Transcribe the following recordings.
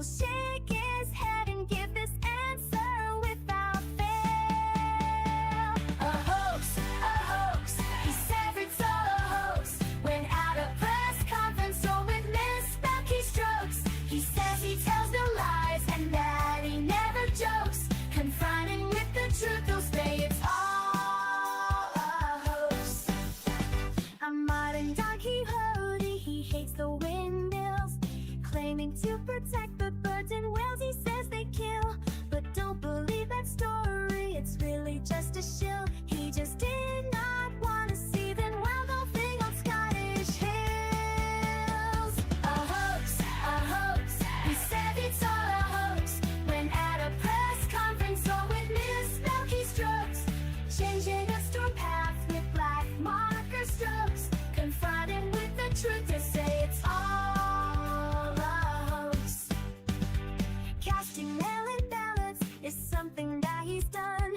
will shake his head and give this answer without fail. A hoax, he says it's all a hoax. When at a press conference or with misspelled keystrokes, he says he tells no lies and that he never jokes. Confronting with the truth, he'll say it's all a hoax. A modern Don Quixote, he hates the windmills, claiming to protect the birds and whales he says they kill. But don't believe that story, it's really just a shill. He just did not want to see them wild golfing on Scottish hills. A hoax, he said it's all a hoax. When at a press conference or with misspelled keystrokes, changing a storm path with black marker strokes. Confronted with the truth, they say it's all a hoax. Casting mail-in ballots is something that he's done.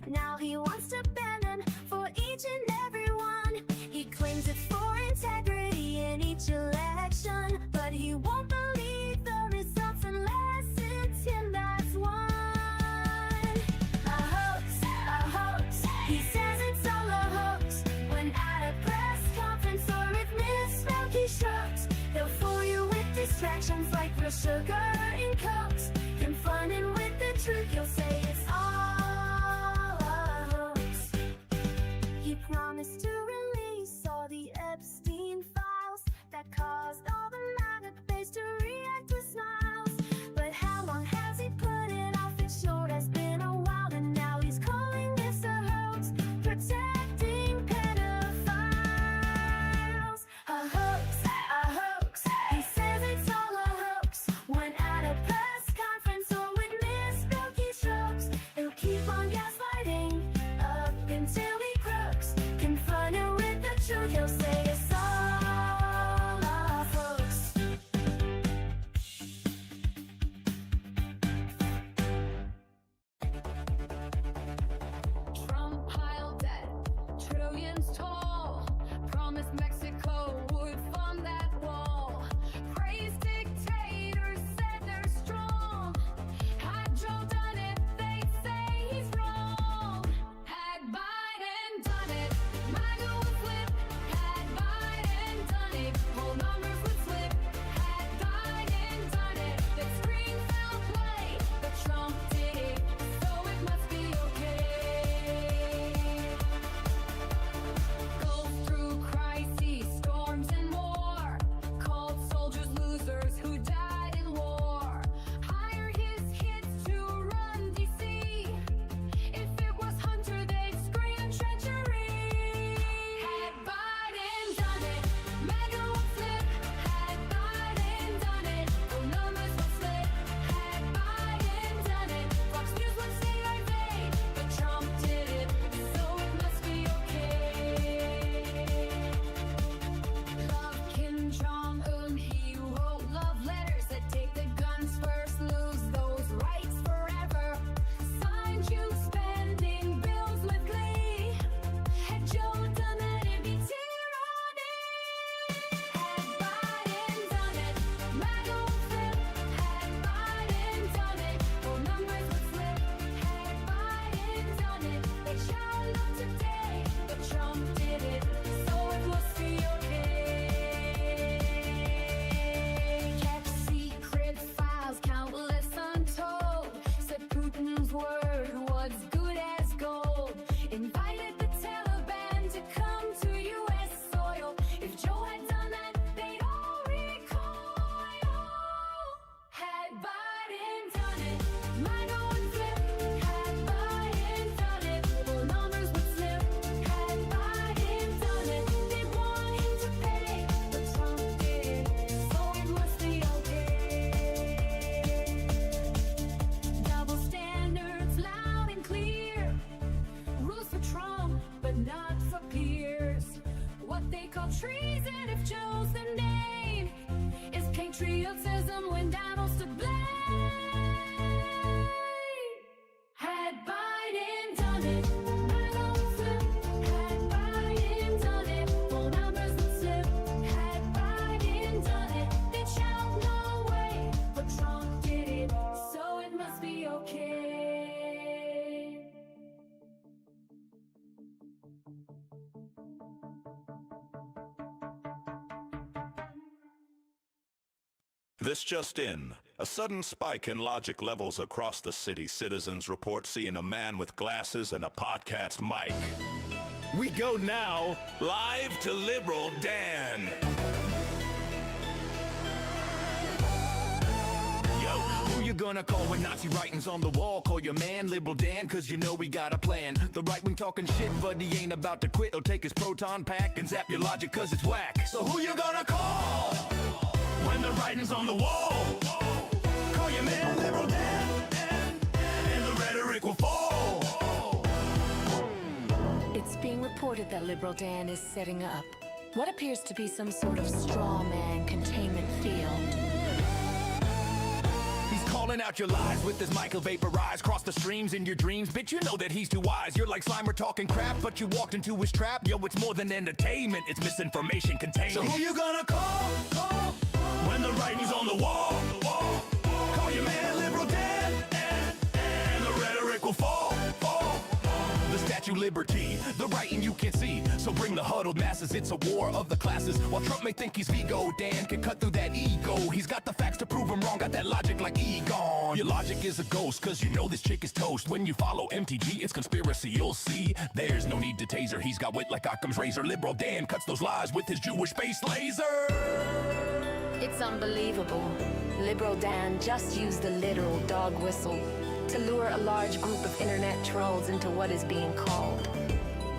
Now he wants to ban them for each and every one. He claims it's for integrity in each election, but he won't believe the results unless it's him that's won. A hoax, he says it's all a hoax. When at a press conference or with misspelled keystrokes, they'll fool you with distractions like real sugar in Cokes. Confronted with the truth, he'll say it's all a hoax. He promised to release all the Epstein files that caused all the maggot base to react with smiles. But how long has he put it off? It sure has been a while, and now he's calling this a hoax, protecting pedophiles. A hoax, he says it's all a hoax. When at a press conference or with misspelled keystrokes, he'll keep on gaslighting up until he crooks. Confronted with the truth, he'll say it's all a hoax. Trump piled debt, trillions tall. Promised Mexico would fund that wall. Praised dictators, said they're strong. Had Joe done it, they'd say he's wrong. Had Biden done it, MAGA would flip. Had Biden done it, whole numbers would slip. Had Biden done it, the screen fell play. But Trump did it, so it must be okay. Goes through crises, storms and more. Called soldiers losers who died in war. Hire his kids to run DC. If it was Hunter, they'd scream treachery. Had Biden done it, MAGA would flip. Had Biden done it, the numbers would slip. Had Biden done it, Fox News would say I'd vague. But Trump did it, so it must be okay. Love Kim Jong-un, he wrote love letters that take the guns first, lose those rights forever. Signed you spending bills with glee. Had Joe done that, it'd be tyranny. Had Biden done it, MAGA would flip. Had Biden done it, whole numbers would slip. Had Biden done it, they shout love today. But Trump did it, so it must be okay. Kept secret files, countless untold. Said Putin's word was good as gold. Invited the Taliban to come to U.S. soil. If Joe had done that, they'd all recoil. Had Biden done it, MAGA would flip. Had Biden done it, whole numbers would slip. Had Biden done it, they'd want him to pay. But Trump did it, so it must be okay. Double standards loud and clear. Rules for Trump, but not for peers. What they call treason, if Joe's the name, is patriotism when Donald's to blame. Had Biden done it, MAGA would flip. Had Biden done it, whole numbers would slip. Had Biden done it, they'd shout no way. But Trump did This just in. A sudden spike in logic levels across the city. Citizens report seeing a man with glasses and a podcast mic. We go now live to Liberal Dan. Yo, who you gonna call when Nazi writings on the wall? Call your man Liberal Dan, cause you know we got a plan. The right wing talking shit, but he ain't about to quit. He'll take his proton pack and zap your logic cause it's whack. So who you gonna call when the writing's on the wall? Call your man Liberal Dan, and the rhetoric will fall. It's being reported that Liberal Dan is setting up what appears to be some sort of straw man containment field. He's calling out your lies with his mic, he'll vaporize. Cross the streams in your dreams, bitch, you know that he's too wise. You're like Slimer talking crap, but you walked into his trap. Yo, it's more than entertainment, it's misinformation contained. So who you gonna call when the writing's on the wall? Call your man Liberal Dan, and the rhetoric will fall. The Statue Liberty, the writing you can see. So bring the huddled masses, it's a war of the classes. While Trump may think he's Vigo, Dan can cut through that ego. He's got the facts to prove him wrong, got that logic like Egon. Your logic is a ghost, cause you know this chick is toast. When you follow MTG, it's conspiracy, you'll see. There's no need to taser, he's got wit like Occam's razor. Liberal Dan cuts those lies with his Jewish face laser. It's unbelievable. Liberal Dan just used the literal dog whistle to lure a large group of internet trolls into what is being called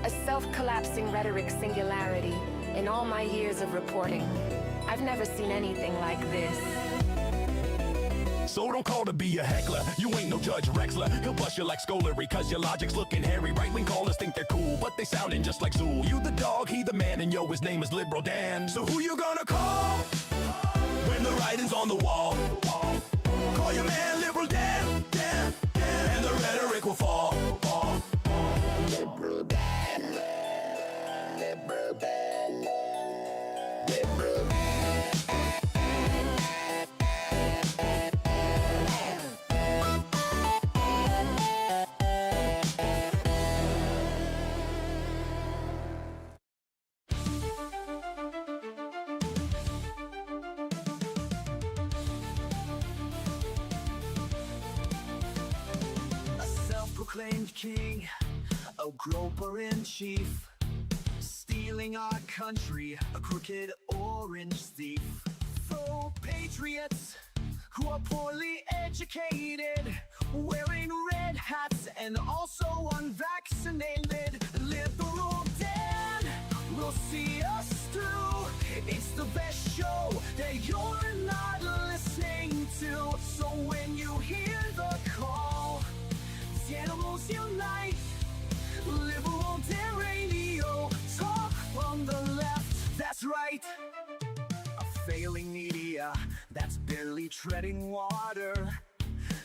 a self-collapsing rhetoric singularity. In all my years of reporting, I've never seen anything like this. So don't call to be a heckler, you ain't no Judge Rexler. He'll bust you like Scolery, cause your logic's looking hairy. Right-wing callers think they're cool, but they sounding just like Zool. You the dog, he the man, and yo, his name is Liberal Dan. So who you gonna call when the writing's on the wall? Call your man Liberal Dan, and the rhetoric will fall. Liberal Dan, Liberal Dan, Liberal Dan. Self-proclaimed king, a groper in chief, stealing our country, a crooked orange thief. Faux patriots who are poorly educated, wearing red hats and also unvaccinated. Liberal Dan will see us through. It's the best show that you're not listening to. So when you hear the call, animals unite. Liberal Dan Radio, talk on the left, that's right. A failing media that's barely treading water.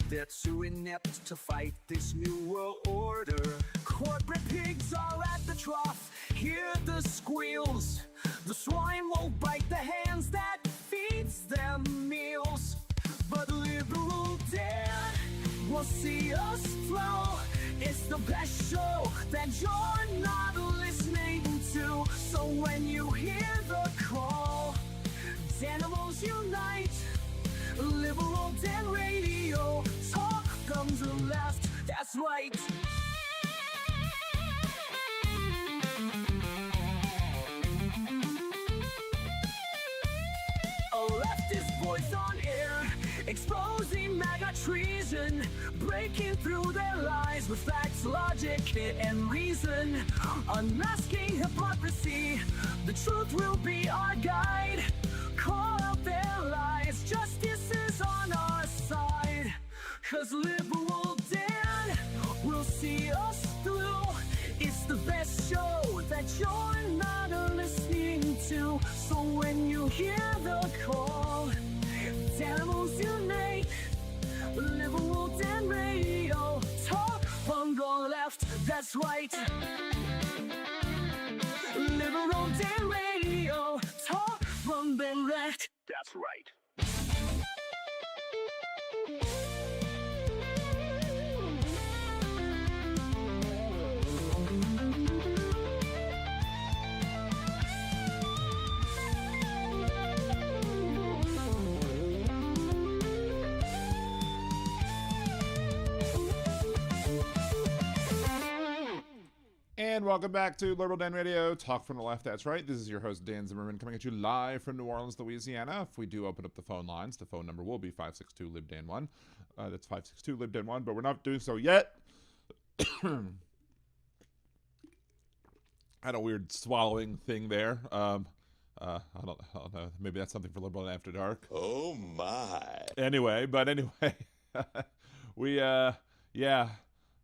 They're too inept to fight this new world order. Corporate pigs are at the trough, hear the squeals. The swine won't bite the hands that feeds them meals. But Liberal Dan will see us through. It's the best show that you're not listening to. So when you hear the call, animals unite. Liberal Dan Radio, talk comes the left, that's right. A leftist voice on air, exposing MAGA treason, breaking through their lies with facts, logic, and reason. Unmasking hypocrisy, the truth will be our guide. Call out their lies, justice is on our side. Cause Liberal Dan will see us through. It's the best show that you're not listening to. So when you hear the call, animals unite. Liberal Dan Radio, talk on the left, that's right. Liberal Dan Radio, talk from the left, that's right. welcome back to Liberal Dan Radio, Talk from the Left, that's right. This is your host, Dan Zimmerman, coming at you live from New Orleans, Louisiana. If we do open up the phone lines, the phone number will be 562-LIBDAN1. That's 562-LIBDAN1, but we're not doing so yet. I had a weird swallowing thing there. I don't know. Maybe that's something for Liberal After Dark. Oh my. Anyway,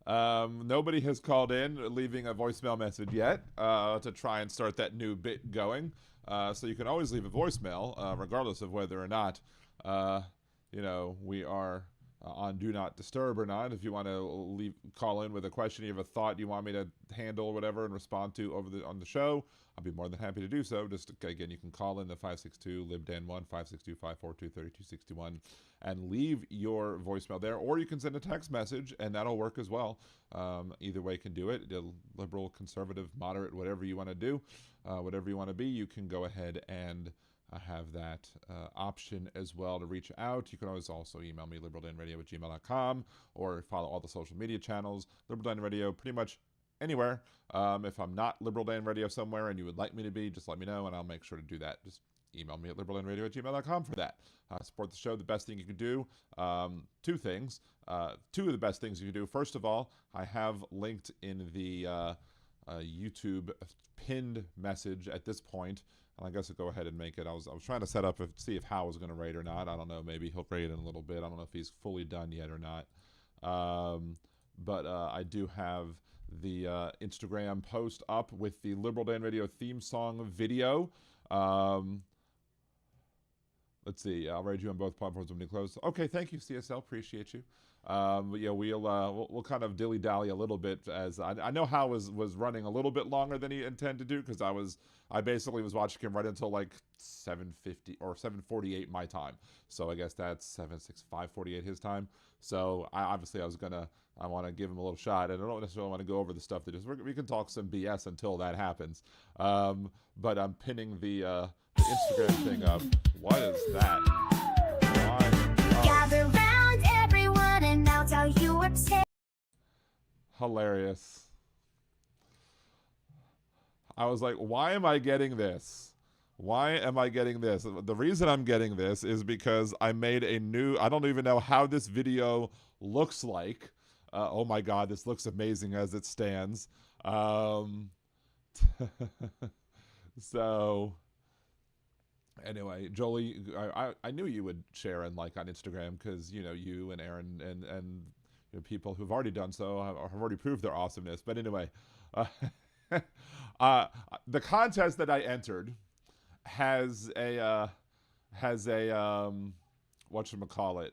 nobody has called in leaving a voicemail message yet to try and start that new bit going. So you can always leave a voicemail, regardless of whether or not, we are on Do Not Disturb or not. If you want to call in with a question, you have a thought you want me to handle or whatever and respond to on the show, I'll be more than happy to do so. Just again, you can call in the 562-LIBDAN1, 562-542-3261, and leave your voicemail there, or you can send a text message, and that'll work as well. Either way can do it. Liberal, conservative, moderate, whatever you want to do, whatever you want to be, you can go ahead and have that option as well to reach out. You can always also email me, liberaldanradio@gmail.com, or follow all the social media channels, Liberal Dan Radio, pretty much anywhere. If I'm not Liberal Dan Radio somewhere and you would like me to be, just let me know and I'll make sure to do that. Just email me at liberaldanradio@gmail.com for that. Support the show. The best thing you can do, two things. Two of the best things you can do. First of all, I have linked in the YouTube pinned message at this point, and I guess I'll go ahead and make it. I was trying to set up see if Hal was going to raid or not. I don't know. Maybe he'll raid in a little bit. I don't know if he's fully done yet or not. But I do have the Instagram post up with the Liberal Dan Radio theme song video. Let's see. I'll raid you on both platforms when we close. Okay, thank you, CSL. Appreciate you. But yeah, we'll kind of dilly-dally a little bit, as I know Hal was running a little bit longer than he intended to, because I basically was watching him right until like 7:50 or 7:48 my time. So I guess that's 5:48 his time. So I want to give him a little shot, and I don't necessarily want to go over the stuff that we can talk some BS until that happens. But I'm pinning the Instagram thing up. What is that? Gather round everyone and I'll tell you what's Hilarious. I was like, why am I getting this? Why am I getting this? The reason I'm getting this is because I made a new, I don't even know how this video looks like. Oh my God, this looks amazing as it stands. So anyway, Jolie, I knew you would share and like on Instagram, because you and Aaron and people who've already done so have already proved their awesomeness. But anyway, the contest that I entered has a whatchamacallit,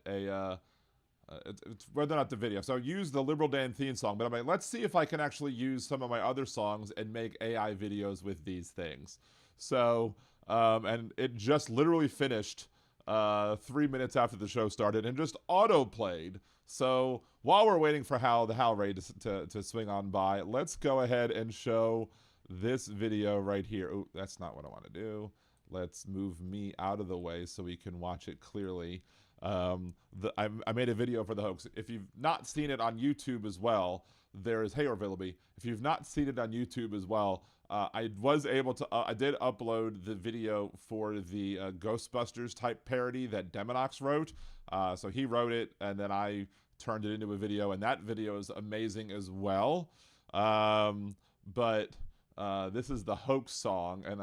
it's whether or not the video. So I used the Liberal Dan theme song, but I'm like, let's see if I can actually use some of my other songs and make AI videos with these things. So, and it just literally finished 3 minutes after the show started and just auto-played. So while we're waiting for the Hal raid to swing on by, let's go ahead and show this video right here. Oh, that's not what I want to do. Let's move me out of the way so we can watch it clearly. I made a video for the hoax. If you've not seen it on YouTube as well, there's Hey Orvilleby. If you've not seen it on YouTube as well, I was able to. I did upload the video for the Ghostbusters type parody that Demonox wrote. So he wrote it, and then I turned it into a video, and that video is amazing as well. But this is the hoax song, and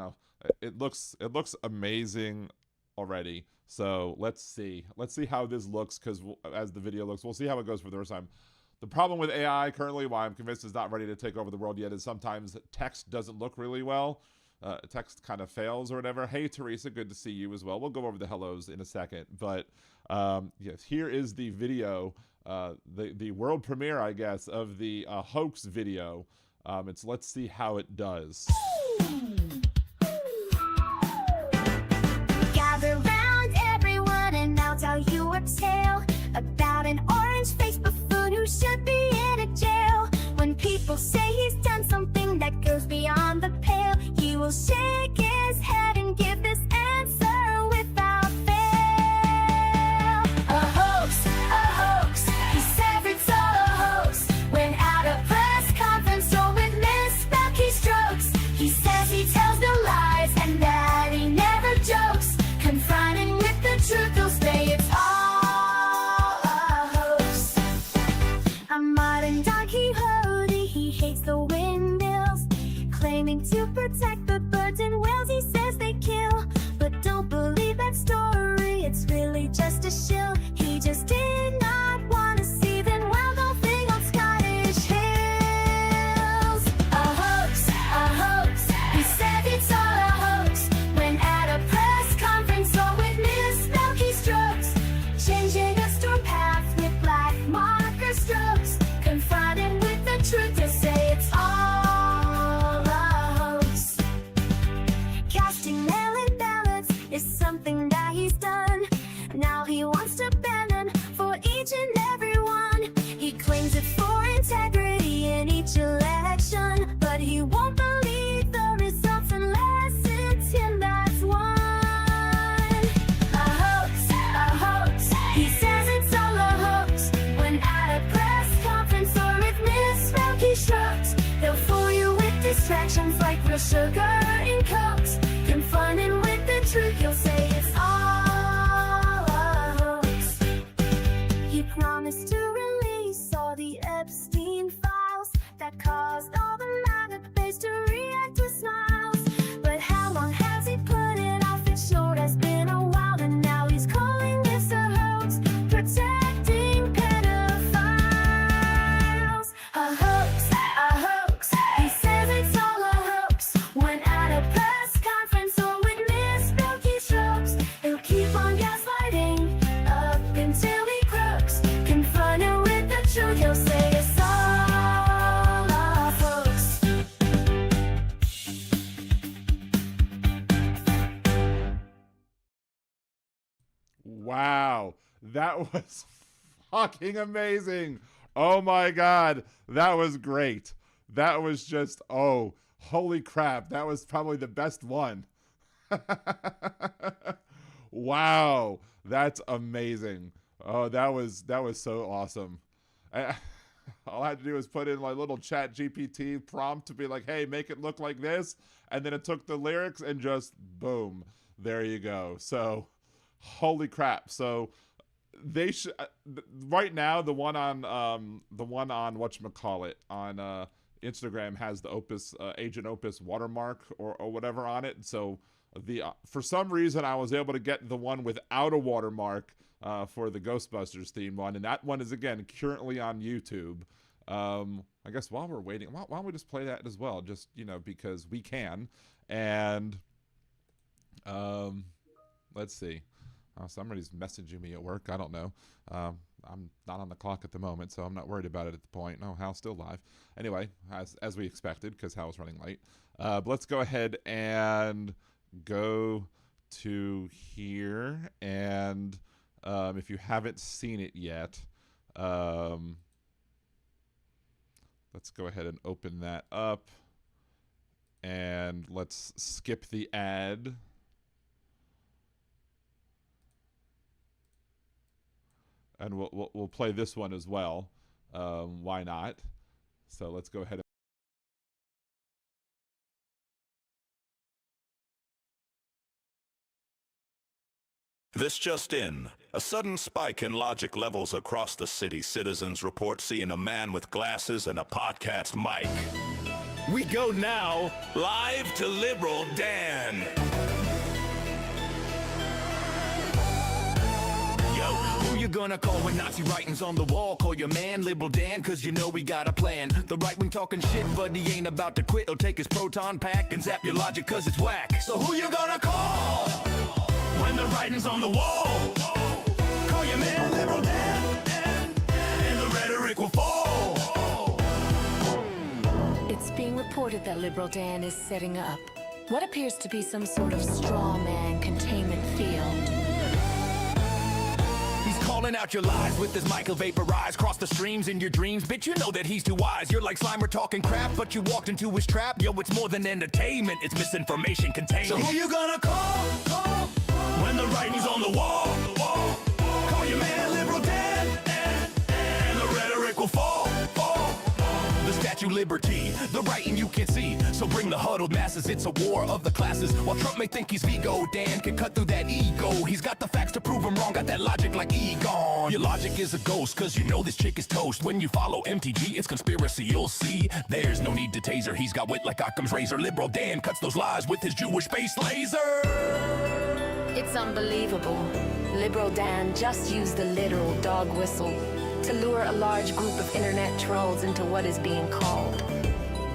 it looks amazing already. So let's see how this looks, because as the video looks, we'll see how it goes for the first time. The problem with AI currently, why I'm convinced it's not ready to take over the world yet, is sometimes text doesn't look really well. Text kind of fails or whatever. Hey, Teresa, good to see you as well. We'll go over the hellos in a second. But yes, here is the video, the world premiere, I guess, of the hoax video. Let's see how it does. Gather round everyone and I'll tell you a tale about an orange-faced buffoon who should be in a jail. When people say he's done something that goes beyond the pale, he will shake his head and give this answer without fail. A hoax, he said it's all a hoax. Went out a press conference, so it missed back he attractions like real sugar and cokes. Confronting with the truth, you'll say it's all a hoax. He promised to release all the Epstein files that caused all the MAGA base to react with smiles. But how long has he put it off? It sure has been a while, and now he's calling this a hoax, protecting pedophiles. A hoax, a hoax. He says it's all a hoax. When at a press conference or with misspelled keystrokes, he'll keep on gaslighting up until he crooks. Confronted with the truth, he'll say it's all a hoax. Wow, that was fucking amazing. Oh my God, that was great. That was just, oh, holy crap. That was probably the best one. Wow, that's amazing. Oh, that was so awesome. All I had to do was put in my little chat GPT prompt to be like, hey, make it look like this. And then it took the lyrics and just boom, there you go. So holy crap. So they should right now, the one on whatchamacallit on Instagram has the Opus Agent Opus watermark or whatever on it. So the for some reason I was able to get the one without a watermark for the Ghostbusters theme one, and that one is again currently on YouTube. I guess while we're waiting, why don't we just play that as well, just, you know, because we can. And let's see. Somebody's messaging me at work. I don't know. I'm not on the clock at the moment, so I'm not worried about it at the point. No, Hal's still live. Anyway, as we expected, because Hal was running late. But let's go ahead and go to here. And if you haven't seen it yet, let's go ahead and open that up. And let's skip the ad. And we'll play this one as well. Why not? So let's go ahead. This just in. A sudden spike in logic levels across the city. Citizens report seeing a man with glasses and a podcast mic. We go now live to Liberal Dan. Who you gonna call when Nazi writing's on the wall? Call your man Liberal Dan, cause you know we got a plan. The right wing talking shit, but he ain't about to quit. He'll take his proton pack and zap your logic cause it's whack. So who you gonna call when the writing's on the wall? Call your man Liberal Dan, and the rhetoric will fall. It's being reported that Liberal Dan is setting up what appears to be some sort of straw man containment field. Calling out your lies with his mic, he'll vaporize. Cross the streams in your dreams, bitch, you know that he's too wise. You're like Slimer talking crap, but you walked into his trap. Yo, it's more than entertainment, it's misinformation contained. So who you gonna call when the writing's on the wall? Call your man Liberal Dan, and the rhetoric will fall. The Statue of Liberty, the writing you can see. So bring the huddled masses, it's a war of the classes. While Trump may think he's Vigo, Dan can cut through that ego. He's got the facts to prove him wrong, got that logic like Egon. Your logic is a ghost, cause you know this chick is toast. When you follow MTG, it's conspiracy, you'll see. There's no need to taser, he's got wit like Occam's razor. Liberal Dan cuts those lies with his Jewish-based laser. It's unbelievable. Liberal Dan just used the literal dog whistle to lure a large group of internet trolls into what is being called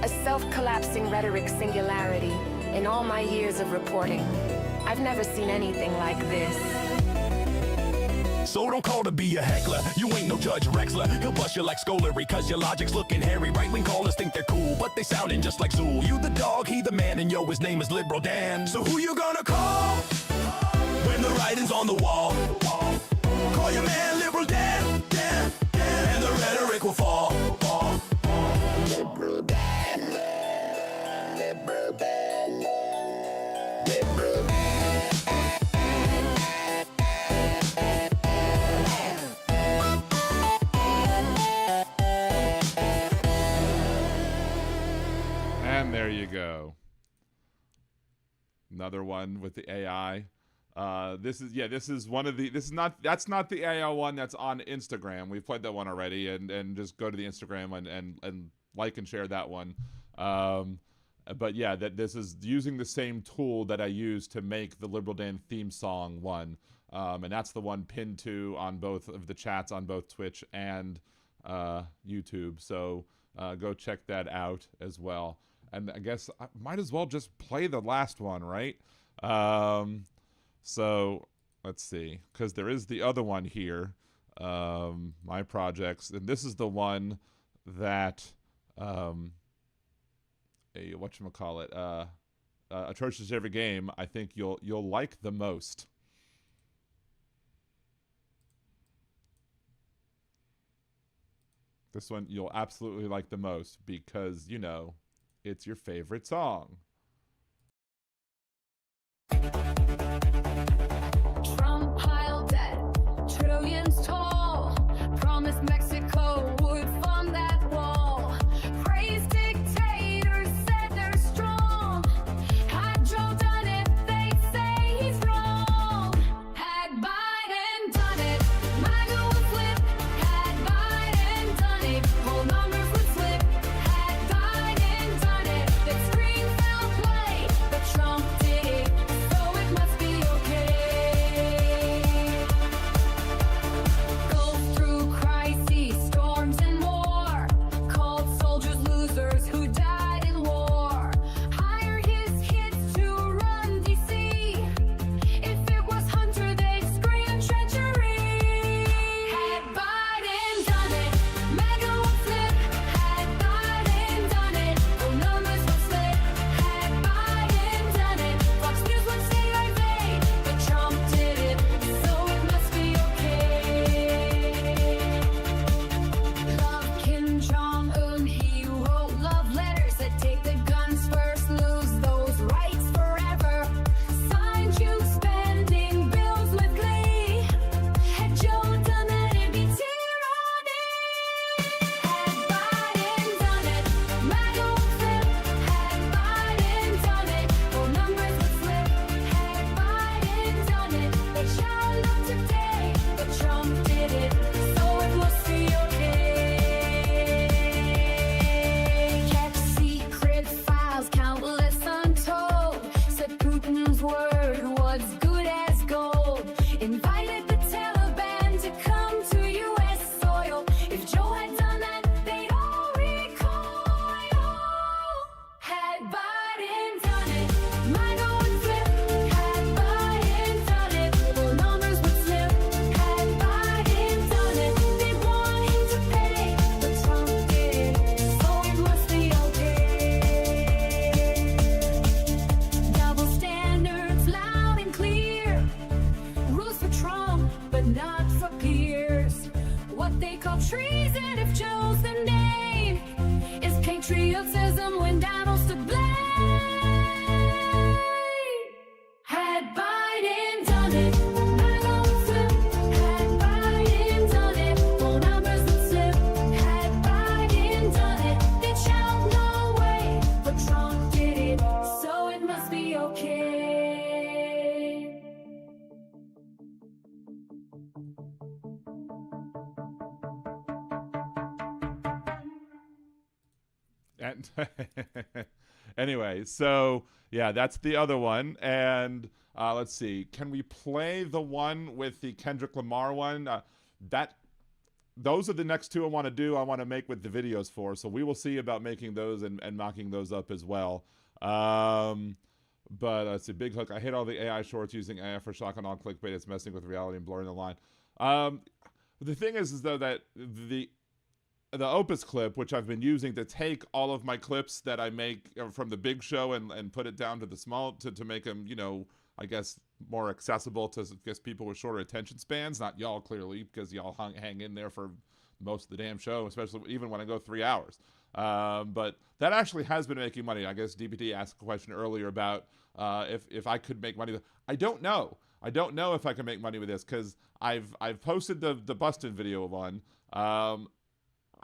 a self-collapsing rhetoric singularity. In all my years of reporting, I've never seen anything like this. So don't call to be a heckler, you ain't no Judge Rexler. He'll bust you like Scolary, cause your logic's looking hairy. Right-wing callers think they're cool, but they sounding just like Zool. You the dog, he the man, and yo, his name is Liberal Dan. So who you gonna call when the writing's on the wall? Call your man Liberal Dan, and the rhetoric will fall. Liberal Dan, Liberal Dan, Liberal Dan. And there There you go. Another one with the AI. This is one of the, that's not the AI one that's on Instagram. We've played that one already, and just go to the Instagram and like and share that one. But yeah, this is using the same tool that I used to make the Liberal Dan theme song one. And that's the one pinned to on both of the chats on both Twitch and YouTube. So go check that out as well. And I guess I might as well just play the last one, right? So let's see, because there is the other one here, my projects, and this is the one that whatchamacallit, Atrocious Every Game, I think you'll like the most. This one you'll absolutely like the most because, you know, it's your favorite song. Trump pile debt, trillions tall. Promised Mexico would fund that wall. Praised dictators, said they're strong. Had Joe done it, they'd say he's wrong. Had Biden done it, MAGA would flip. Had Biden done it, whole numbers would slip. Had Biden done it, they'd scream foul play. But Trump did it, so it must be okay. Goes through crises, storms, and more. Called soldiers losers who died in war. Hire his kids to run D.C. If it was Hunter, they'd scream treachery. Had Biden done it, MAGA would flip. Had Biden done it, the numbers would slip. Had Biden done it, Fox News would say right vague. But Trump did it, so it must be okay. Love Kim Jong-un, he wrote love letters that take the guns first, lose those rights forever. Signed you spending bills with glee. Had Joe done that, it'd be tyranny. Had Biden done it, MAGA would flip. Had Biden done it, whole numbers would slip. Had Biden done it, they child up today. But Trump did it, so it must be okay. Kept secret files, countless untold. Said Putin's word was good as gold. Invited the Taliban to come to U.S. soil. If Joe had done that, they'd all recoil. Had Biden done it, MAGA would flip. Had Biden done it, whole numbers would slip. Had Biden done it, they'd want him to pay. But Trump did it, so it must be okay. Double standards loud and clear. Rules for Trump, but not for peers. What they call treason if Joe's the name is patriotism when Donald's to blame. Had Biden done it, MAGA would flip. Had Biden done it, whole numbers would slip. Had Biden done it, they'd shout no way. But Trump did it, so it must be okay. And anyway, so yeah, that's the other one. And let's see, can we play the one with the Kendrick Lamar one? Those are the next two I want to do. I want to make with the videos for. So we will see about making those and mocking those up as well. But let's see, Big Hook. I hate all the AI shorts using AI for shock and all clickbait. It's messing with reality and blurring the line. The thing is though that the Opus clip, which I've been using to take all of my clips that I make from the big show and put it down to the small to make them, you know, I guess more accessible to people with shorter attention spans. Not y'all, clearly, because y'all hang in there for most of the damn show, especially even when I go 3 hours. But that actually has been making money. I guess DPT asked a question earlier about if I could make money. I don't know. I don't know if I can make money with this because I've posted the Bustin' video one.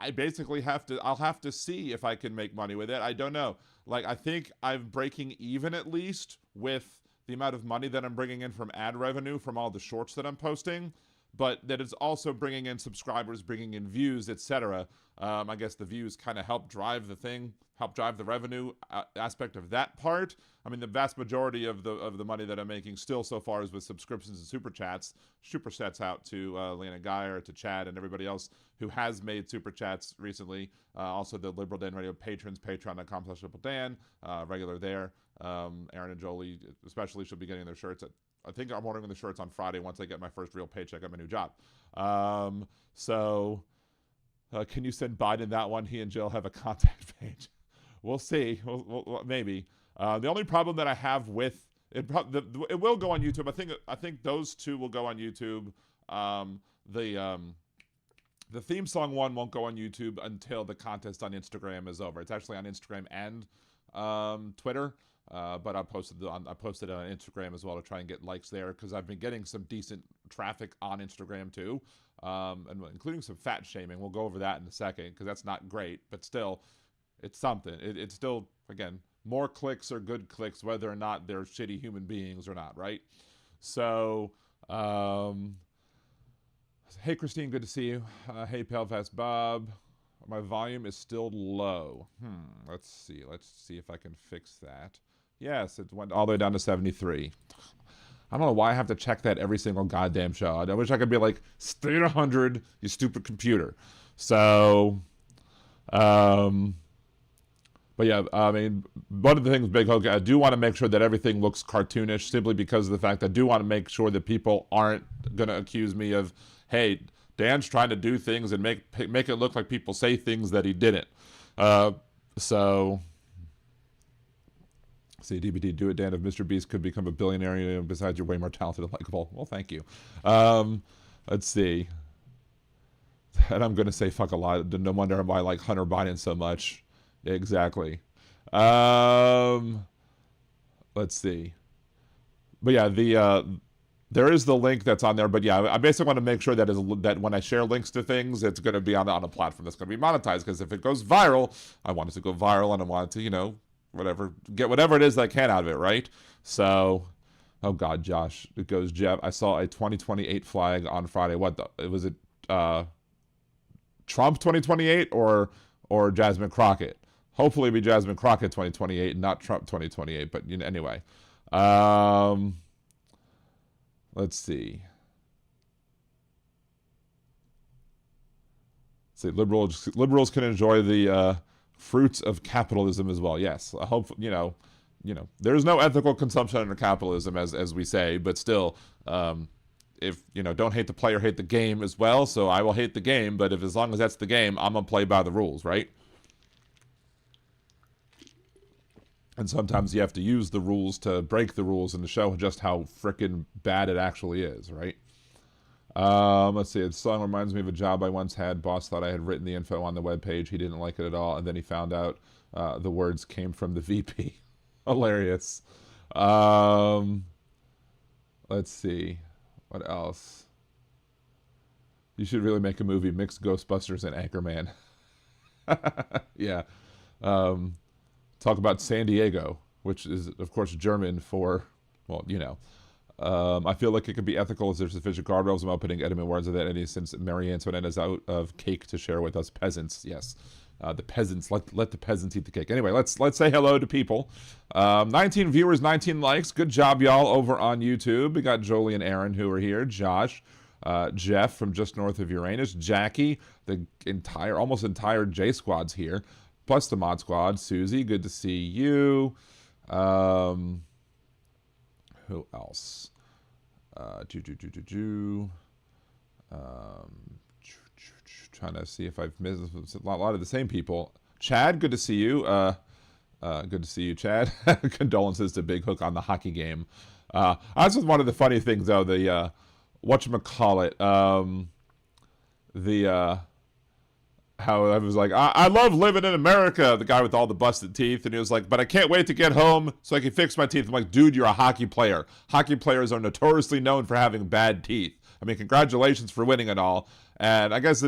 I basically I'll have to see if I can make money with it. I don't know. Like, I think I'm breaking even at least with the amount of money that I'm bringing in from ad revenue from all the shorts that I'm posting, but that it's also bringing in subscribers, bringing in views, etc. I guess the views kind of help drive the revenue aspect of that part. I mean, the vast majority of the money that I'm making still so far is with subscriptions and super chats. Super chats out to Lena Geyer, to Chad, and everybody else who has made super chats recently. Also the Liberal Dan Radio patrons, patreon.com/LiberalDan, regular there. Aaron and Jolie, especially, should be getting their shirts. I think I'm ordering the shirts on Friday once I get my first real paycheck at my new job. Can you send Biden that one? He and Jill have a contact page. We'll see. Maybe. The only problem that I have with it, it will go on YouTube. I think those two will go on YouTube. The theme song one won't go on YouTube until the contest on Instagram is over. It's actually on Instagram and Twitter. But I posted it on Instagram as well to try and get likes there, because I've been getting some decent traffic on Instagram too, and including some fat shaming. We'll go over that in a second, because that's not great, but still, it's something. It's still, again, more clicks are good clicks, whether or not they're shitty human beings or not, right? So, hey Christine, good to see you. Hey Palefast Bob. My volume is still low. Let's see if I can fix that. Yes, it went all the way down to 73. I don't know why I have to check that every single goddamn show. I wish I could be like, stay at 100, you stupid computer. So, but yeah, I mean, one of the things, Big Hook, I do want to make sure that everything looks cartoonish, simply because of the fact I do want to make sure that people aren't going to accuse me of, hey, Dan's trying to do things and make it look like people say things that he didn't. See, DBD, do it, Dan. If Mr. Beast could become a billionaire, besides you're way more talented and likable. Well, thank you. Let's see. And I'm going to say fuck a lot. No wonder why I like Hunter Biden so much. Exactly. Let's see. But yeah, there is the link that's on there. But yeah, I basically want to make sure that when I share links to things, it's going to be on a platform that's going to be monetized. Because if it goes viral, I want it to go viral, and I want it to, get whatever it is that I can out of it, right? So, oh God, Josh, it goes, Jeff, I saw a 2028 flag on Friday. Was it Trump 2028 or Jasmine Crockett? Hopefully it'll be Jasmine Crockett 2028 and not Trump 2028, but anyway. Let's see. Liberals can enjoy the fruits of capitalism as well. Yes, I hope there's no ethical consumption under capitalism, as we say, but still, if don't hate the player, hate the game as well. So I will hate the game, but as long as that's the game, I'm gonna play by the rules, right? And sometimes you have to use the rules to break the rules and to show just how frickin' bad it actually is, right? Let's see. The song reminds me of a job I once had. Boss thought I had written the info on the webpage. He didn't like it at all, and then he found out the words came from the VP. Hilarious. Let's see. What else? You should really make a movie, mix Ghostbusters and Anchorman. Yeah. Talk about San Diego, which is, of course, German for, well, I feel like it could be ethical as there's sufficient guardrails about putting enemy words of that any since Marie Antoinette is out of cake to share with us peasants. Yes. The peasants, let the peasants eat the cake. Anyway, let's say hello to people. 19 viewers, 19 likes. Good job, y'all, over on YouTube. We got Jolie and Aaron who are here. Josh, Jeff from just north of Uranus, Jackie, the almost entire J Squad's here, plus the Mod Squad. Susie, good to see you. Who else? Trying to see if I've missed a lot of the same people. Chad, good to see you. Good to see you, Chad. Condolences to Big Hook on the hockey game. That's just one of the funny things, though. The whatchamacallit, how I was like, I love living in America, the guy with all the busted teeth, and he was like, but I can't wait to get home so I can fix my teeth. I'm like, dude, you're a hockey player. Hockey players are notoriously known for having bad teeth. I mean, congratulations for winning and all. And I guess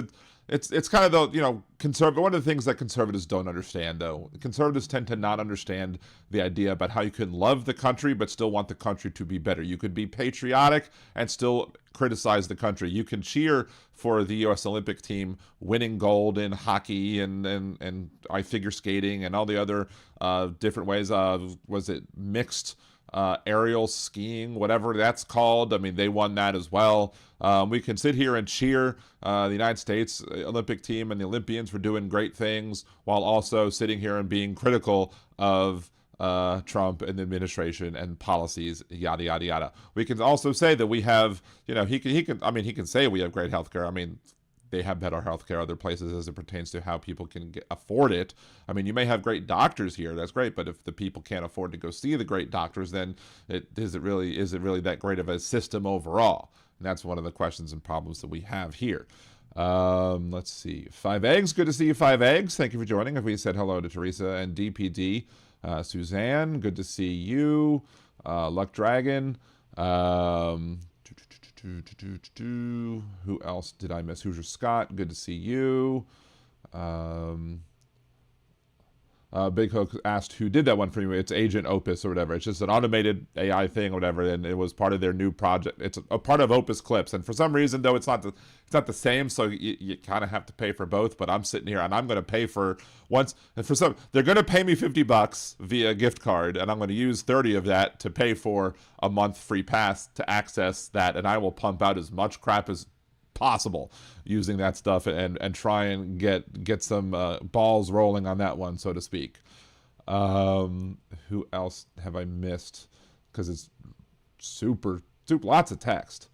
it's kind of the, you know, one of the things that conservatives don't understand, though. Conservatives tend to not understand the idea about how you can love the country but still want the country to be better. You could be patriotic and still criticize the country. You can cheer for the U.S. Olympic team winning gold in hockey and figure skating and all the other different ways. Was it mixed aerial skiing, whatever that's called? I mean, they won that as well. We can sit here and cheer the United States Olympic team and the Olympians for doing great things while also sitting here and being critical of Trump and the administration and policies, yada, yada, yada. We can also say that we have, you know, he can say we have great healthcare. I mean, they have better healthcare other places as it pertains to how people can afford it. I mean, you may have great doctors here, that's great, but if the people can't afford to go see the great doctors, then is it really that great of a system overall? And that's one of the questions and problems that we have here. Let's see. 5 Eggs, good to see you, 5 Eggs. Thank you for joining. We said hello to Teresa and DPD. Suzanne, good to see you. Luck Dragon. Who else did I miss? Hoosier Scott, good to see you. Big Hook asked who did that one for you. It's Agent Opus or whatever. It's just an automated AI thing or whatever, and it was part of their new project. It's a part of Opus Clips, and for some reason though, it's not the same. So you kind of have to pay for both. But I'm sitting here and I'm going to pay for once, and for some they're going to pay me $50 via gift card, and I'm going to use 30 of that to pay for a month free pass to access that, and I will pump out as much crap as possible using that stuff and try and get some balls rolling on that one, so to speak. Who else have I missed? Because it's super lots of text,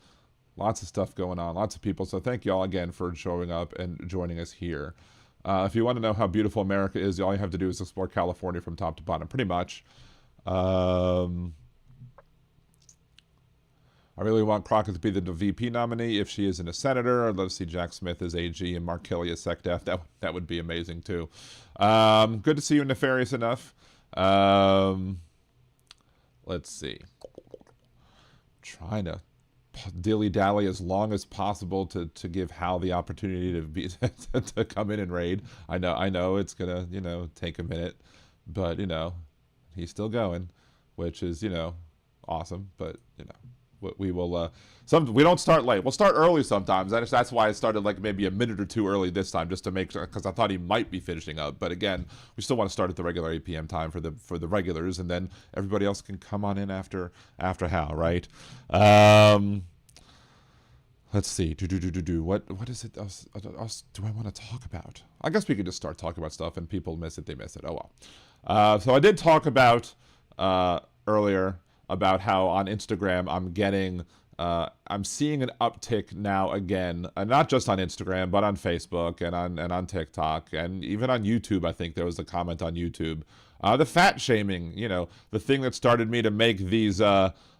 lots of stuff going on, lots of people. So thank you all again for showing up and joining us here. If you want to know how beautiful America is, all you have to do is explore California from top to bottom, pretty much. I really want Crockett to be the VP nominee if she isn't a senator. I'd love to see Jack Smith as AG and Mark Kelly as SecDef. That would be amazing too. Good to see you, Nefarious Enough. Let's see. Trying to dilly-dally as long as possible to give Hal the opportunity to be to come in and raid. I know it's gonna, you know, take a minute, but you know, he's still going, which is, you know, awesome. But you know, we will we don't start late. We'll start early sometimes. That's why I started like maybe a minute or two early this time, just to make sure, because I thought he might be finishing up. But again, we still want to start at the regular 8 p.m. time for the regulars, and then everybody else can come on in after Hal, right? Let's see. What is it else do I want to talk about? I guess we could just start talking about stuff, and people miss it, they miss it. Oh well. So I did talk about earlier about how on Instagram I'm seeing an uptick now again, not just on Instagram, but on Facebook and on TikTok and even on YouTube. I think there was a comment on YouTube. The fat shaming, you know, the thing that started me to make these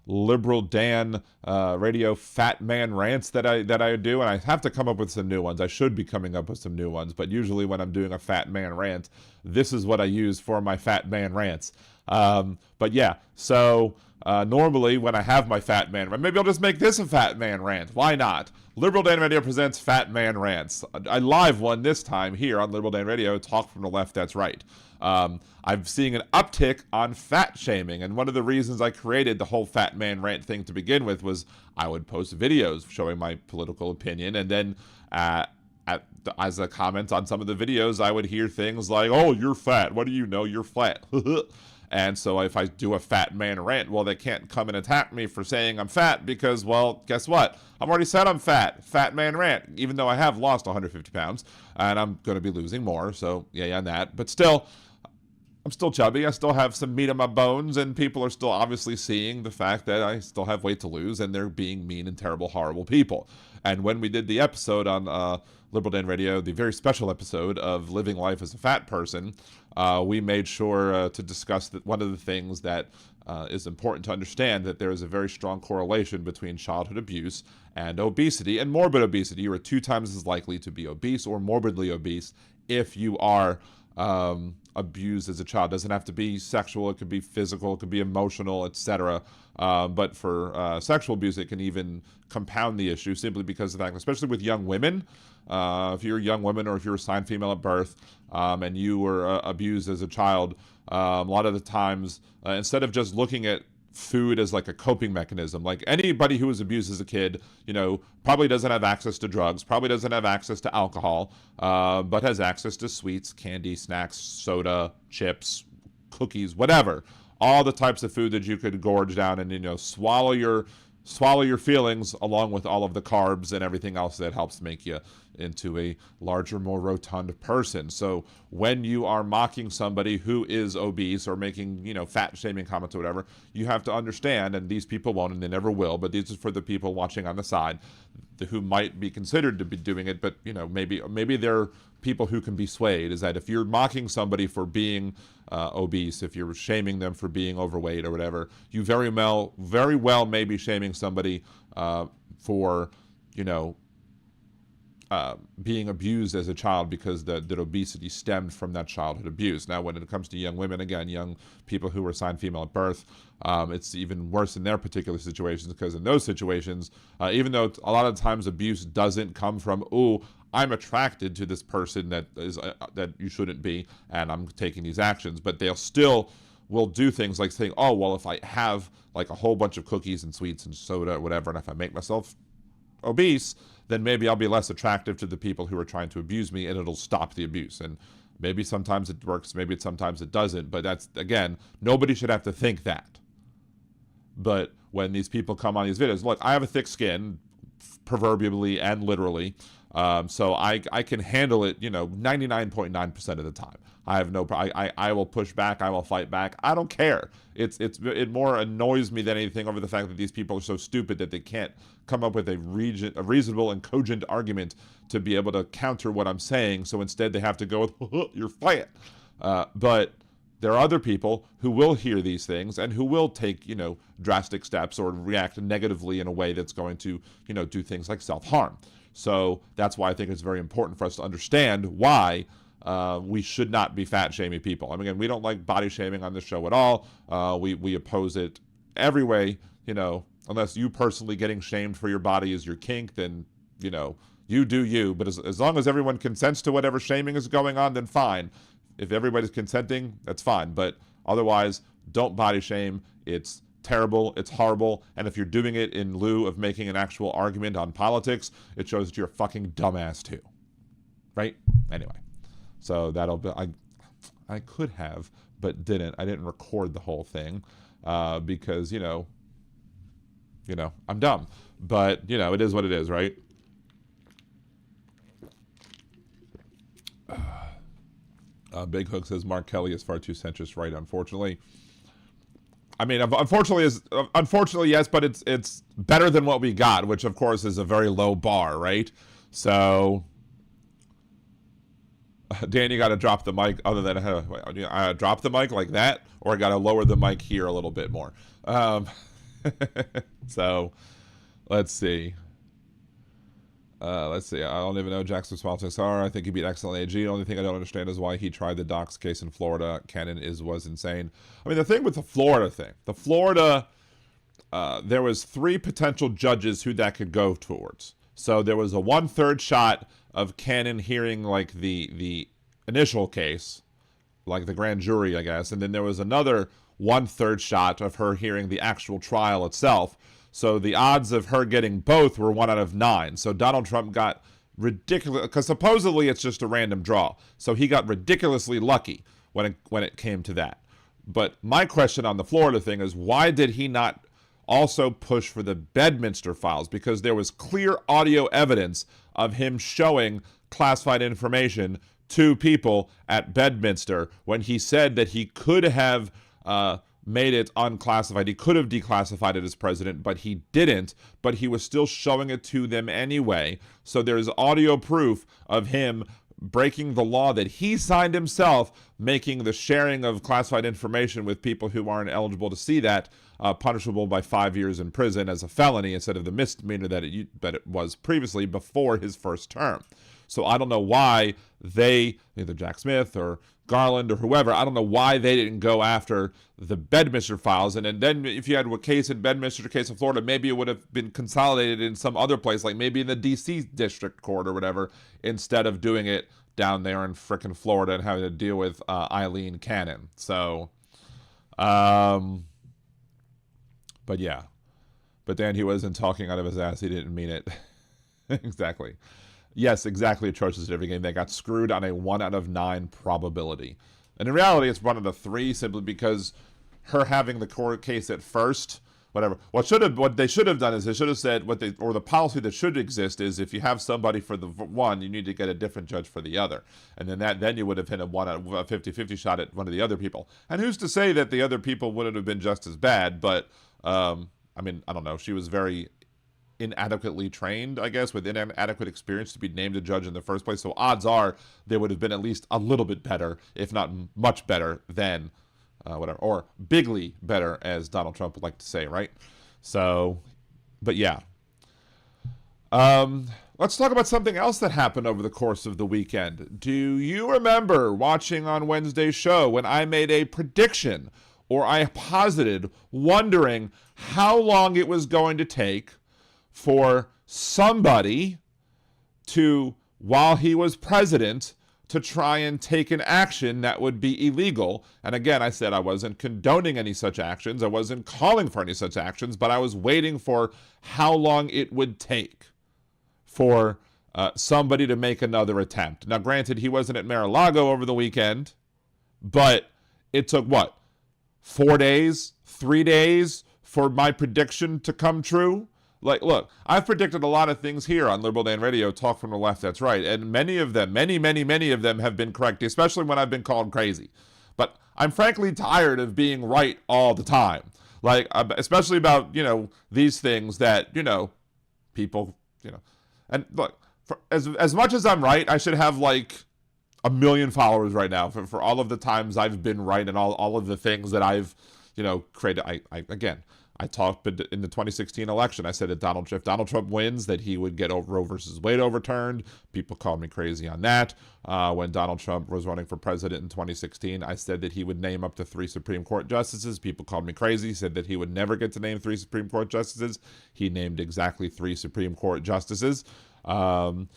liberal Dan radio fat man rants that I do, and I have to come up with some new ones. I should be coming up with some new ones, but usually when I'm doing a fat man rant, this is what I use for my fat man rants. But yeah, so normally when I have my fat man rant, maybe I'll just make this a fat man rant. Why not? Liberal Dan Radio presents Fat Man Rants. I live one this time here on Liberal Dan Radio. Talk from the left, that's right. I'm seeing an uptick on fat shaming, and one of the reasons I created the whole fat man rant thing to begin with was I would post videos showing my political opinion, and then as a comment on some of the videos, I would hear things like, "Oh, you're fat. What do you know? You're fat." And so if I do a fat man rant, well, they can't come and attack me for saying I'm fat because, well, guess what? I've already said I'm fat. Fat man rant, even though I have lost 150 pounds, and I'm going to be losing more, so yeah, on that. But still, I'm still chubby. I still have some meat on my bones, and people are still obviously seeing the fact that I still have weight to lose, and they're being mean and terrible, horrible people. And when we did the episode on Liberal Dan Radio, the very special episode of Living Life as a Fat Person, we made sure to discuss that one of the things that is important to understand, that there is a very strong correlation between childhood abuse and obesity, and morbid obesity. You are 2 times as likely to be obese or morbidly obese if you are abused as a child. It doesn't have to be sexual, it could be physical, it could be emotional, etc. But for sexual abuse, it can even compound the issue simply because of the fact, especially with young women. If you're a young woman or if you're assigned female at birth and you were abused as a child, a lot of the times, instead of just looking at food as like a coping mechanism, like anybody who was abused as a kid, you know, probably doesn't have access to drugs, probably doesn't have access to alcohol, but has access to sweets, candy, snacks, soda, chips, cookies, whatever. All the types of food that you could gorge down and, you know, swallow your feelings along with all of the carbs and everything else that helps make you into a larger, more rotund person. So when you are mocking somebody who is obese or making, you know, fat shaming comments or whatever, you have to understand, and these people won't and they never will, but these are for the people watching on the side who might be considered to be doing it, but, you know, maybe they're people who can be swayed, is that if you're mocking somebody for being obese, if you're shaming them for being overweight or whatever, you very well may be shaming somebody for, you know, being abused as a child because that obesity stemmed from that childhood abuse. Now, when it comes to young women, again, young people who were assigned female at birth, it's even worse in their particular situations, because in those situations, even though a lot of times abuse doesn't come from, oh, I'm attracted to this person that you shouldn't be, and I'm taking these actions, but they'll still will do things like saying, oh, well, if I have like a whole bunch of cookies and sweets and soda or whatever, and if I make myself obese, then maybe I'll be less attractive to the people who are trying to abuse me, and it'll stop the abuse. And maybe sometimes it works, maybe sometimes it doesn't, but that's, again, nobody should have to think that. But when these people come on these videos, look, I have a thick skin, proverbially and literally, so I can handle it, you know, 99.9% of the time. I have no, I will push back, I will fight back. I don't care. It more annoys me than anything over the fact that these people are so stupid that they can't come up with a reasonable and cogent argument to be able to counter what I'm saying. So instead they have to go with, you're fighting. But there are other people who will hear these things and who will take, you know, drastic steps or react negatively in a way that's going to, you know, do things like self-harm. So that's why I think it's very important for us to understand why we should not be fat shaming people. I mean, again, we don't like body shaming on this show at all. We oppose it every way, you know, unless you personally getting shamed for your body is your kink, then, you know, you do you. But as long as everyone consents to whatever shaming is going on, then fine. If everybody's consenting, that's fine. But otherwise, don't body shame. It's terrible, it's horrible, and if you're doing it in lieu of making an actual argument on politics, it shows that you're a fucking dumbass too. Right? Anyway. So that'll be, I could have, but didn't. I didn't record the whole thing because, you know, I'm dumb. But, you know, it is what it is, right? Big Hook says Mark Kelly is far too centrist, right? Unfortunately. I mean, unfortunately, yes, but it's better than what we got, which of course is a very low bar, right? So, Dan, you got to drop the mic. Other than I drop the mic like that, or I got to lower the mic here a little bit more. So, let's see. I don't even know Jackson's politics are. I think he'd be an excellent AG. The only thing I don't understand is why he tried the docs case in Florida. Cannon was insane. I mean, the thing with the Florida thing, there was 3 potential judges who that could go towards. So there was a 1/3 shot of Cannon hearing like the initial case, like the grand jury, I guess, and then there was another 1/3 shot of her hearing the actual trial itself. So the odds of her getting both were 1 out of 9. So Donald Trump got ridiculous, because supposedly it's just a random draw. So he got ridiculously lucky when it came to that. But my question on the Florida thing is, why did he not also push for the Bedminster files? Because there was clear audio evidence of him showing classified information to people at Bedminster when he said that he could have made it unclassified. He could have declassified it as president, but he didn't. But he was still showing it to them anyway. So there's audio proof of him breaking the law that he signed himself, making the sharing of classified information with people who aren't eligible to see that punishable by 5 years in prison as a felony instead of the misdemeanor that it was previously before his first term. So I don't know why they, either Jack Smith or Garland or whoever, I don't know why they didn't go after the Bedminster files. And then if you had a case in Bedminster, a case in Florida, maybe it would have been consolidated in some other place, like maybe in the D.C. District Court or whatever, instead of doing it down there in frickin' Florida and having to deal with Eileen Cannon. So, but yeah. But then he wasn't talking out of his ass. He didn't mean it. Exactly. Yes, exactly. Atrocious at every game. They got screwed on a 1 out of 9 probability. And in reality, it's 1 out of 3 simply because her having the court case at first, whatever. What they should have done is they should have said the policy that should exist is if you have somebody for the one, you need to get a different judge for the other. And then you would have hit a 50-50 shot at one of the other people. And who's to say that the other people wouldn't have been just as bad, but I mean, I don't know. She was very inadequately trained, I guess, with inadequate experience to be named a judge in the first place. So odds are they would have been at least a little bit better, if not much better than whatever, or bigly better, as Donald Trump would like to say, right? So, but yeah. Let's talk about something else that happened over the course of the weekend. Do you remember watching on Wednesday's show when I made a prediction, or I posited, wondering how long it was going to take for somebody to, while he was president, to try and take an action that would be illegal? And again, I said I wasn't condoning any such actions. I wasn't calling for any such actions, but I was waiting for how long it would take for somebody to make another attempt. Now, granted, he wasn't at Mar-a-Lago over the weekend, but it took, what, 4 days, 3 days for my prediction to come true? Like, look, I've predicted a lot of things here on Liberal Dan Radio, Talk from the Left, That's Right, and many of them, many of them have been correct, especially when I've been called crazy. But I'm frankly tired of being right all the time. Like, especially about, these things that, people, and look, as much as I'm right, I should have like 1 million followers right now for all of the times I've been right and all of the things that I've, created. I talked in the 2016 election. I said that if Donald Trump wins, that he would get Roe versus Wade overturned. People called me crazy on that. When Donald Trump was running for president in 2016, I said that he would name up to 3 Supreme Court justices. People called me crazy, said that he would never get to name 3 Supreme Court justices. He named exactly 3 Supreme Court justices. Again,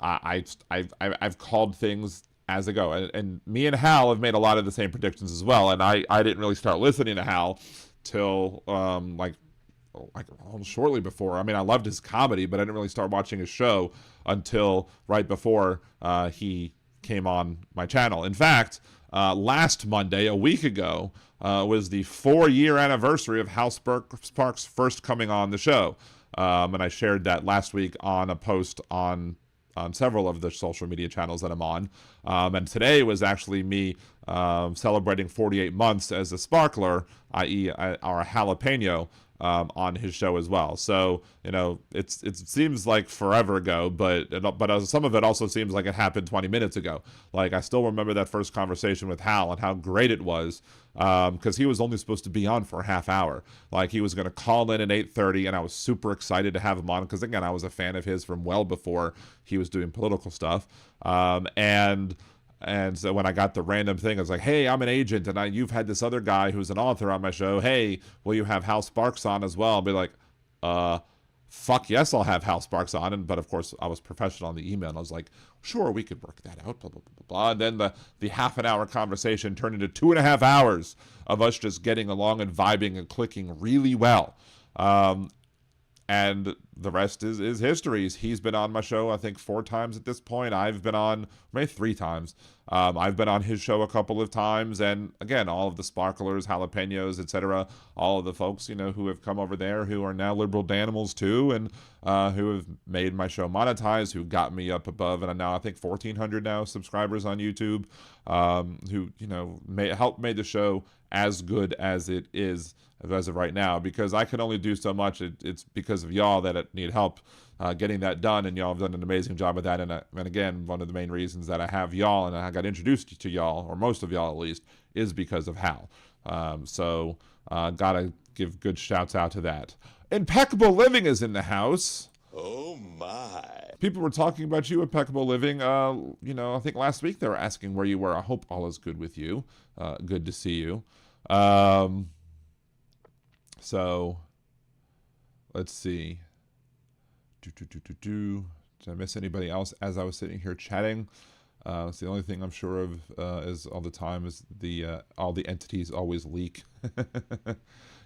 I've called things as I go. And me and Hal have made a lot of the same predictions as well. And I didn't really start listening to Hal till shortly before. I mean, I loved his comedy, but I didn't really start watching his show until right before he came on my channel. In fact, last Monday, a week ago, was the 4-year anniversary of Hal Sparks first coming on the show. And I shared that last week on a post on several of the social media channels that I'm on. And today was actually me celebrating 48 months as a sparkler, i.e. our jalapeno, on his show as well. So, it seems like forever ago, but some of it also seems like it happened 20 minutes ago. Like, I still remember that first conversation with Hal and how great it was, because he was only supposed to be on for a half hour. Like, he was going to call in at 8:30, and I was super excited to have him on, because, again, I was a fan of his from well before he was doing political stuff. And so when I got the random thing, I was like, hey, I'm an agent, and you've had this other guy who's an author on my show. Hey, will you have Hal Sparks on as well? I'll be like, fuck yes, I'll have Hal Sparks on. But of course, I was professional on the email, and I was like, sure, we could work that out, blah, blah, blah, blah. And then the half an hour conversation turned into 2.5 hours of us just getting along and vibing and clicking really well. And the rest is history. He's been on my show, I think, 4 times at this point. I've been on, maybe 3 times. I've been on his show a couple of times. And again, all of the sparklers, jalapenos, etc., all of the folks, who have come over there, who are now liberal Danimals too, and who have made my show monetize, who got me up above, and I'm now, I think, 1,400 now subscribers on YouTube, who, helped make the show as good as it is as of right now, because I can only do so much. It's because of y'all that need help getting that done, and y'all have done an amazing job with that. And again, one of the main reasons that I have y'all and I got introduced to y'all, or most of y'all at least, is because of Hal. So gotta give good shouts out to that. Impeccable Living is in the house. Oh my. People were talking about you, Impeccable Living. You know, I think last week they were asking where you were. I hope all is good with you. Good to see you. So, let's see. Did I miss anybody else as I was sitting here chatting? It's the only thing I'm sure of is all the time is all the entities always leak.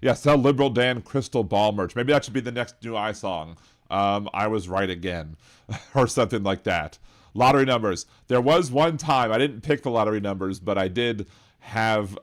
Yeah, sell Liberal Dan crystal ball merch. Maybe that should be the next new song. I was right again, or something like that. Lottery numbers. There was one time I didn't pick the lottery numbers, but I did have.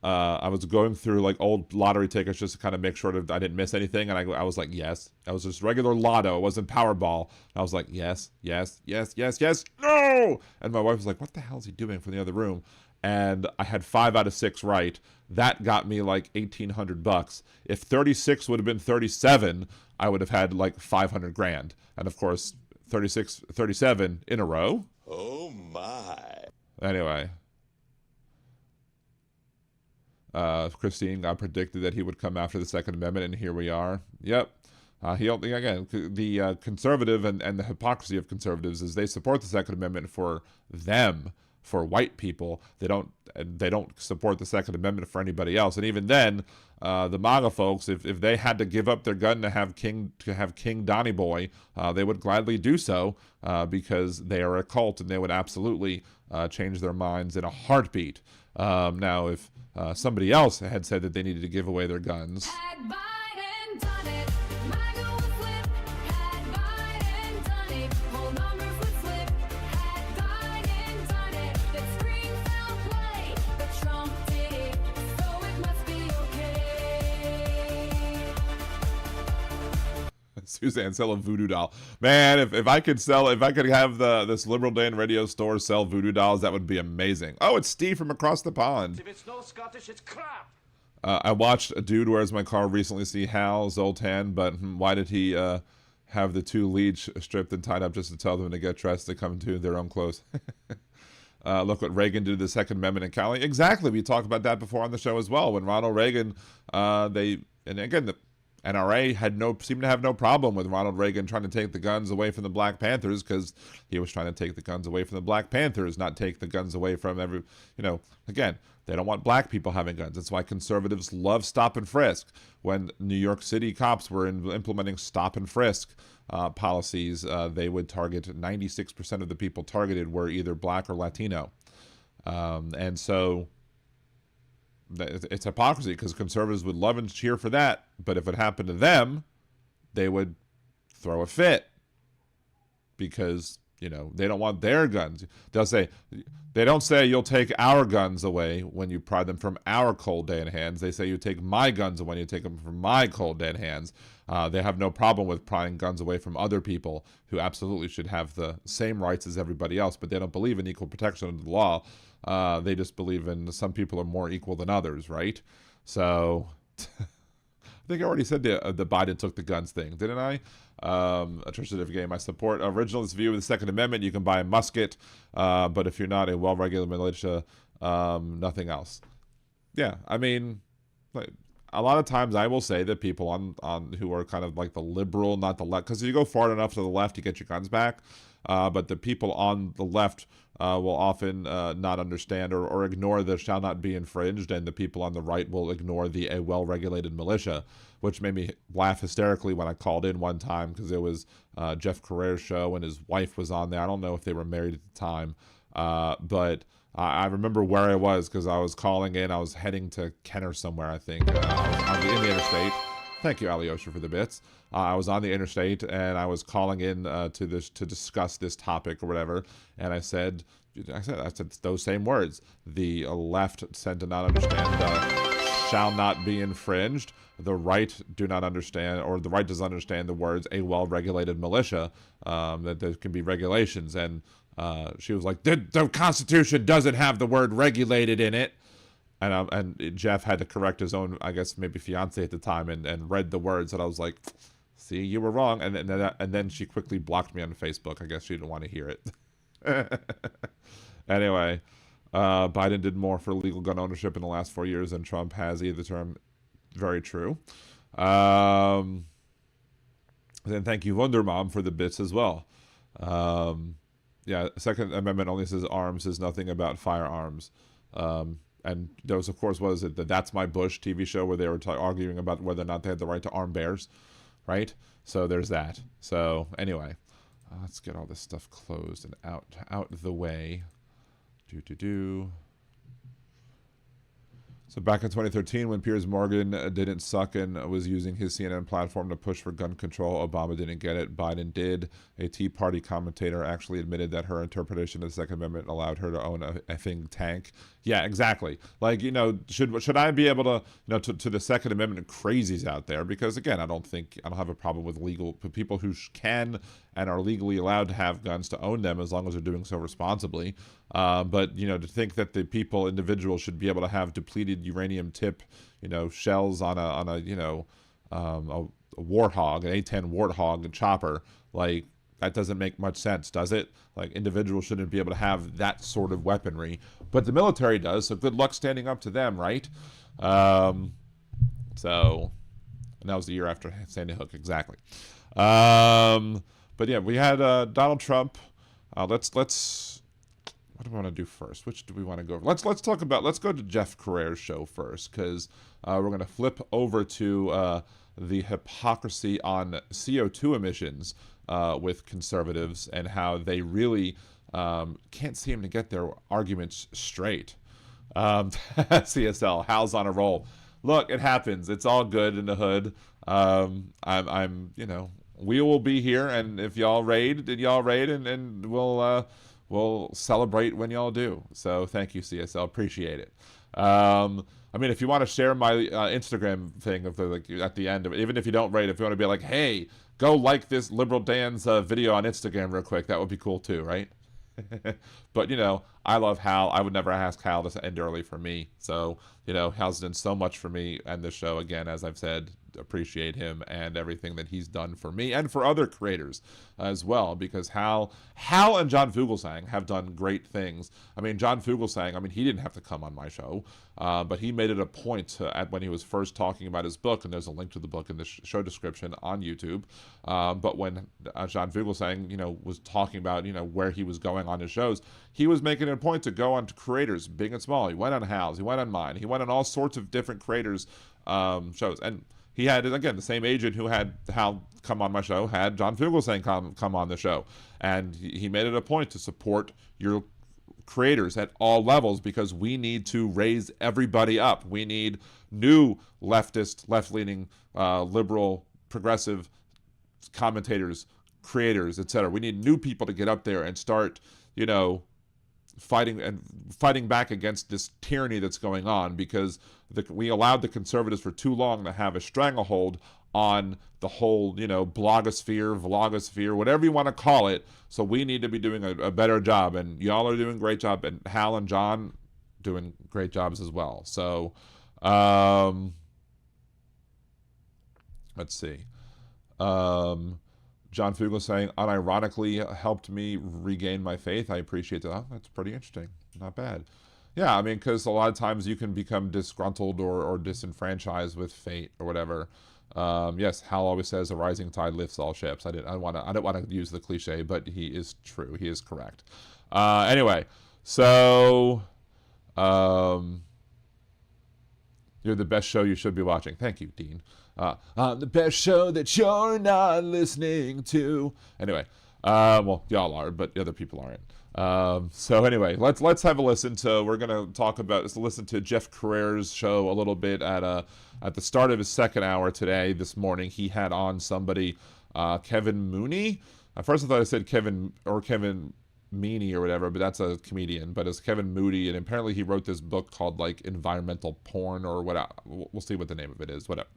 I was going through like old lottery tickets just to kind of make sure that I didn't miss anything, and I was like, yes. I was just regular lotto. It wasn't Powerball. And I was like, yes, yes, yes, yes, yes, no. And my wife was like, what the hell is he doing from the other room? And I had 5 out of 6 right. That got me like $1,800. If 36 would have been 37, I would have had like 500 grand. And of course, 37 in a row. Oh my. Anyway. Christine got predicted that he would come after the Second Amendment, and here we are. Yep. The conservative and the hypocrisy of conservatives is they support the Second Amendment for them, for white people. They don't support the Second Amendment for anybody else. And even then, the MAGA folks, if they had to give up their gun to have King Donny Boy, they would gladly do so because they are a cult and they would absolutely change their minds in a heartbeat. Now, if somebody else had said that they needed to give away their guns. Had Biden done it, MAGA would flip. Had Biden done it, whole numbers would slip. Had Biden done it, that scream foul play. But Trump did it, so it must be okay. Suzanne, sell a voodoo doll. Man, if I could have this Liberal Dan radio store sell voodoo dolls, that would be amazing. Oh, it's Steve from across the pond. If it's no Scottish, it's crap. I watched A Dude Where's My Car recently see Hal Zoltan, but why did he have the 2 leads stripped and tied up just to tell them to get dressed to come to their own clothes? Look what Reagan did to the Second Amendment in Cali. Exactly. We talked about that before on the show as well. When Ronald Reagan, the NRA seemed to have no problem with Ronald Reagan trying to take the guns away from the Black Panthers, because he was trying to take the guns away from the Black Panthers, not take the guns away from again, they don't want black people having guns. That's why conservatives love stop and frisk. When New York City cops were implementing stop and frisk policies, they would target 96% of the people targeted were either black or Latino. And so it's hypocrisy, because conservatives would love and cheer for that, but if it happened to them, they would throw a fit because they don't want their guns. They don't say you'll take our guns away when you pry them from our cold dead hands. They say you take my guns away when you take them from my cold dead hands. They have no problem with prying guns away from other people who absolutely should have the same rights as everybody else, but they don't believe in equal protection under the law. They just believe in some people are more equal than others, right? So I think I already said the Biden took the guns thing, didn't I? A traditive game. I support originalist view of the Second Amendment. You can buy a musket, but if you're not a well-regulated militia, nothing else. Yeah, I mean, a lot of times I will say that people on who are kind of like the liberal, not the left, because if you go far enough to the left, you get your guns back. But the people on the left will often not understand or ignore the shall not be infringed, and the people on the right will ignore a well-regulated militia, which made me laugh hysterically when I called in one time, because it was Jeff Carrere's show and his wife was on there. I don't know if they were married at the time, but I remember where I was, because I was calling in. I was heading to Kenner somewhere, I think. I was in the interstate. Thank you, Alyosha, for the bits. I was on the interstate, and I was calling in to discuss this topic or whatever, and I said those same words. The left said to not understand shall not be infringed. The right do not understand, or the right does not understand the words a well-regulated militia, that there can be regulations. And she was like, the Constitution doesn't have the word regulated in it. And Jeff had to correct his own, I guess, maybe fiance at the time, and read the words. And I was like, see, you were wrong. And then she quickly blocked me on Facebook. I guess she didn't want to hear it. Anyway, Biden did more for legal gun ownership in the last 4 years than Trump has either term. Very true. Then thank you, Wonder Mom, for the bits as well. Yeah, Second Amendment only says arms, says nothing about firearms. And there was, of course, what is it, the That's My Bush TV show where they were arguing about whether or not they had the right to arm bears, right? So there's that. So anyway, let's get all this stuff closed and out the way. So back in 2013, when Piers Morgan didn't suck and was using his CNN platform to push for gun control, Obama didn't get it. Biden did. A Tea Party commentator actually admitted that her interpretation of the Second Amendment allowed her to own a thing tank. Yeah, exactly. Like, should I be able to, to the Second Amendment crazies out there? Because again, I don't have a problem with people who can and are legally allowed to have guns to own them as long as they're doing so responsibly. But to think that the individuals should be able to have depleted uranium tip, shells on a Warthog, an A-10 Warthog, a chopper, like, that doesn't make much sense, does it? Like, individuals shouldn't be able to have that sort of weaponry, but the military does. So good luck standing up to them, right? And that was the year after Sandy Hook, exactly. But yeah, we had Donald Trump. Let's. What do we want to do first? Which do we want to go over? Let's go to Jeff Carreir's show first, because we're going to flip over to the hypocrisy on CO2 emissions with conservatives and how they really can't seem to get their arguments straight. CSL, Hal's on a roll. Look, it happens. It's all good in the hood. We will be here, and if y'all raid, and we'll celebrate when y'all do. So thank you, CSL. Appreciate it. If you want to share my Instagram thing of at the end of it, even if you don't raid, if you want to be like, hey, go like this Liberal Dan's video on Instagram real quick, that would be cool too, right? But I love Hal. I would never ask Hal to end early for me. So Hal's done so much for me and the show. Again, as I've said, appreciate him and everything that he's done for me and for other creators as well, because Hal and John Fugelsang have done great things. John Fugelsang, he didn't have to come on my show, but he made it a point when he was first talking about his book, and there's a link to the book in the show description on YouTube. But when John Fugelsang, was talking about, where he was going on his shows, he was making it a point to go on to creators, big and small. He went on Hal's, he went on mine, he went on all sorts of different creators' shows. And he had, again, the same agent who had Hal come on my show had John Fugelsang come on the show. And he made it a point to support your creators at all levels, because we need to raise everybody up. We need new leftist, left-leaning, liberal, progressive commentators, creators, etc. We need new people to get up there and start, fighting back against this tyranny that's going on, because we allowed the conservatives for too long to have a stranglehold on the whole, blogosphere, vlogosphere, whatever you want to call it. So we need to be doing a better job, and y'all are doing a great job, and Hal and John doing great jobs as well. So let's see. John Fugelsang unironically helped me regain my faith. I appreciate that. Oh, that's pretty interesting. Not bad. Yeah, because a lot of times you can become disgruntled or disenfranchised with fate or whatever. Yes, Hal always says a rising tide lifts all ships. I don't want to use the cliche, but he is true. He is correct. Anyway, so you're the best show you should be watching. Thank you, Dean. I'm the best show that you're not listening to. Anyway, well, y'all are, but the other people aren't. So anyway, let's have a listen to. We're gonna listen to Jeff Carreir's show a little bit at the start of his second hour today. This morning, he had on somebody, Kevin Mooney. At first, I thought I said Kevin Meaney or whatever, but that's a comedian. But it's Kevin Moody, and apparently he wrote this book called Environmental Porn or whatever. We'll see what the name of it is. Whatever.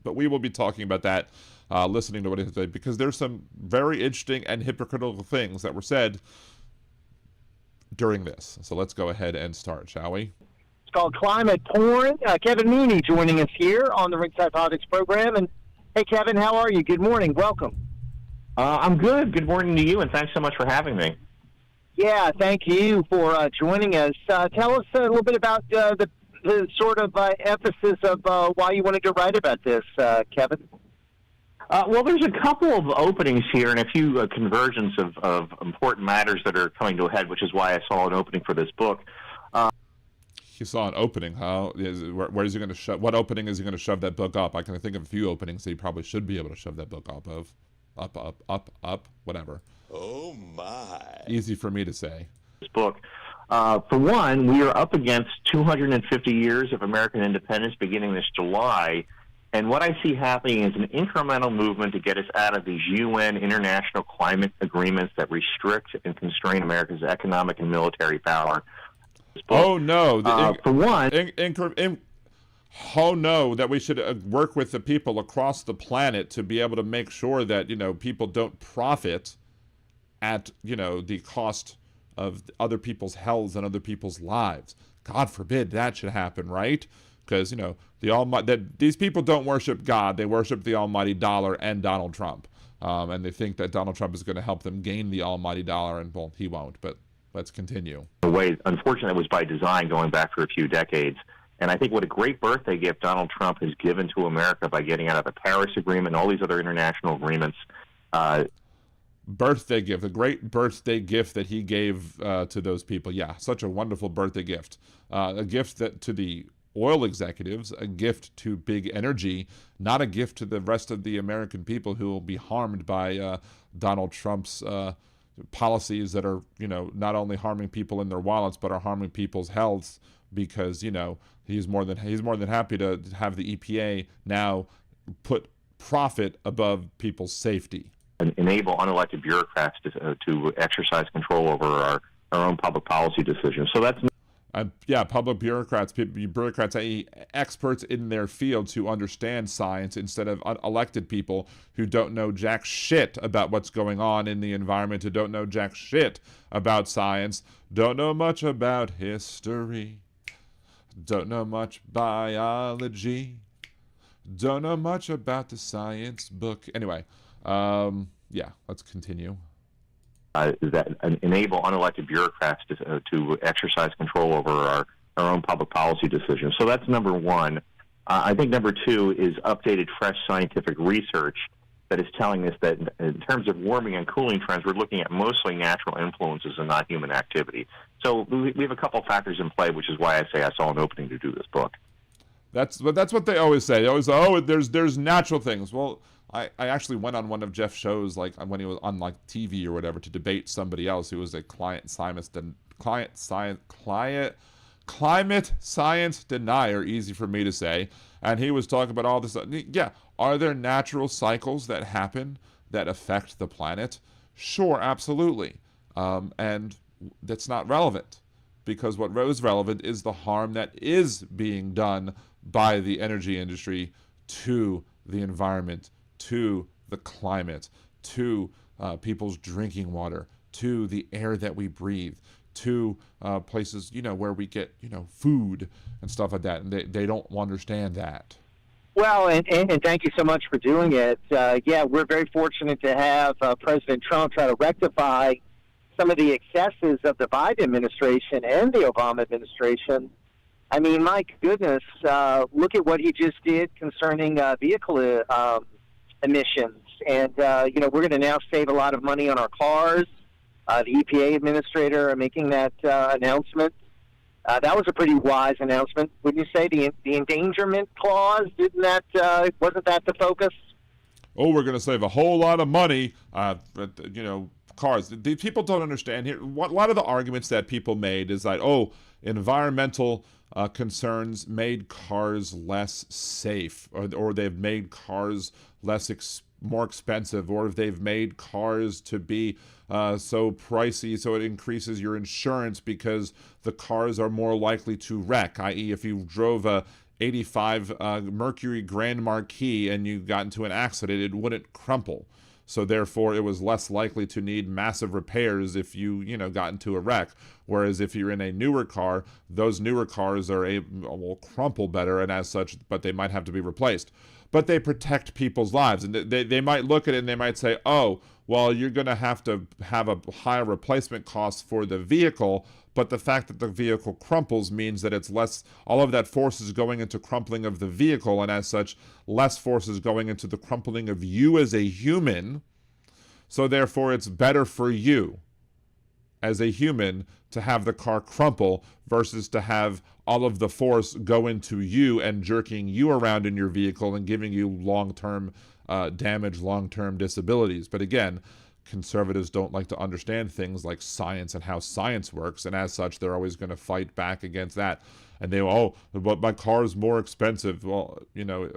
But we will be talking about that, listening to what he said, because there's some very interesting and hypocritical things that were said during this. So let's go ahead and start, shall we? It's called Climate Porn. Kevin Mooney joining us here on the Ringside Politics program. And hey, Kevin, how are you? Good morning. Welcome. I'm good. Good morning to you, and thanks so much for having me. Yeah, thank you for joining us. Tell us a little bit about the sort of emphasis of why you wanted to write about this, Kevin. Well, there's a couple of openings here and a few conversions of important matters that are coming to a head, which is why I saw an opening for this book. You saw an opening, huh? Where is he going to shove? What opening is he going to shove that book up? I can think of a few openings that he probably should be able to shove that book up of. Up, whatever. Oh my. Easy for me to say. This book. For one, we are up against 250 years of American independence beginning this July. And what I see happening is an incremental movement to get us out of these UN international climate agreements that restrict and constrain America's economic and military power. Oh no! For one, oh no! That we should work with the people across the planet to be able to make sure that people don't profit at the cost of other people's health and other people's lives. God forbid that should happen, right? Because the Almighty, that these people don't worship God; they worship the almighty dollar and Donald Trump, and they think that Donald Trump is going to help them gain the almighty dollar, and well, he won't. But let's continue. Unfortunately, it was by design going back for a few decades. And I think what a great birthday gift Donald Trump has given to America by getting out of the Paris Agreement and all these other international agreements. Birthday gift, a great birthday gift that he gave to those people. Yeah, such a wonderful birthday gift. A gift that to the oil executives, a gift to big energy, not a gift to the rest of the American people who will be harmed by Donald Trump's policies that are, not only harming people in their wallets, but are harming people's health because, he's more than happy to have the EPA now put profit above people's safety. And enable unelected bureaucrats to exercise control over our own public policy decisions. So that's public bureaucrats, i.e. experts in their fields who understand science instead of elected people who don't know jack shit about what's going on in the environment, who don't know jack shit about science, don't know much about history, don't know much biology, don't know much about the science book. Anyway, let's continue. That enable unelected bureaucrats to exercise control over our own public policy decisions. So that's number one. I think number two is updated, fresh scientific research that is telling us that in terms of warming and cooling trends, we're looking at mostly natural influences and not human activity. So we have a couple factors in play, which is why I say I saw an opening to do this book. That's what they always say. They always say, there's natural things. Well, I actually went on one of Jeff's shows, like when he was on TV or whatever, to debate somebody else who was a climate science denier, easy for me to say, and he was talking about all this. Yeah, are there natural cycles that happen that affect the planet? Sure, absolutely, and that's not relevant because what is relevant is the harm that is being done by the energy industry to the environment, to the climate, to people's drinking water, to the air that we breathe, to places, where we get, food and stuff like that. And they don't understand that. Well, and thank you so much for doing it. We're very fortunate to have President Trump try to rectify some of the excesses of the Biden administration and the Obama administration. I mean, my goodness, look at what he just did concerning vehicle emissions. And, we're going to now save a lot of money on our cars. The EPA administrator making that announcement. That was a pretty wise announcement. Wouldn't you say the endangerment clause, wasn't that the focus? Oh, we're going to save a whole lot of money, cars. The people don't understand here. A lot of the arguments that people made is like, environmental concerns made cars less safe, or they've made cars more expensive, or if they've made cars to be so pricey, so it increases your insurance because the cars are more likely to wreck, i.e. if you drove a 85 Mercury Grand Marquis and you got into an accident, it wouldn't crumple. So therefore, it was less likely to need massive repairs if you got into a wreck. Whereas if you're in a newer car, those newer cars will crumple better, and as such, but they might have to be replaced. But they protect people's lives, and they might look at it and they might say, oh, well, you're going to have a higher replacement cost for the vehicle, but the fact that the vehicle crumples means that it's less, all of that force is going into crumpling of the vehicle, and as such, less force is going into the crumpling of you as a human. So therefore, it's better for you as a human to have the car crumple versus to have all of the force go into you and jerking you around in your vehicle and giving you long-term damage, long-term disabilities. But again, conservatives don't like to understand things like science and how science works, and as such, they're always going to fight back against that. And they, but my car is more expensive. Well,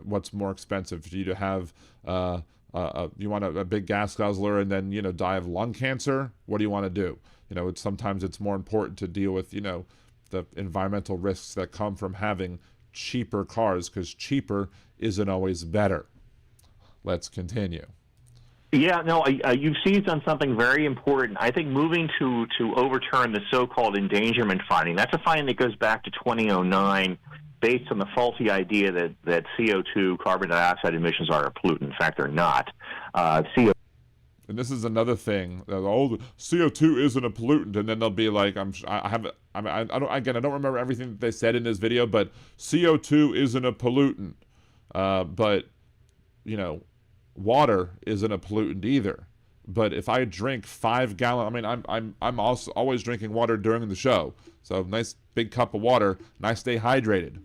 what's more expensive for you to have? You want a big gas guzzler and then die of lung cancer? What do you want to do? Sometimes it's more important to deal with the environmental risks that come from having cheaper cars, because cheaper isn't always better. Let's continue. Yeah, no, you've seized on something very important. I think moving to overturn the so-called endangerment finding, that's a finding that goes back to 2009, based on the faulty idea that CO2, carbon dioxide emissions, are a pollutant. In fact, they're not. CO2. And this is another thing. CO2 isn't a pollutant, and then they'll be like, I don't remember everything that they said in this video, but CO2 isn't a pollutant. But water isn't a pollutant either. But if I drink 5 gallons, I'm also always drinking water during the show. So nice big cup of water, and I stay hydrated.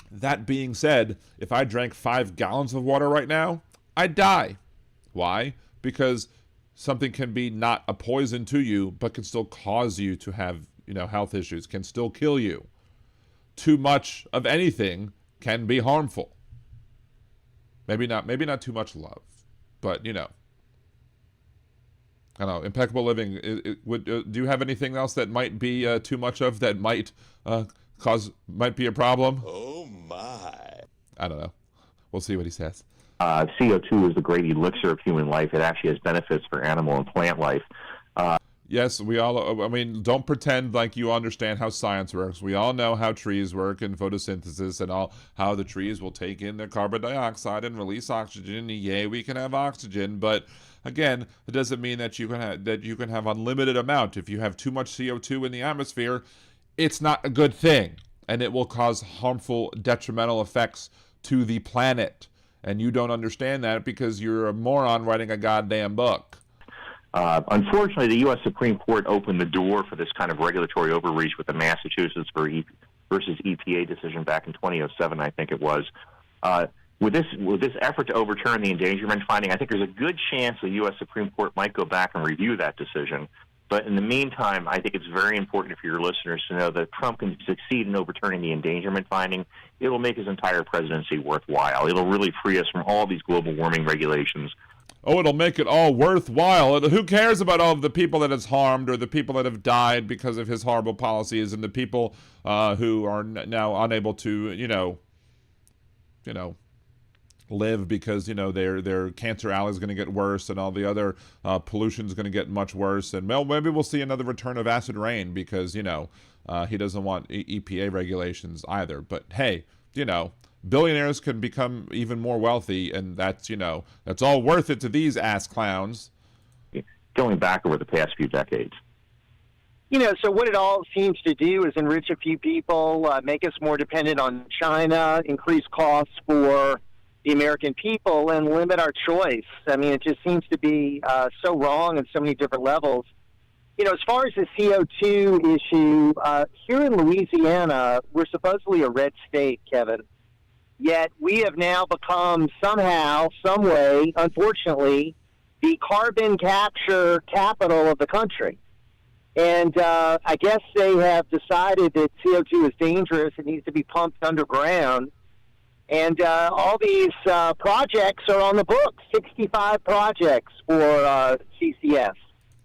That being said, if I drank 5 gallons of water right now, I'd die. Why? Because something can be not a poison to you, but can still cause you to have, health issues, can still kill you. Too much of anything can be harmful. Maybe not too much love, but I don't know. Impeccable living. Do you have anything else that might be too much of, that might might be a problem? Oh my! I don't know. We'll see what he says. CO2 is the great elixir of human life. It actually has benefits for animal and plant life. Yes, we all, don't pretend like you understand how science works. We all know how trees work and photosynthesis and how the trees will take in their carbon dioxide and release oxygen. Yay, we can have oxygen, but again, it doesn't mean that you can have unlimited amount. If you have too much CO2 in the atmosphere, it's not a good thing, and it will cause harmful, detrimental effects to the planet. And you don't understand that because you're a moron writing a goddamn book. Unfortunately, the U.S. Supreme Court opened the door for this kind of regulatory overreach with the Massachusetts versus EPA decision back in 2007, I think it was. With this effort to overturn the endangerment finding, I think there's a good chance the U.S. Supreme Court might go back and review that decision. But in the meantime, I think it's very important for your listeners to know that if Trump can succeed in overturning the endangerment finding, it'll make his entire presidency worthwhile. It'll really free us from all these global warming regulations. Oh, it'll make it all worthwhile. Who cares about all of the people that it's harmed or the people that have died because of his horrible policies and the people who are now unable to, live because, their cancer alley is going to get worse and all the other pollution is going to get much worse. And well, maybe we'll see another return of acid rain because, he doesn't want EPA regulations either. But hey, billionaires can become even more wealthy, and that's all worth it to these ass clowns. Going back over the past few decades. So what it all seems to do is enrich a few people, make us more dependent on China, increase costs for the American people, and limit our choice. I mean, it just seems to be so wrong on so many different levels. As far as the CO2 issue, here in Louisiana, we're supposedly a red state, Kevin. Yet we have now become somehow, some way, unfortunately, the carbon capture capital of the country. And I guess they have decided that CO2 is dangerous. It needs to be pumped underground. And all these projects are on the books, 65 projects for CCS.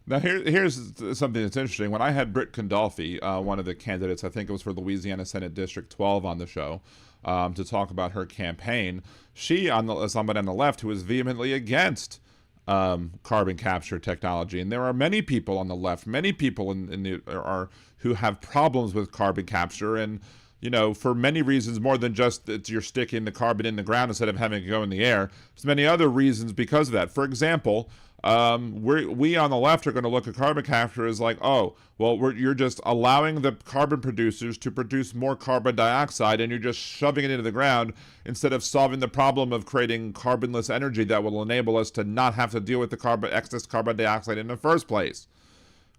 Now, here's something that's interesting. When I had Britt Condolfi, one of the candidates, I think it was for Louisiana Senate District 12 on the show, to talk about her campaign, she, somebody on the left who was vehemently against carbon capture technology. And there are many people on the left, many people who have problems with carbon capture. And you know, for many reasons, more than just that you're sticking the carbon in the ground instead of having it go in the air. There's many other reasons because of that. For example, we on the left are going to look at carbon capture as like, oh, well, you're just allowing the carbon producers to produce more carbon dioxide, and you're just shoving it into the ground instead of solving the problem of creating carbonless energy that will enable us to not have to deal with the excess carbon dioxide in the first place,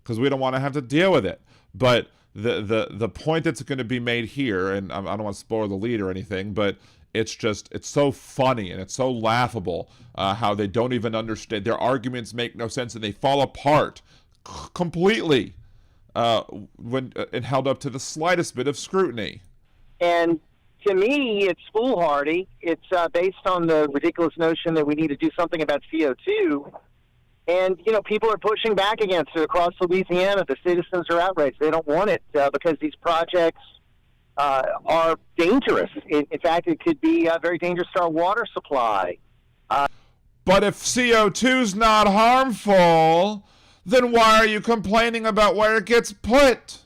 because we don't want to have to deal with it. But the point that's going to be made here, and I don't want to spoil the lead or anything, but it's so funny and it's so laughable how they don't even understand. Their arguments make no sense and they fall apart completely when held up to the slightest bit of scrutiny. And to me, it's foolhardy. It's based on the ridiculous notion that we need to do something about CO2. And, you know, people are pushing back against it across Louisiana. The citizens are outraged. They don't want it because these projects are dangerous. In fact, it could be very dangerous to our water supply. But if CO2's not harmful, then why are you complaining about where it gets put?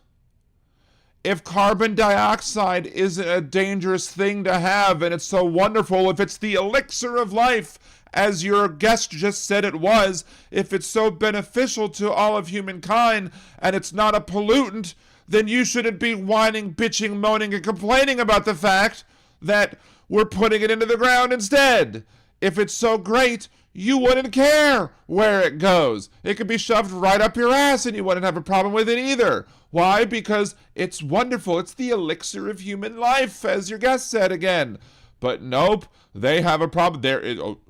If carbon dioxide isn't a dangerous thing to have and it's so wonderful, if it's the elixir of life, as your guest just said it was, if it's so beneficial to all of humankind and it's not a pollutant, then you shouldn't be whining, bitching, moaning, and complaining about the fact that we're putting it into the ground instead. If it's so great, you wouldn't care where it goes. It could be shoved right up your ass and you wouldn't have a problem with it either. Why? Because it's wonderful. It's the elixir of human life, as your guest said again. But nope, they have a problem there.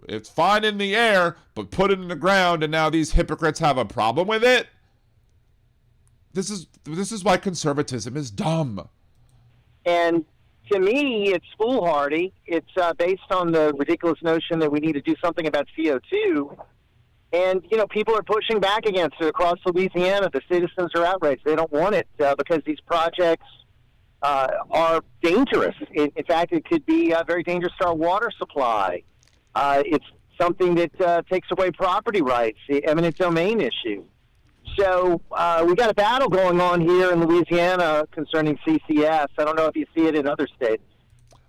It's fine in the air, but put it in the ground, and now these hypocrites have a problem with it. This is why conservatism is dumb. And to me, it's foolhardy. It's based on the ridiculous notion that we need to do something about CO2. And, you know, people are pushing back against it across Louisiana. The citizens are outraged. They don't want it because these projects are dangerous. In fact, it could be very dangerous to our water supply. It's something that takes away property rights, the eminent domain issue. So we got a battle going on here in Louisiana concerning CCS. I don't know if you see it in other states.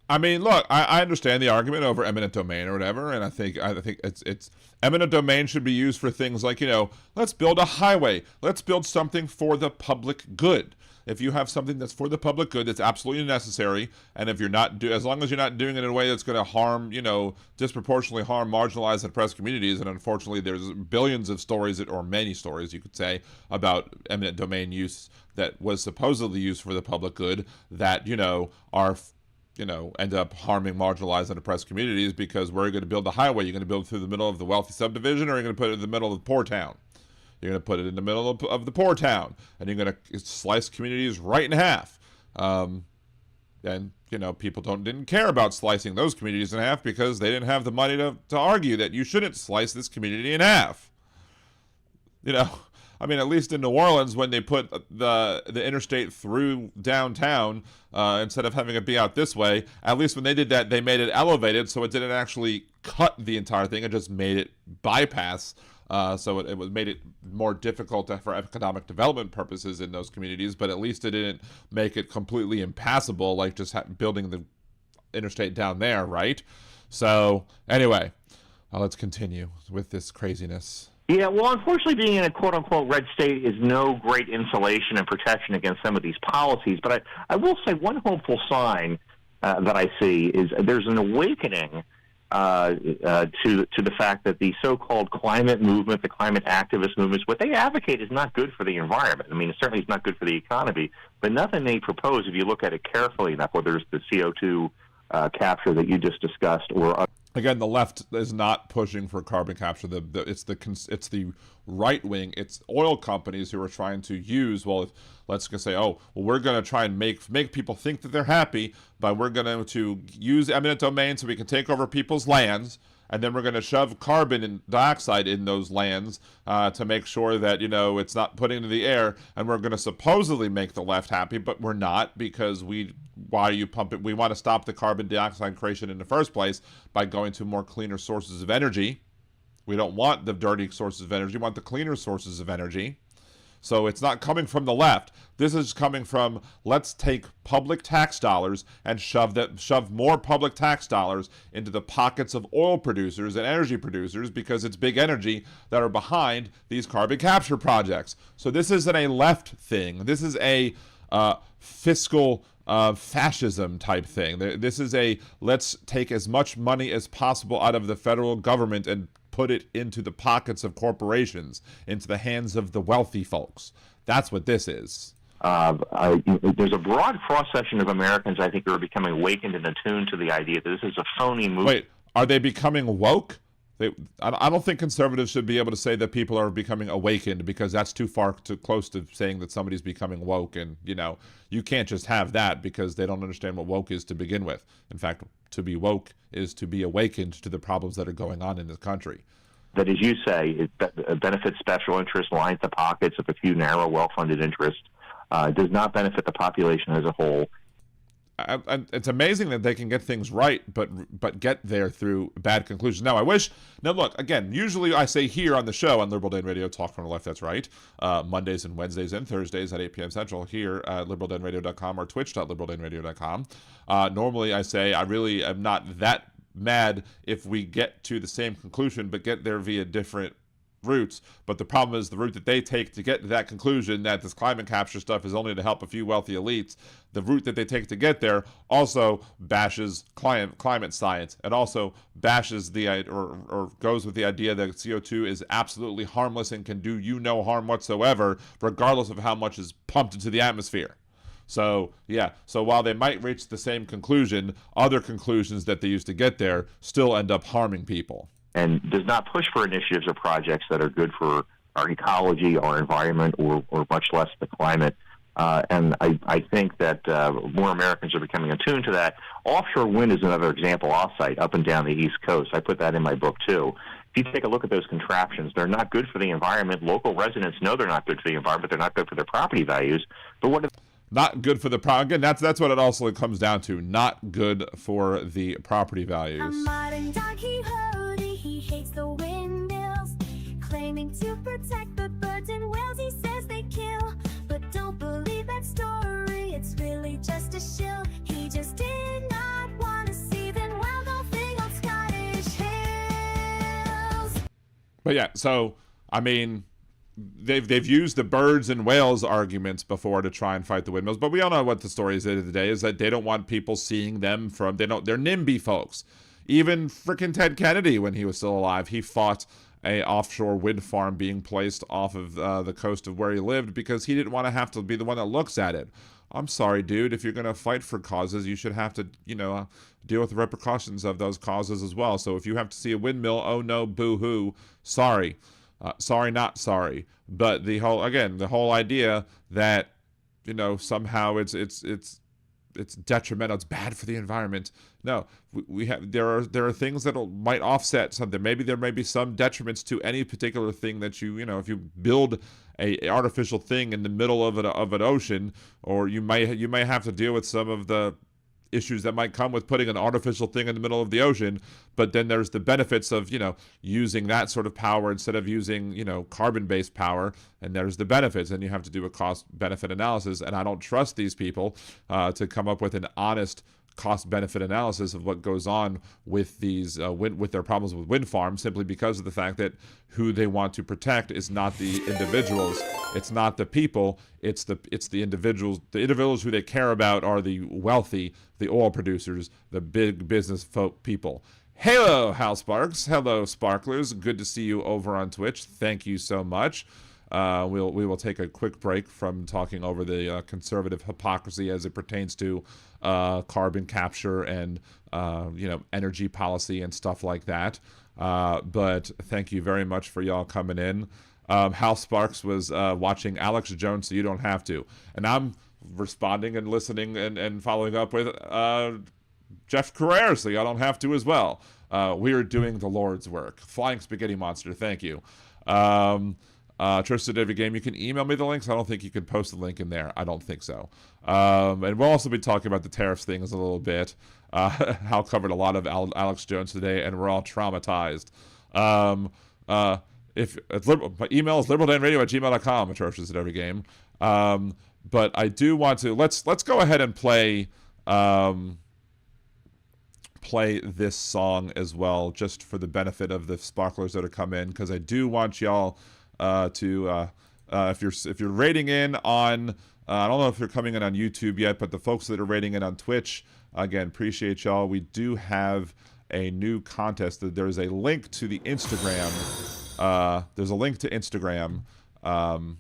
I mean, look, I understand the argument over eminent domain or whatever, and I think it's eminent domain should be used for things like, you know, let's build a highway, let's build something for the public good. If you have something that's for the public good, that's absolutely necessary, and if you're not as long as you're not doing it in a way that's going to harm, you know, disproportionately harm marginalized and oppressed communities, and unfortunately there's billions of stories, or many stories, you could say, about eminent domain use that was supposedly used for the public good that, you know, are, you know, end up harming marginalized and oppressed communities because where are you going to build the highway? You're going to build it through the middle of the wealthy subdivision, or are you going to put it in the middle of the poor town? You're going to put it in the middle of the poor town, and you're going to slice communities right in half. And, you know, people didn't care about slicing those communities in half because they didn't have the money to argue that you shouldn't slice this community in half. You know, I mean, at least in New Orleans, when they put the interstate through downtown, instead of having it be out this way, at least when they did that, they made it elevated, so it didn't actually cut the entire thing. It just made it bypass. So it made it more difficult for economic development purposes in those communities, but at least it didn't make it completely impassable, like just building the interstate down there, right? So anyway, let's continue with this craziness. Yeah, well, unfortunately, being in a quote-unquote red state is no great insulation and protection against some of these policies. But I will say one hopeful sign that I see is there's an awakening to the fact that the so-called climate movement, the climate activist movements, what they advocate is not good for the environment. I mean, it certainly is not good for the economy, but nothing they propose, if you look at it carefully enough, whether it's the CO2 capture that you just discussed or again, the left is not pushing for carbon capture. It's the right wing. It's oil companies who are trying to use. Well, let's just say, oh, well, we're going to try and make people think that they're happy, but we're going to use eminent domain so we can take over people's lands, and then we're going to shove carbon dioxide in those lands to make sure that, you know, it's not put into the air, and we're going to supposedly make the left happy, but we're not, because why do you pump it? We want to stop the carbon dioxide creation in the first place by going to more cleaner sources of energy. We don't want the dirty sources of energy. We want the cleaner sources of energy. So it's not coming from the left. This is coming from, let's take public tax dollars and shove more public tax dollars into the pockets of oil producers and energy producers, because it's big energy that are behind these carbon capture projects. So this isn't a left thing. This is a fiscal fascism type thing. This is a, let's take as much money as possible out of the federal government and put it into the pockets of corporations, into the hands of the wealthy folks. That's what this is. There's a broad cross-section of Americans, I think, who are becoming awakened and attuned to the idea that this is a phony movement. Wait, are they becoming woke? I don't think conservatives should be able to say that people are becoming awakened, because that's too close to saying that somebody's becoming woke. And, you can't just have that, because they don't understand what woke is to begin with. In fact, to be woke is to be awakened to the problems that are going on in this country. That, as you say, it benefits special interests, lines the pockets of a few narrow, well-funded interests, does not benefit the population as a whole. It's amazing that they can get things right, but get there through bad conclusions. Now, look, again, usually I say here on the show, on Liberal Dan Radio, Talk from the Left, that's right, Mondays and Wednesdays and Thursdays at 8 p.m. Central here at liberaldanradio.com or twitch.liberaldanradio.com. Normally I say I really am not that mad if we get to the same conclusion, but get there via different routes. But the problem is the route that they take to get to that conclusion, that this climate capture stuff is only to help a few wealthy elites, the route that they take to get there also bashes climate science. It also bashes or goes with the idea that CO2 is absolutely harmless and can do you no harm whatsoever, regardless of how much is pumped into the atmosphere. So, yeah, so while they might reach the same conclusion, other conclusions that they used to get there still end up harming people. And does not push for initiatives or projects that are good for our ecology, our environment, or much less the climate. And I think that more Americans are becoming attuned to that. Offshore wind is another example I'll cite up and down the East Coast. I put that in my book, too. If you take a look at those contraptions, they're not good for the environment. Local residents know they're not good for the environment. They're not good for their property values. But what if... Not good for the again, that's what it also comes down to. Not good for the property values. A modern Don Quixote, he hates the windmills, claiming to protect the birds and whales he says they kill. But don't believe that story, it's really just a shill. He just did not want to see them wild golfing on Scottish hills. But yeah, so I mean, they've used the birds and whales arguments before to try and fight the windmills, but we all know what the story is at the end of the day, is that they don't want people seeing them from, they're NIMBY folks. Even frickin' Ted Kennedy, when he was still alive, he fought a offshore wind farm being placed off of the coast of where he lived, because he didn't want to have to be the one that looks at it. I'm sorry, dude, if you're going to fight for causes, you should have to, deal with the repercussions of those causes as well. So if you have to see a windmill, oh no, boo-hoo, sorry. Sorry, not sorry. But the whole idea that, somehow it's detrimental, it's bad for the environment. No, there are things that might offset something. Maybe there may be some detriments to any particular thing that if you build a artificial thing in the middle of an ocean, or you may have to deal with some of the issues that might come with putting an artificial thing in the middle of the ocean. But then there's the benefits of, using that sort of power instead of using, carbon-based power. And there's the benefits, and you have to do a cost-benefit analysis. And I don't trust these people to come up with an honest cost-benefit analysis of what goes on with these with their problems with wind farms, simply because of the fact that who they want to protect is not the individuals, it's not the people, it's the individuals. The individuals who they care about are the wealthy, the oil producers, the big business folk people. Hello, Hal Sparks. Hello, Sparklers. Good to see you over on Twitch. Thank you so much. We will take a quick break from talking over the conservative hypocrisy as it pertains to carbon capture and energy policy and stuff like that. But thank you very much for y'all coming in. Hal Sparks was watching Alex Jones, so you don't have to. And I'm responding and listening and following up with Jeff Carrere, so y'all don't have to as well. We are doing the Lord's work. Flying Spaghetti Monster, thank you. Tristan David Game, you can email me the links. I don't think you can post the link in there. I don't think so. And we'll also be talking about the tariffs things a little bit. Hal covered a lot of Alex Jones today, and we're all traumatized. if it's liberal, my email is liberaldanradio@gmail.com. Atrocious at every game. But I do want to let's go ahead and play this song as well, just for the benefit of the sparklers that are come in, because I do want y'all to if you're rating in on I don't know if you're coming in on YouTube yet, but the folks that are rating in on Twitch, again, appreciate y'all. We do have a new contest. There's a link to the Instagram. There's a link to Instagram, and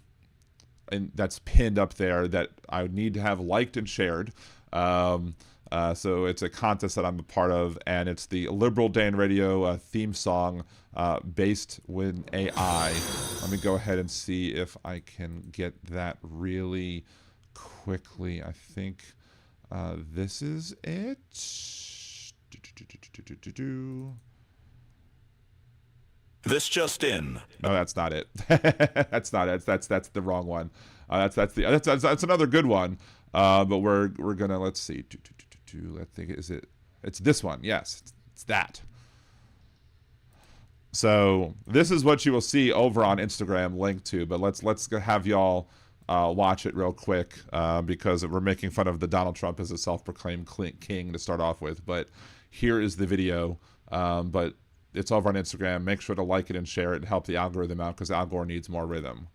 that's pinned up there that I need to have liked and shared. So it's a contest that I'm a part of, and it's the Liberal Dan Radio theme song based with AI. Let me go ahead and see if I can get that really quickly. I think this is it. This just in. No, that's not it. That's not it. That's the wrong one. That's another good one. But we're gonna, let's see. I think it's this one. Yes, it's that. So this is what you will see over on Instagram linked to. But let's have y'all watch it real quick because we're making fun of the Donald Trump as a self-proclaimed king to start off with. But here is the video. But it's over on Instagram. Make sure to like it and share it and help the algorithm out, because Al Gore needs more rhythm.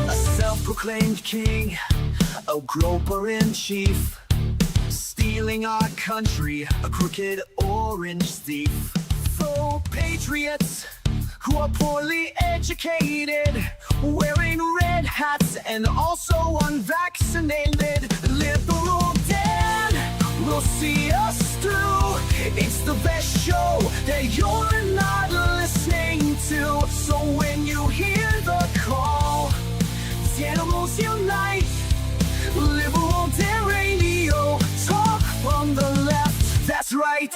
A self-proclaimed king, a groper in chief, stealing our country, a crooked orange thief. Faux patriots who are poorly educated, wearing red hats and also unvaccinated. Liberal Dan will see us through. It's the best show that you're not listening to. So when you hear the call, animals unite. Liberal Dan Radio, talk on the left, that's right.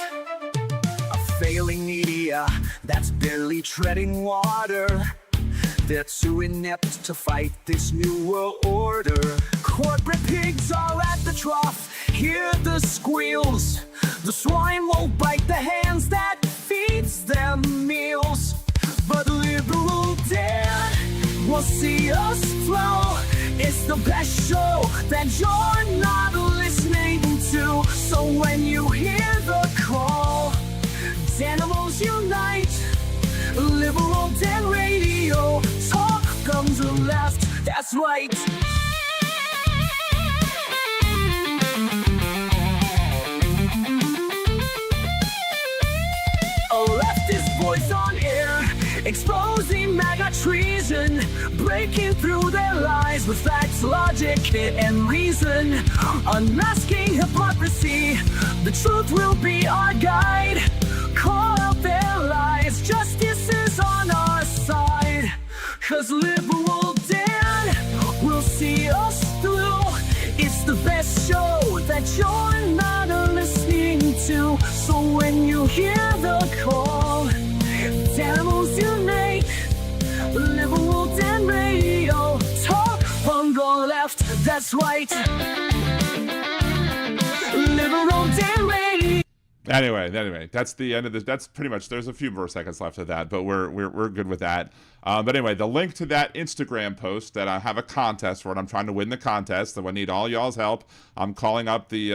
A failing media that's barely treading water. They're too inept to fight this new world order. Corporate pigs are at the trough, hear the squeals. The swine won't bite the hands that feeds them meals. But Liberal Dan will see us through. It's the best show that you're not listening to. So when you hear the call, animals unite. Liberal Dan Radio, talk comes to left, that's right. A leftist voice on air, exposing MAGA treason, breaking through their lies with facts, logic, and reason. Unmasking hypocrisy, the truth will be our guide. Call out their lies, justice is on our side. 'Cause Liberal Dan will see us through. It's the best show that you're not listening to. So when you hear the call, animals unite. Liberal Dan Radio, talk on the left, that's right. Liberal Dan Radio. Anyway, that's the end of this. That's pretty much. There's a few more seconds left of that, but we're good with that. But anyway, the link to that Instagram post that I have a contest for, and I'm trying to win the contest. So I need all y'all's help. I'm calling up the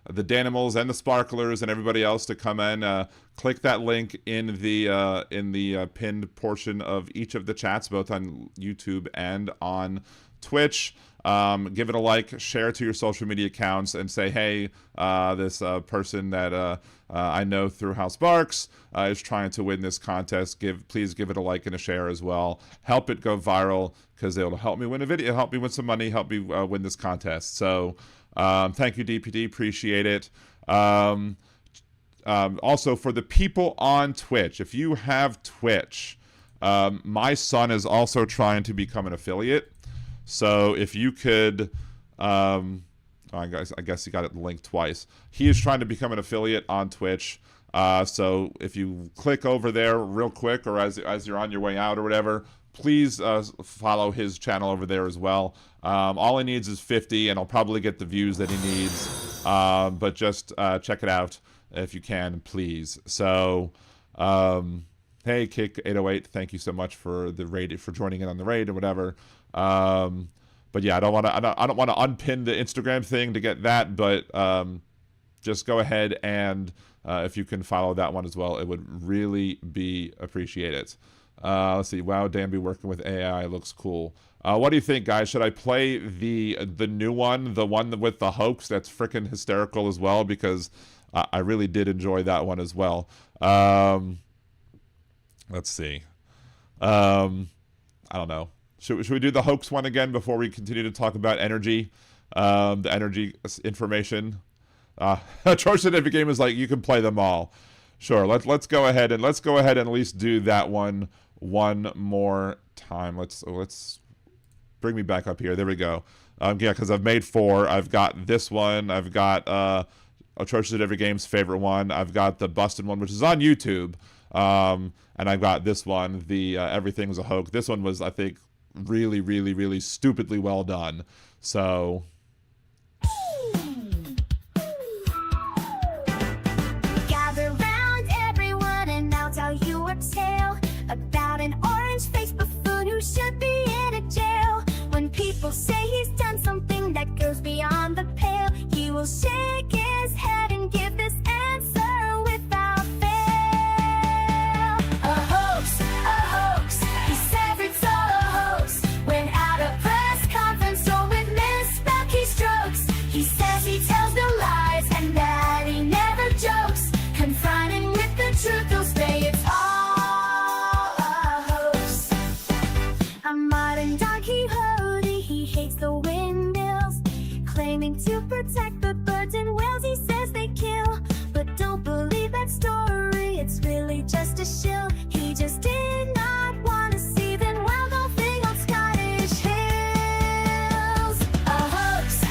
Danimals and the Sparklers and everybody else to come in. Click that link in the pinned portion of each of the chats, both on YouTube and on Twitch. Give it a like, share it to your social media accounts, and say, hey, this person that I know through House Barks is trying to win this contest. Please give it a like and a share as well. Help it go viral, because it'll help me win a video, help me win some money, help me win this contest. So thank you, DPD. Appreciate it. Also, for the people on Twitch, if you have Twitch, my son is also trying to become an affiliate. So if you could I guess he got it linked twice. He is trying to become an affiliate on Twitch. So if you click over there real quick, or as you're on your way out or whatever, please follow his channel over there as well. All he needs is 50, and I'll probably get the views that he needs. But just check it out if you can, please. So, hey, Kick808, thank you so much for the raid, for joining in on the raid or whatever. But yeah, I don't want to unpin the Instagram thing to get that, but just go ahead and if you can follow that one as well, it would really be appreciated. Let's see. Wow, Danby working with AI looks cool. What do you think, guys? Should I play the new one, the one with the hoax that's freaking hysterical as well? Because I really did enjoy that one as well. Let's see. I don't know. Should we do the hoax one again before we continue to talk about energy, the energy information? George said every game is like, you can play them all. Sure, let's go ahead and at least do that one more time. Let's bring me back up here. There we go. Yeah, because I've made 4. I've got this one. I've got Atrocious at Every Game's favorite one. I've got the Busted one, which is on YouTube. And I've got this one, the Everything's a Hoax. This one was, I think, really, really, really stupidly well done. So... Gather round, everyone, and I'll tell you a tale about an orange-faced buffoon who should be in a jail. When people say he's done something that goes beyond the pale, he will shake his head and give this answer without fail. A hoax, he said it's all a hoax. When at a press conference or with misspelled keystrokes, he says he tells no lies and that he never jokes. Confronting with the truth, he'll say it's all a hoax. A modern Don Quixote, he hates the windmills, claiming to protect the birds and whales he says they kill. But don't believe that story, it's really just a shill. He just did not want to see them wild golfing on Scottish hills. A hoax,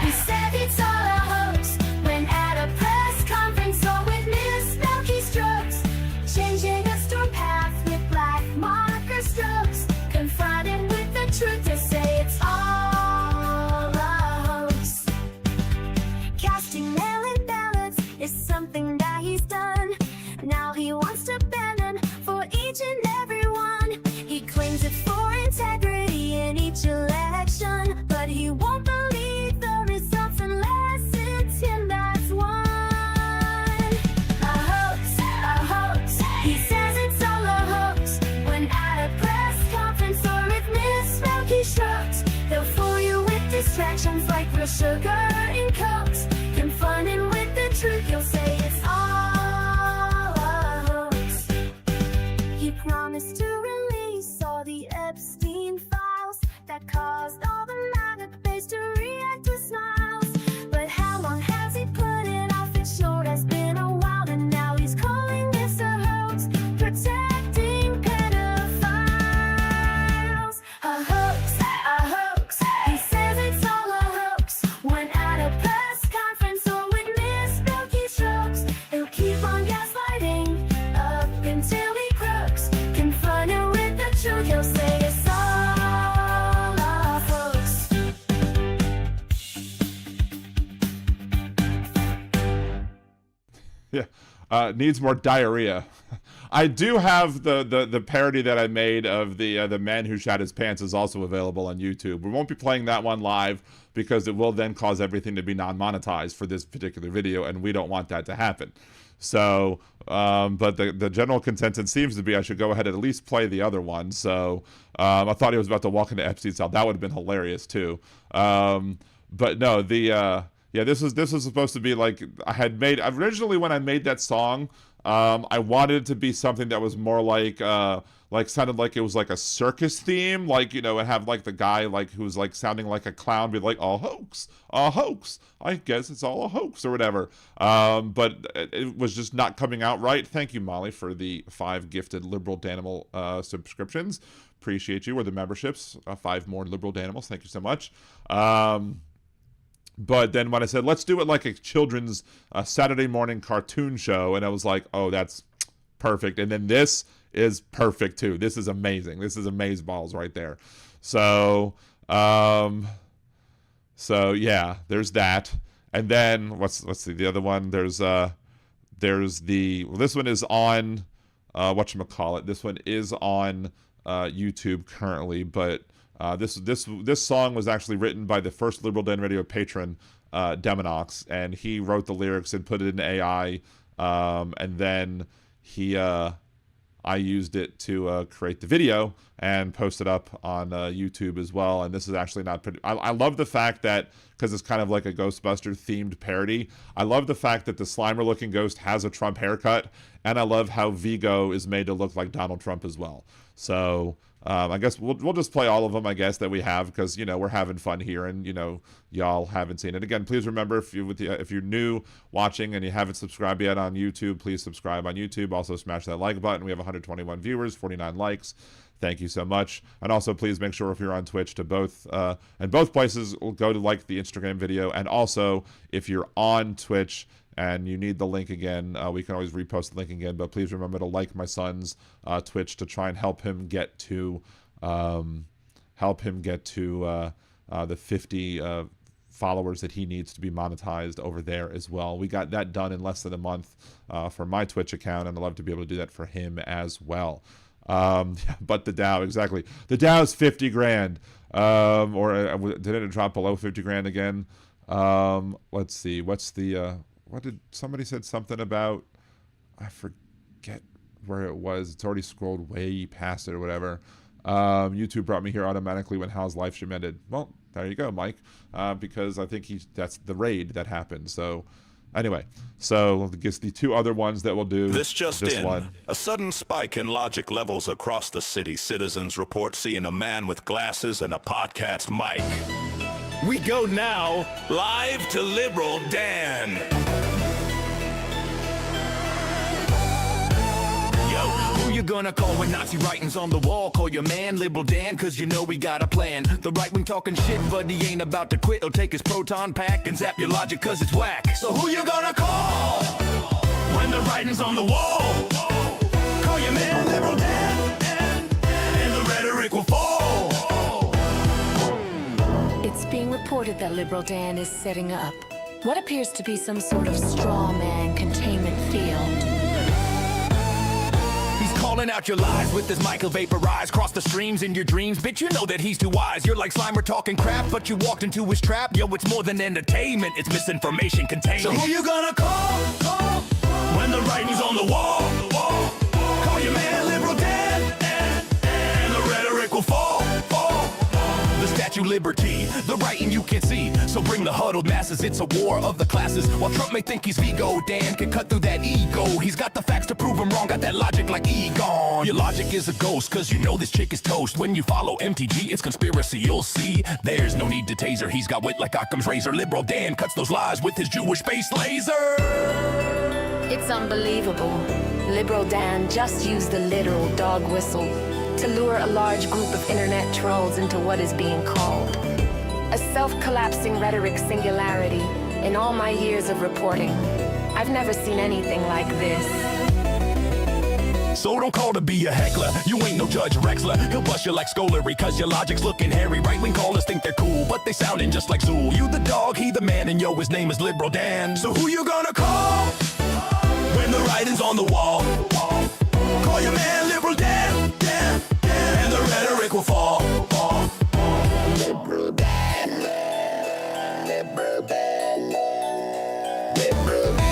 he said it's all a hoax. When at a press conference or with misspelled keystrokes, changing a storm path with black marker strokes. Confronted with the truth, to say it's all a hoax. Casting mail-in ballots is something that he's done. Now he wants to ban them for each and every one. He claims it for integrity in each election, but he won't believe the results unless it's him that's won. A hoax, he says it's all a hoax. When at a press conference or with misspelled keystrokes, they'll fool you with distractions like real sugar in Cokes. Confronted with the truth, you'll say it's all a hoax. He promised to release all the Epstein files that caused all the MAGA base to react with smiles. But how long has he put it off? It sure has been a while, and now he's calling this a hoax, protecting pedophiles. A hoax, he says it's all a hoax. When at a press conference or with misspelled keystrokes, he'll keep on gaslighting up until he croaks. Confronted with the truth, he'll say it's all a hoax. Yeah, needs more diarrhea. I do have the parody that I made of the man who shat his pants is also available on YouTube. We won't be playing that one live because it will then cause everything to be non-monetized for this particular video, and we don't want that to happen. So, but the general consensus seems to be I should go ahead and at least play the other one. So, I thought he was about to walk into Epstein's cell. That would have been hilarious too. But no, yeah, this was supposed to be like originally when I made that song, I wanted it to be something that was more like sounded like it was like a circus theme, like, you know, and have like the guy like who's like sounding like a clown be like, a hoax, I guess it's all a hoax or whatever. But it was just not coming out right. Thank you, Molly, for the 5 gifted Liberal Danimal subscriptions. Appreciate you. Or the memberships, 5 more Liberal Danimals. Thank you so much. But then when I said, let's do it like a children's Saturday morning cartoon show, and I was like, oh, that's perfect. And then this is perfect too. This is amazing. This is amazeballs right there. So, yeah, there's that. And then let's see the other one. There's this one is on whatchamacallit. This one is on YouTube currently, but this song was actually written by the first Liberal Den Radio patron, Demonox, and he wrote the lyrics and put it in AI, and then I used it to create the video and post it up on YouTube as well. And this is actually not pretty. I love the fact that, because it's kind of like a Ghostbuster themed parody, I love the fact that the Slimer looking ghost has a Trump haircut, and I love how Vigo is made to look like Donald Trump as well. So I guess we'll just play all of them, I guess, that we have, because, you know, we're having fun here, and, you know, y'all haven't seen it. Again, please remember, if you're new watching and you haven't subscribed yet on YouTube, please subscribe on YouTube. Also smash that like button. We have 121 viewers, 49 likes. Thank you so much. And also, please make sure if you're on Twitch to both places, go to like the Instagram video. And also, if you're on Twitch and you need the link again, we can always repost the link again. But please remember to like my son's Twitch to try and help him get to the 50 followers that he needs to be monetized over there as well. We got that done in less than a month for my Twitch account, and I'd love to be able to do that for him as well. But the Dow, exactly. The Dow is 50 grand. Or didn't it drop below 50 grand again? Let's see. What's the, what did somebody said something about? I forget where it was. It's already scrolled way past it or whatever. YouTube brought me here automatically when Hal's live stream ended. Well, there you go, Mike. Because I think that's the raid that happened. So anyway, so I guess the two other ones that we'll do. This just in. One. A sudden spike in logic levels across the city. Citizens report seeing a man with glasses and a podcast mic. We go now live to Liberal Dan. Who you gonna call when Nazi writings on the wall? Call your man Liberal Dan, cause you know we got a plan. The right wing talking shit, but he ain't about to quit. He'll take his proton pack and zap your logic cause it's whack. So who you gonna call when the writing's on the wall? Call your man Liberal Dan, and the rhetoric will fall. It's being reported that Liberal Dan is setting up what appears to be some sort of straw man containment field. Calling out your lies with his mic, he'll vaporize. Cross the streams in your dreams, bitch, you know that he's too wise. You're like Slimer talking crap, but you walked into his trap. Yo, it's more than entertainment, it's misinformation contained. So who you gonna call when the writing's on the wall? Call your man Liberal Dan, and the rhetoric will fall. The Statue Liberty, the writing you can't see. So bring the huddled masses, it's a war of the classes. While Trump may think he's Vigo, Dan can cut through that ego. He's got the facts to prove him wrong, got that logic like Egon. Your logic is a ghost, cause you know this chick is toast. When you follow MTG, it's conspiracy, you'll see. There's no need to taser, he's got wit like Occam's razor. Liberal Dan cuts those lies with his Jewish-based laser. It's unbelievable. Liberal Dan just used the literal dog whistle to lure a large group of internet trolls into what is being called a self-collapsing rhetoric singularity. In all my years of reporting, I've never seen anything like this. So don't call to be a heckler, you ain't no Judge Rexler. He'll bust you like Scolary, cause your logic's looking hairy. Right-wing callers think they're cool, but they sounding just like Zool. You the dog, he the man, and yo, his name is Liberal Dan. So who you gonna call when the writing's on the wall? Call your man Liberal Dan, and the rhetoric will fall. Liberal Dan, Liberal Dan, Liberal Dan.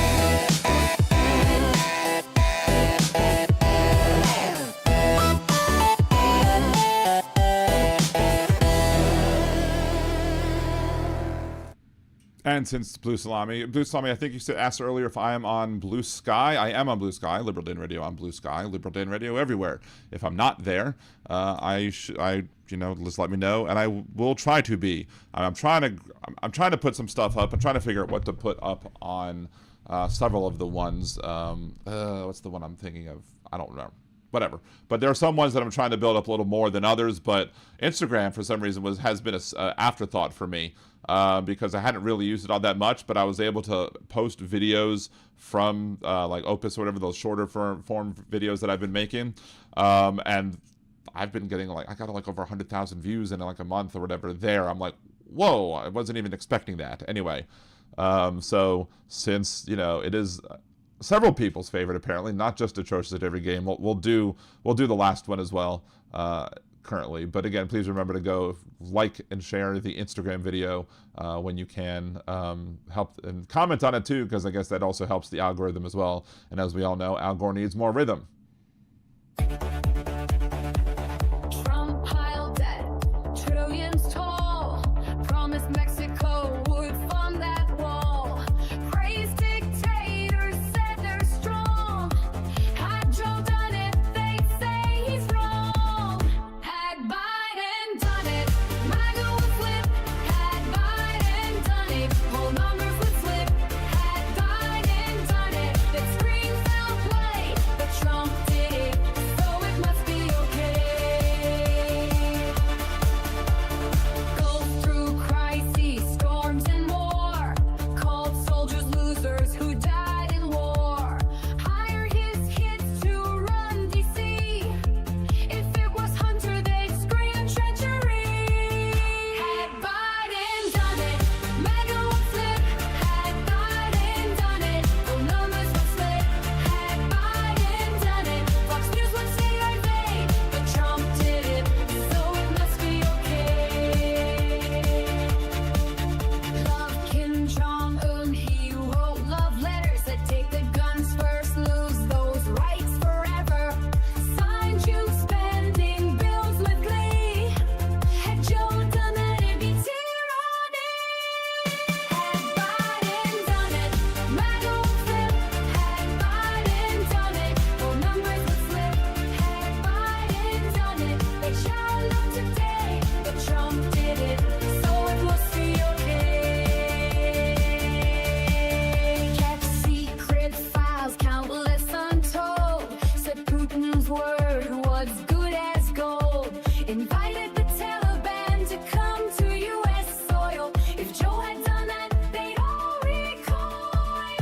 And since Blue Salami, I think you asked earlier if I am on Blue Sky. I am on Blue Sky, Liberal Dan Radio on Blue Sky, Liberal Dan Radio everywhere. If I'm not there, just let me know, and I will try to be. I'm trying to put some stuff up. I'm trying to figure out what to put up on several of the ones. What's the one I'm thinking of? I don't remember. Whatever. But there are some ones that I'm trying to build up a little more than others. But Instagram, for some reason, has been an afterthought for me. because I hadn't really used it all that much, but I was able to post videos from like Opus or whatever, those shorter form videos that I've been making. And I've been getting I got like over 100,000 views in like a month or whatever there. I'm like, whoa, I wasn't even expecting that. Anyway, so since, it is several people's favorite, apparently, not just Atrocious at Every Game, we'll do the last one as well, currently. But again, please remember to go like and share the Instagram video when you can. Help and comment on it too, because I guess that also helps the algorithm as well. And as we all know, Al Gore needs more rhythm. Trump piled debt, trillions tall. Promised Mexico would fund that wall. Praised dictators, said they're strong. Had Joe done it, they'd say he's wrong. Had Biden done it, MAGA would flip. Had Biden done it, whole numbers would slip. Had Biden done it, they'd scream foul play. But Trump did it, so it must be okay. Goes through crises, storms, and more. Called soldiers losers who died in war. Hired his kids to run D.C. If it was Hunter, they'd scream treachery. Had Biden done it, MAGA would flip. Had Biden done it, the numbers would slip. Had Biden done it, Fox News would say our day. But Trump did it, so it must be okay. Love Kim Jong-un, he wrote love letters that take the guns first, lose those rights forever. Signed you spending bills with glee. Had Joe done that, it'd be tyranny. Had Biden done it, MAGA would flip. Had Biden done it, whole numbers would slip. Had Biden done it, they shout up today. But Trump did it, so it must be okay. Kept secret files, countless untold. Said Putin's word was good as gold. Invited the Taliban to come to U.S. soil. If Joe had done that, they'd all recoil.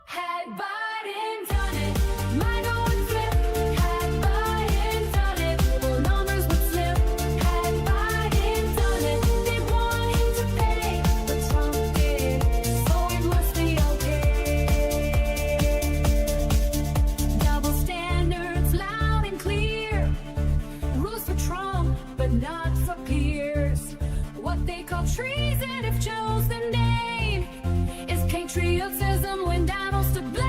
Had Biden done it, MAGA would flip. Had Biden done it, whole numbers would slip. Had Biden done it, they'd want him to pay. But Trump did it, so it must be okay. Double standards loud and clear. Rules for Trump, but not for peers. What they call treason if Joe's the name is patriotism when Donald's to blame.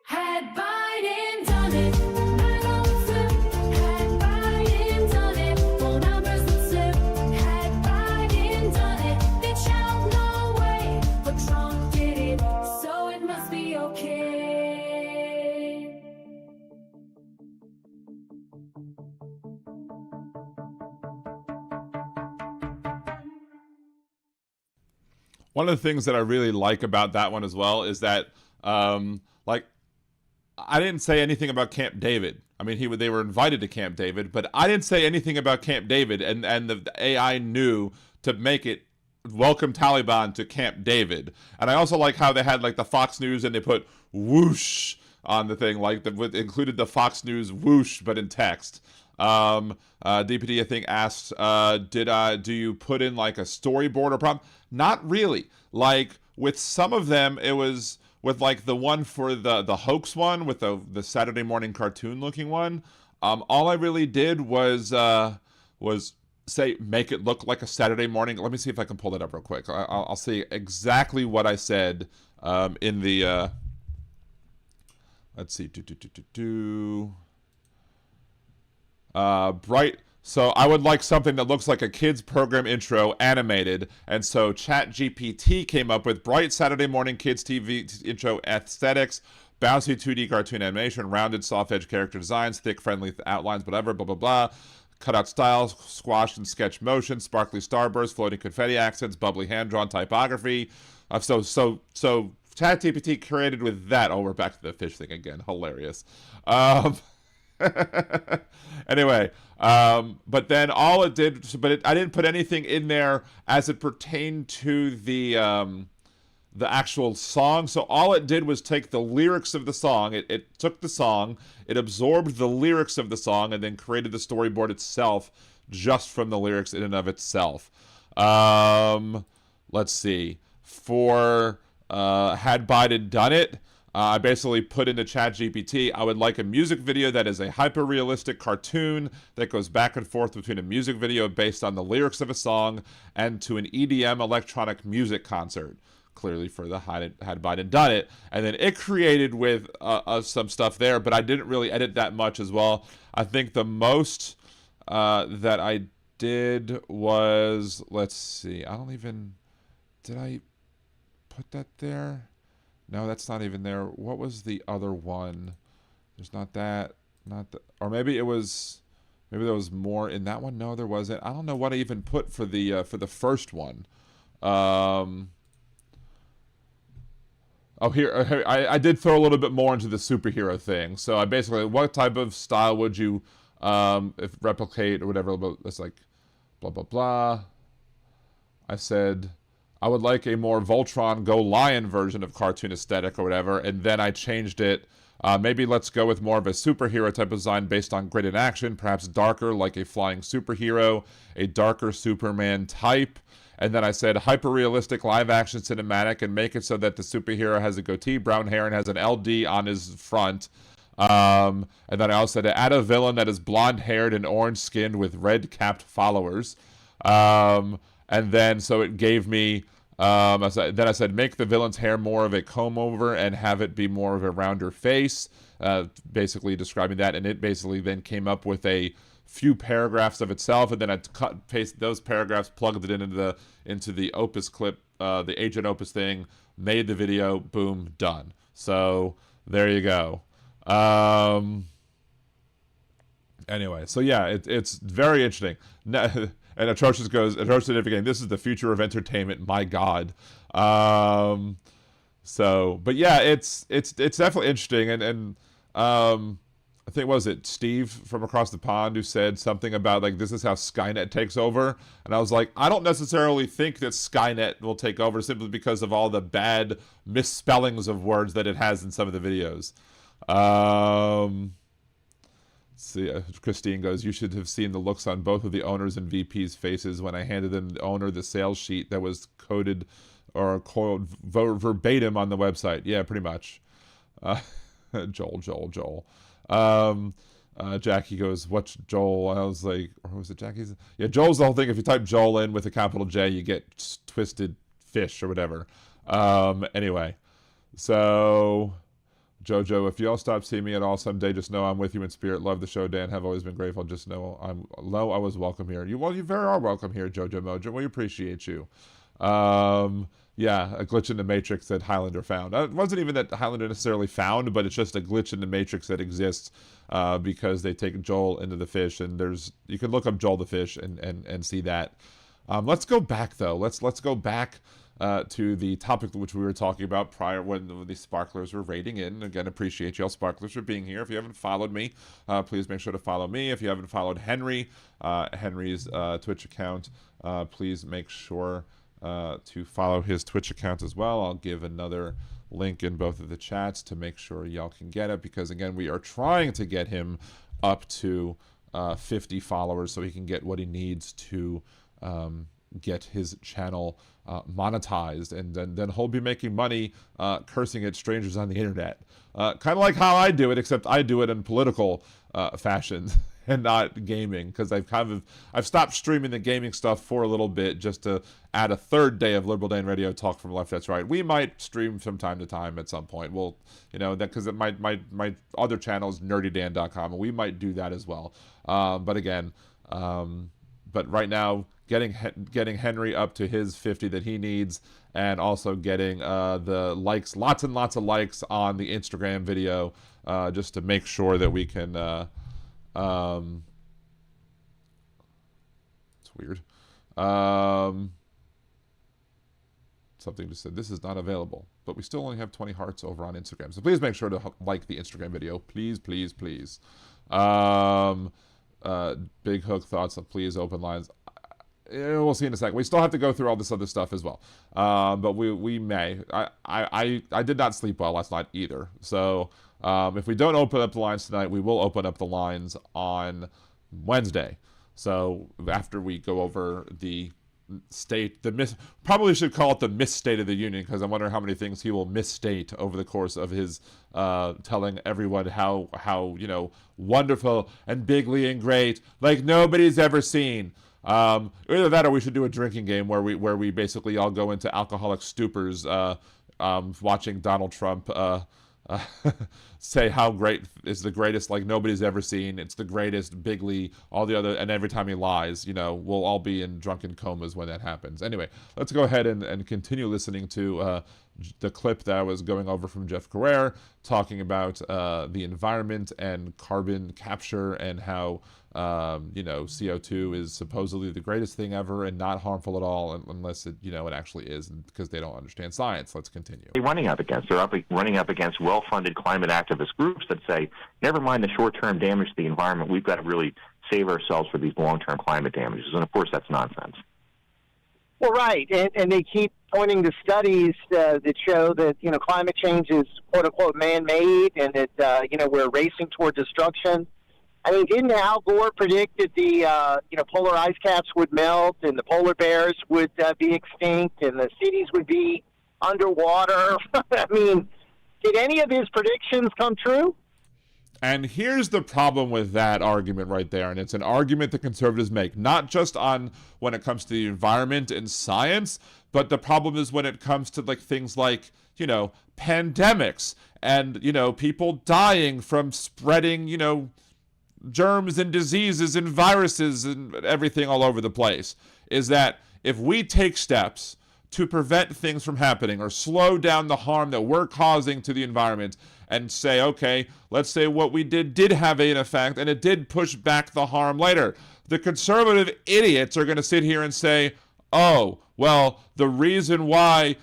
Had Biden done it, MAGA would flip. Had Biden done it, whole numbers would slip. Had Biden done it, they'd shout no way. But Trump did it, so it must be okay. One of the things that I really like about that one as well is that, like, I didn't say anything about Camp David. I mean, they were invited to Camp David, but I didn't say anything about Camp David, and the AI knew to make it welcome Taliban to Camp David. And I also like how they had like the Fox News and they put whoosh on the thing, like included the Fox News whoosh, but in text. DPD, I think, asked, do you put in like a storyboard or prompt? Not really. Like with some of them, it was with like the one for the hoax one with the Saturday morning cartoon looking one. All I really did was say, make it look like a Saturday morning. Let me see if I can pull that up real quick. I'll see exactly what I said in the, let's see, bright. So I would like something that looks like a kid's program intro animated. And so ChatGPT came up with bright Saturday morning kids TV intro aesthetics, bouncy 2D cartoon animation, rounded soft edge character designs, thick friendly outlines, whatever, blah, blah, blah. Cutout styles, squashed and sketch motion, sparkly starbursts, floating confetti accents, bubbly hand-drawn typography. So ChatGPT created with that. Oh, we're back to the fish thing again. Hilarious. Anyway, but then all it did, I didn't put anything in there as it pertained to the actual song. So all it did was take the lyrics of the song. It took the song, it absorbed the lyrics of the song, and then created the storyboard itself just from the lyrics in and of itself. Let's see. For had Biden done it, I basically put into ChatGPT, I would like a music video that is a hyper-realistic cartoon that goes back and forth between a music video based on the lyrics of a song and to an EDM electronic music concert. Clearly for the had Biden done it. And then it created with some stuff there, but I didn't really edit that much as well. I think the most that I did was, let's see, did I put that there? No, that's not even there. What was the other one? There's not that, or maybe there was more in that one. No, there wasn't. I don't know what I even put for the first one. Oh, here I did throw a little bit more into the superhero thing. So I basically, what type of style would you if replicate or whatever? It's like blah blah blah. I said I would like a more Voltron Go Lion version of cartoon aesthetic or whatever, and then I changed it. Maybe let's go with more of a superhero type of design based on grit and action, perhaps darker like a flying superhero, a darker Superman type. And then I said hyper-realistic live-action cinematic and make it so that the superhero has a goatee, brown hair, and has an LD on his front. And then I also said add a villain that is blonde-haired and orange-skinned with red-capped followers. And then so it gave me... I said make the villain's hair more of a comb-over and have it be more of a rounder face. Basically describing that. And it basically then came up with a few paragraphs of itself, and then I cut paste those paragraphs, plugged it into the Opus clip, the Agent Opus thing, made the video, boom, done. So there you go. Anyway, so yeah, it's very interesting. And Atrocious goes, Atrocious Again, this is the future of entertainment. My God. So, but yeah, it's definitely interesting, and I think, what was it, Steve from across the pond who said something about, like, this is how Skynet takes over? And I was like, I don't necessarily think that Skynet will take over simply because of all the bad misspellings of words that it has in some of the videos. See, Christine goes, you should have seen the looks on both of the owners and VP's faces when I handed them the owner the sales sheet that was coded or called verbatim on the website. Yeah, pretty much. Joel. Jackie goes, what's Joel? I was like, or was it Jackie's? Yeah, Joel's the whole thing. If you type Joel in with a capital J, you get twisted fish or whatever. Anyway, so Jojo, if y'all stop seeing me at all someday, just know I'm with you in spirit. Love the show, Dan. Have always been grateful. Just know I was welcome here. You very are welcome here, Jojo Mojo. We appreciate you. Yeah, a glitch in the Matrix that Highlander found. It wasn't even that Highlander necessarily found, but it's just a glitch in the Matrix that exists because they take Joel into the fish, and you can look up Joel the fish and see that. Let's go back though. Let's go back to the topic which we were talking about prior when the sparklers were raiding in. Again, appreciate y'all sparklers for being here. If you haven't followed me, please make sure to follow me. If you haven't followed Henry's Twitch account, please make sure to follow his Twitch account as well. I'll give another link in both of the chats to make sure y'all can get it, because again, we are trying to get him up to 50 followers so he can get what he needs to get his channel monetized, and then he'll be making money cursing at strangers on the internet, kind of like how I do it, except I do it in political fashion and not gaming, because I've stopped streaming the gaming stuff for a little bit just to add a third day of Liberal Dan Radio talk from left, that's right. We might stream from time to time at some point. We'll, that because my other channel is nerdydan.com, and we might do that as well. But again, but right now, getting Henry up to his 50 that he needs, and also getting the likes, lots and lots of likes on the Instagram video, just to make sure that we can. It's weird. Something just said this is not available, but we still only have 20 hearts over on Instagram. So please make sure to like the Instagram video, please. Big Hook thoughts, please, open lines. We'll see in a second. We still have to go through all this other stuff as well. But we may. I did not sleep well last night either. So if we don't open up the lines tonight, we will open up the lines on Wednesday. So after we go over the probably should call it the misstate of the union, because I wonder how many things he will misstate over the course of his telling everyone how wonderful and bigly and great, like nobody's ever seen. Either that or we should do a drinking game where we basically all go into alcoholic stupors watching Donald Trump say how great is the greatest, like nobody's ever seen. It's the greatest, bigly, all the other, and every time he lies, we'll all be in drunken comas when that happens. Anyway, let's go ahead and continue listening to the clip that I was going over from Jeff Carrere talking about the environment and carbon capture and how CO2 is supposedly the greatest thing ever and not harmful at all unless it actually is, because they don't understand science. Let's continue. They're running up against well-funded climate activist groups that say, never mind the short-term damage to the environment, we've got to really save ourselves for these long-term climate damages. And of course, that's nonsense. Well, right, and they keep pointing to studies that show that climate change is quote unquote man-made, and that we're racing toward destruction. I mean, didn't Al Gore predict that the polar ice caps would melt and the polar bears would be extinct and the cities would be underwater? I mean, did any of his predictions come true? And here's the problem with that argument right there, and it's an argument that conservatives make, not just on when it comes to the environment and science, but the problem is when it comes to things like, pandemics and, people dying from spreading, germs and diseases and viruses and everything all over the place, is that if we take steps to prevent things from happening or slow down the harm that we're causing to the environment and say, okay, let's say what we did have an effect and it did push back the harm later, the conservative idiots are going to sit here and say, oh, well, the reason why,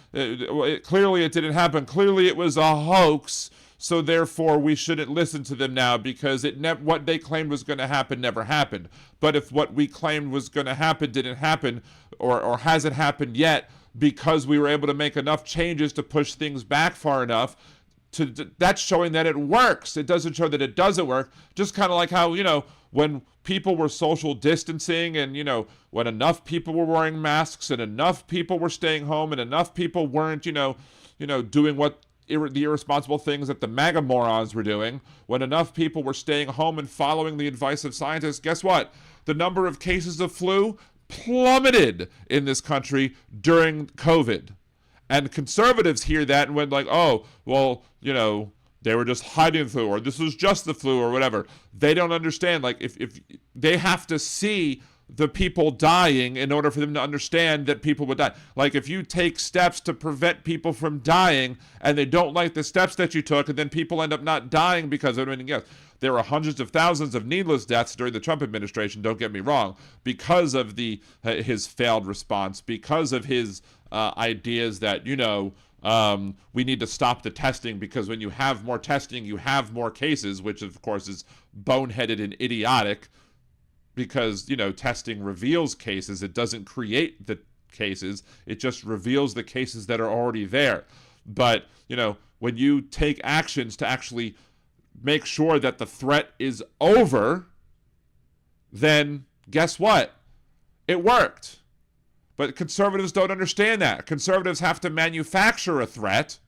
clearly it didn't happen, clearly it was a hoax, so therefore we shouldn't listen to them now because what they claimed was going to happen never happened. But if what we claimed was going to happen didn't happen or hasn't happened yet because we were able to make enough changes to push things back far enough, that's showing that it works. It doesn't show that it doesn't work. Just kind of like how, when people were social distancing and, when enough people were wearing masks and enough people were staying home and enough people weren't, doing what the irresponsible things that the MAGA morons were doing, when enough people were staying home and following the advice of scientists, guess what? The number of cases of flu plummeted in this country during COVID. And conservatives hear that and went like, oh, well, they were just hiding the flu, or this was just the flu, or whatever. They don't understand. If they have to see the people dying in order for them to understand that people would die. If you take steps to prevent people from dying and they don't like the steps that you took, and then people end up not dying because of anything else. There were hundreds of thousands of needless deaths during the Trump administration, don't get me wrong, because of his failed response, because of his ideas that, we need to stop the testing because when you have more testing, you have more cases, which of course is boneheaded and idiotic. Because, testing reveals cases. It doesn't create the cases. It just reveals the cases that are already there. But, when you take actions to actually make sure that the threat is over, then guess what? It worked. But conservatives don't understand that. Conservatives have to manufacture a threat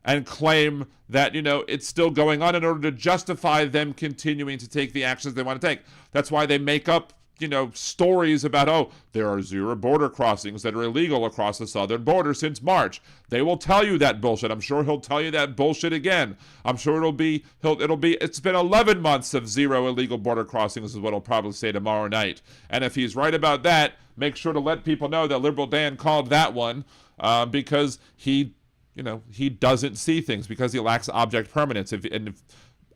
and claim that, it's still going on in order to justify them continuing to take the actions they want to take. That's why they make up, stories about, oh, there are 0 border crossings that are illegal across the southern border since March. They will tell you that bullshit. I'm sure he'll tell you that bullshit again. I'm sure it's been 11 months of 0 illegal border crossings is what he'll probably say tomorrow night. And if he's right about that, make sure to let people know that Liberal Dan called that one because he doesn't see things because he lacks object permanence. If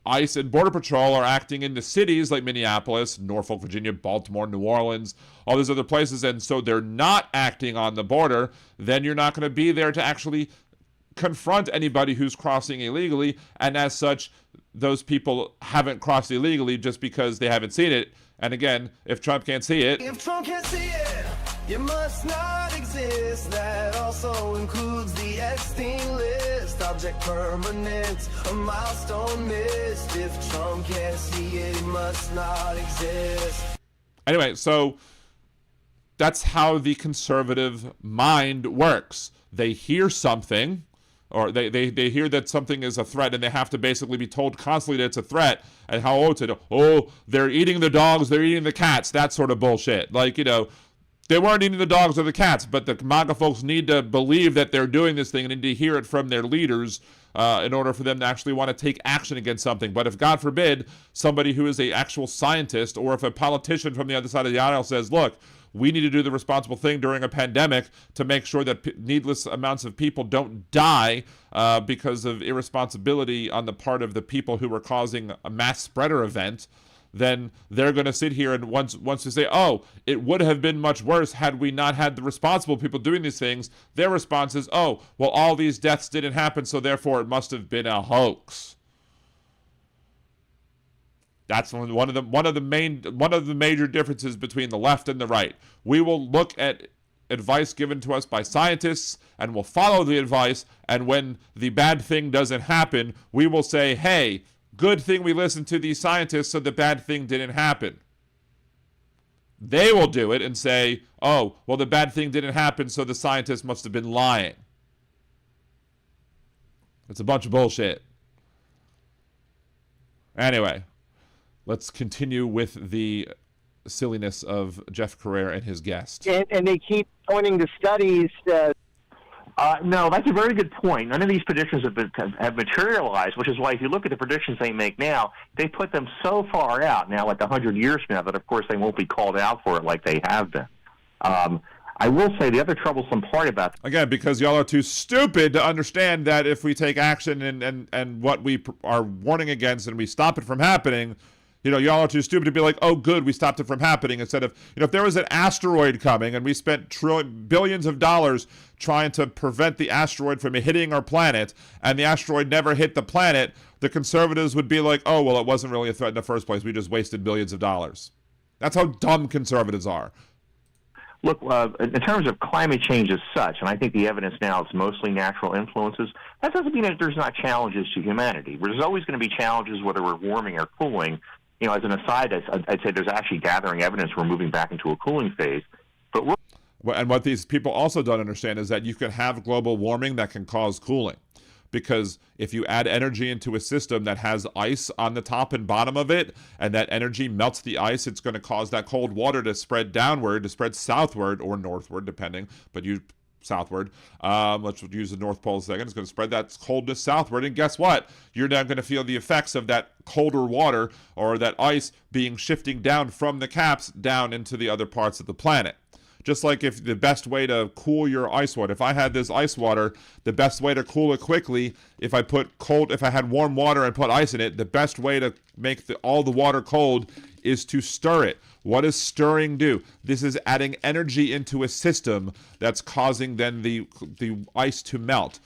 ICE and Border Patrol are acting in the cities like Minneapolis, Norfolk, Virginia, Baltimore, New Orleans, all these other places, and so they're not acting on the border, then you're not going to be there to actually confront anybody who's crossing illegally, and as such, those people haven't crossed illegally just because they haven't seen it. And again, if Trump can't see it, If Trump can't see it, you must not exist. That also includes the Epstein list. Object permanent, a milestone missed. If Trump can't see it, he must not exist. anyway, so that's how the conservative mind works. They hear something, or they hear that something is a threat, and they have to basically be told constantly that it's a threat, and how, they're eating the dogs, they're eating the cats, that sort of bullshit. Like, they weren't eating the dogs or the cats, but the MAGA folks need to believe that they're doing this thing and need to hear it from their leaders in order for them to actually want to take action against something. But if, God forbid, somebody who is an actual scientist, or if a politician from the other side of the aisle says, look, we need to do the responsible thing during a pandemic to make sure that needless amounts of people don't die because of irresponsibility on the part of the people who were causing a mass spreader event, then they're going to sit here and once they say, oh, it would have been much worse had we not had the responsible people doing these things. Their response is, oh, well, all these deaths didn't happen, so therefore it must have been a hoax. That's one of the major differences between the left and the right. We will look at advice given to us by scientists and we'll follow the advice, and when the bad thing doesn't happen, we will say, hey, good thing we listened to these scientists so the bad thing didn't happen. They will do it and say, oh, well, the bad thing didn't happen, so the scientists must have been lying. It's a bunch of bullshit. Anyway, let's continue with the silliness of Jeff Carrera and his guest. And they keep pointing to studies. No, that's a very good point. None of these predictions have materialized, which is why if you look at the predictions they make now, they put them so far out now, like 100 years from now, that of course they won't be called out for it like they have been. I will say the other troublesome part about again, because y'all are too stupid to understand that if we take action and what we are warning against and we stop it from happening, y'all are too stupid to be like, oh, good, we stopped it from happening, instead of, if there was an asteroid coming and we spent billions of dollars trying to prevent the asteroid from hitting our planet, and the asteroid never hit the planet, the conservatives would be like, oh, well, it wasn't really a threat in the first place. We just wasted billions of dollars. That's how dumb conservatives are. Look, in terms of climate change as such, and I think the evidence now is mostly natural influences, that doesn't mean that there's not challenges to humanity. There's always going to be challenges whether we're warming or cooling. As an aside, I'd say there's actually gathering evidence we're moving back into a cooling phase. But and what these people also don't understand is that you can have global warming that can cause cooling. Because if you add energy into a system that has ice on the top and bottom of it, and that energy melts the ice, it's going to cause that cold water to spread downward, to spread southward or northward, depending, but southward. Let's use the North Pole a second. It's going to spread that coldness southward, and guess what? You're now going to feel the effects of that colder water or that ice shifting down from the caps down into the other parts of the planet. Just like if the best way to cool your ice water, if I had this ice water, the best way to cool it quickly, if I had warm water and put ice in it, the best way to make all the water cold is to stir it. What does stirring do? This is adding energy into a system that's causing then the ice to melt.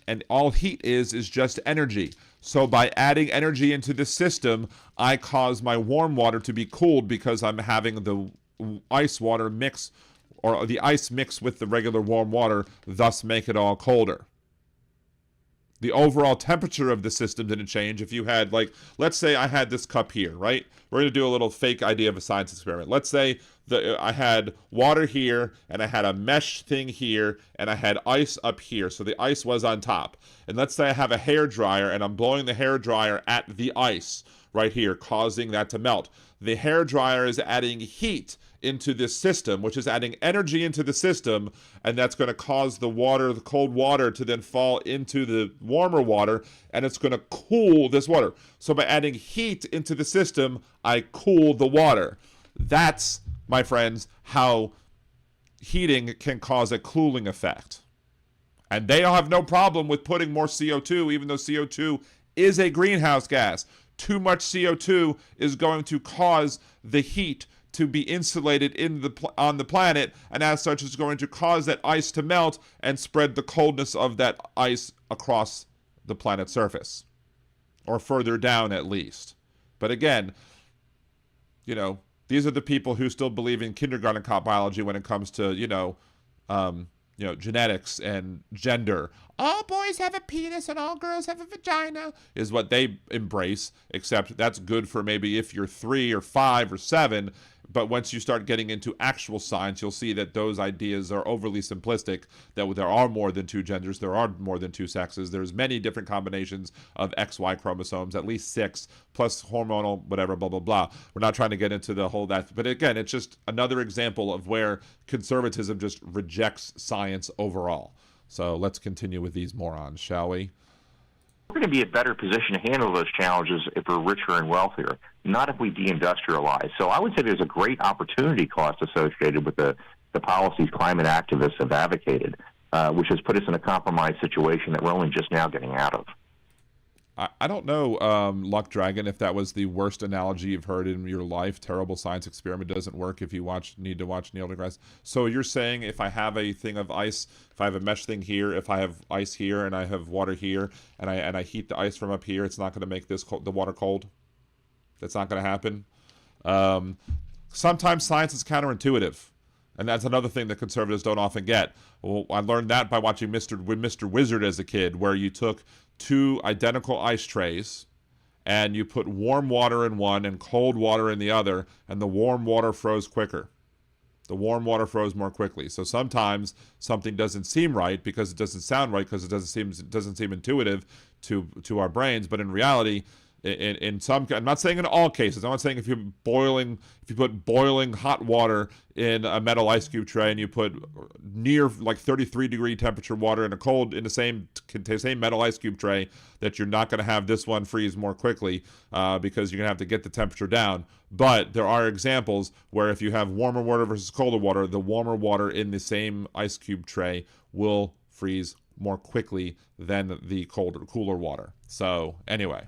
And all heat is just energy. So by adding energy into the system, I cause my warm water to be cooled because I'm having the ice water mix, or the ice mix with the regular warm water, thus make it all colder. The overall temperature of the system didn't change. If you had, let's say I had this cup here, right? We're going to do a little fake idea of a science experiment. Let's say I had water here, and I had a mesh thing here, and I had ice up here, so the ice was on top. And let's say I have a hair dryer, and I'm blowing the hair dryer at the ice right here, causing that to melt. The hair dryer is adding heat into this system, which is adding energy into the system, and that's going to cause the cold water to then fall into the warmer water, and it's going to cool this water. So by adding heat into the system, I cool the water. That's, my friends, how heating can cause a cooling effect. And they have no problem with putting more CO2, even though CO2 is a greenhouse gas. Too much CO2 is going to cause the heat to be insulated on the planet, and as such is going to cause that ice to melt and spread the coldness of that ice across the planet's surface. or further down at least. But again, you know, these are the people who still believe in kindergarten biology when it comes to, genetics and gender. All boys have a penis and all girls have a vagina is what they embrace, except that's good for maybe if you're 3 or 5 or 7. But once you start getting into actual science, you'll see that those ideas are overly simplistic, that there are more than 2 genders, there are more than 2 sexes, there's many different combinations of XY chromosomes, at least 6, plus hormonal, whatever, blah, blah, blah. We're not trying to get into the whole that, but again, it's just another example of where conservatism just rejects science overall. So let's continue with these morons, shall we? We're going to be in a better position to handle those challenges if we're richer and wealthier, not if we deindustrialize. So I would say there's a great opportunity cost associated with the policies climate activists have advocated, which has put us in a compromised situation that we're only just now getting out of. I don't know, Luck Dragon, if that was the worst analogy you've heard in your life. Terrible science experiment doesn't work if you need to watch Neil deGrasse. So you're saying if I have a thing of ice, if I have a mesh thing here, if I have ice here and I have water here, and I heat the ice from up here, it's not going to make the water cold? That's not going to happen? Sometimes science is counterintuitive. And that's another thing that conservatives don't often get. Well, I learned that by watching Mr. Wizard as a kid, where you took 2 identical ice trays and you put warm water in one and cold water in the other, and the warm water froze quicker. The warm water froze more quickly. So sometimes something doesn't seem right because it doesn't sound right, because it doesn't seem intuitive to our brains, but in reality, in some, I'm not saying in all cases. I'm not saying if you put boiling hot water in a metal ice cube tray and you put near like 33-degree temperature water in the same metal ice cube tray, that you're not going to have this one freeze more quickly because you're going to have to get the temperature down. But there are examples where if you have warmer water versus colder water, the warmer water in the same ice cube tray will freeze more quickly than the cooler water. So anyway.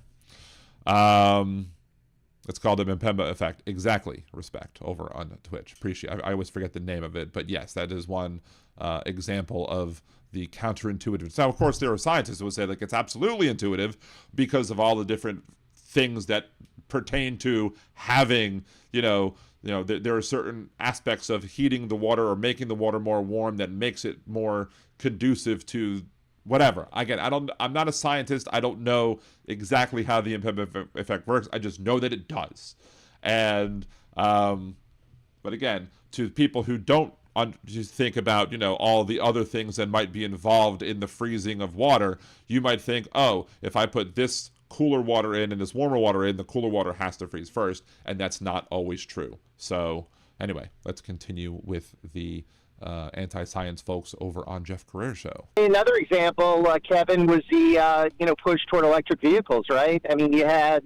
It's called the Mpemba effect. Exactly. Respect over on Twitch. Appreciate. I always forget the name of it, but yes, that is one example of the counterintuitive. Now, of course, there are scientists who would say like it's absolutely intuitive because of all the different things that pertain to having, there are certain aspects of heating the water or making the water more warm that makes it more conducive to whatever. Again, I'm not a scientist. I don't know exactly how the Mpemba effect works. I just know that it does. And, but again, to people who don't just think about, all the other things that might be involved in the freezing of water, you might think, oh, if I put this cooler water in and this warmer water in, the cooler water has to freeze first. And that's not always true. So anyway, let's continue with the anti-science folks over on Jeff Carreir's show. Another example, Kevin, was the push toward electric vehicles, right? I mean, you had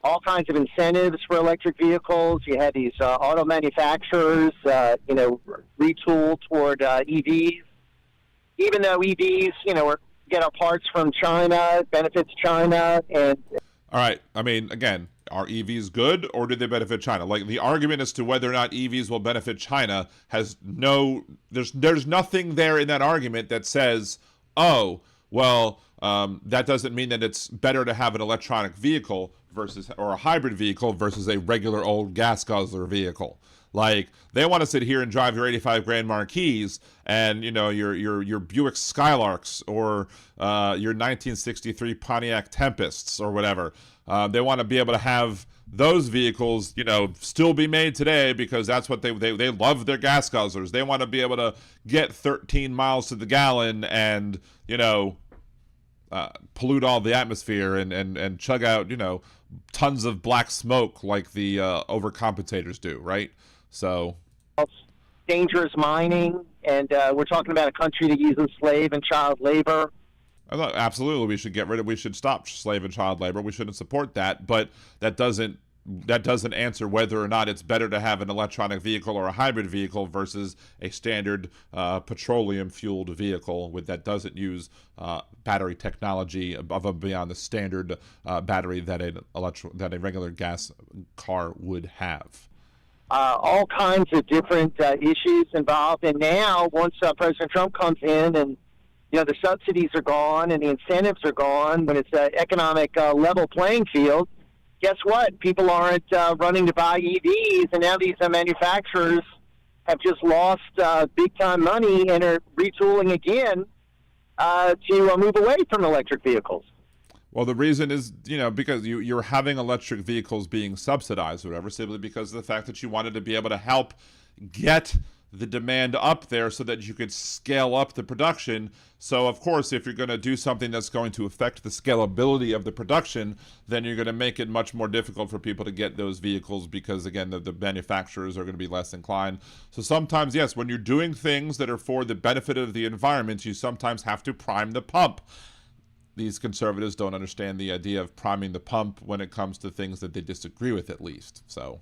all kinds of incentives for electric vehicles. You had these auto manufacturers, retool toward EVs. Even though EVs, get our parts from China, it benefits China. And all right, I mean, again, are EVs good or do they benefit China? Like the argument as to whether or not EVs will benefit China has there's nothing there in that argument that says, oh, well, that doesn't mean that it's better to have an electronic vehicle or a hybrid vehicle versus a regular old gas guzzler vehicle. Like they want to sit here and drive your 85 grand Marquis and your Buick Skylarks or your 1963 Pontiac Tempests or whatever. They want to be able to have those vehicles, still be made today because that's what they love their gas guzzlers. They want to be able to get 13 miles to the gallon and pollute all the atmosphere and chug out tons of black smoke like the overcompensators do, right? So dangerous mining, and we're talking about a country that uses slave and child labor. Absolutely, we should stop slave and child labor. We shouldn't support that, but that doesn't answer whether or not it's better to have an electronic vehicle or a hybrid vehicle versus a standard petroleum-fueled vehicle that doesn't use battery technology above and beyond the standard battery that a regular gas car would have. All kinds of different issues involved, and now once President Trump comes in and the subsidies are gone and the incentives are gone, when it's an economic level playing field, guess what? People aren't running to buy EVs, and now these manufacturers have just lost big-time money and are retooling again to move away from electric vehicles. Well, the reason is, because you're having electric vehicles being subsidized or whatever, simply because of the fact that you wanted to be able to help get the demand up there so that you could scale up the production. So, of course, if you're going to do something that's going to affect the scalability of the production, then you're going to make it much more difficult for people to get those vehicles because, again, the manufacturers are going to be less inclined. So sometimes, yes, when you're doing things that are for the benefit of the environment, you sometimes have to prime the pump. These conservatives don't understand the idea of priming the pump when it comes to things that they disagree with, at least. So.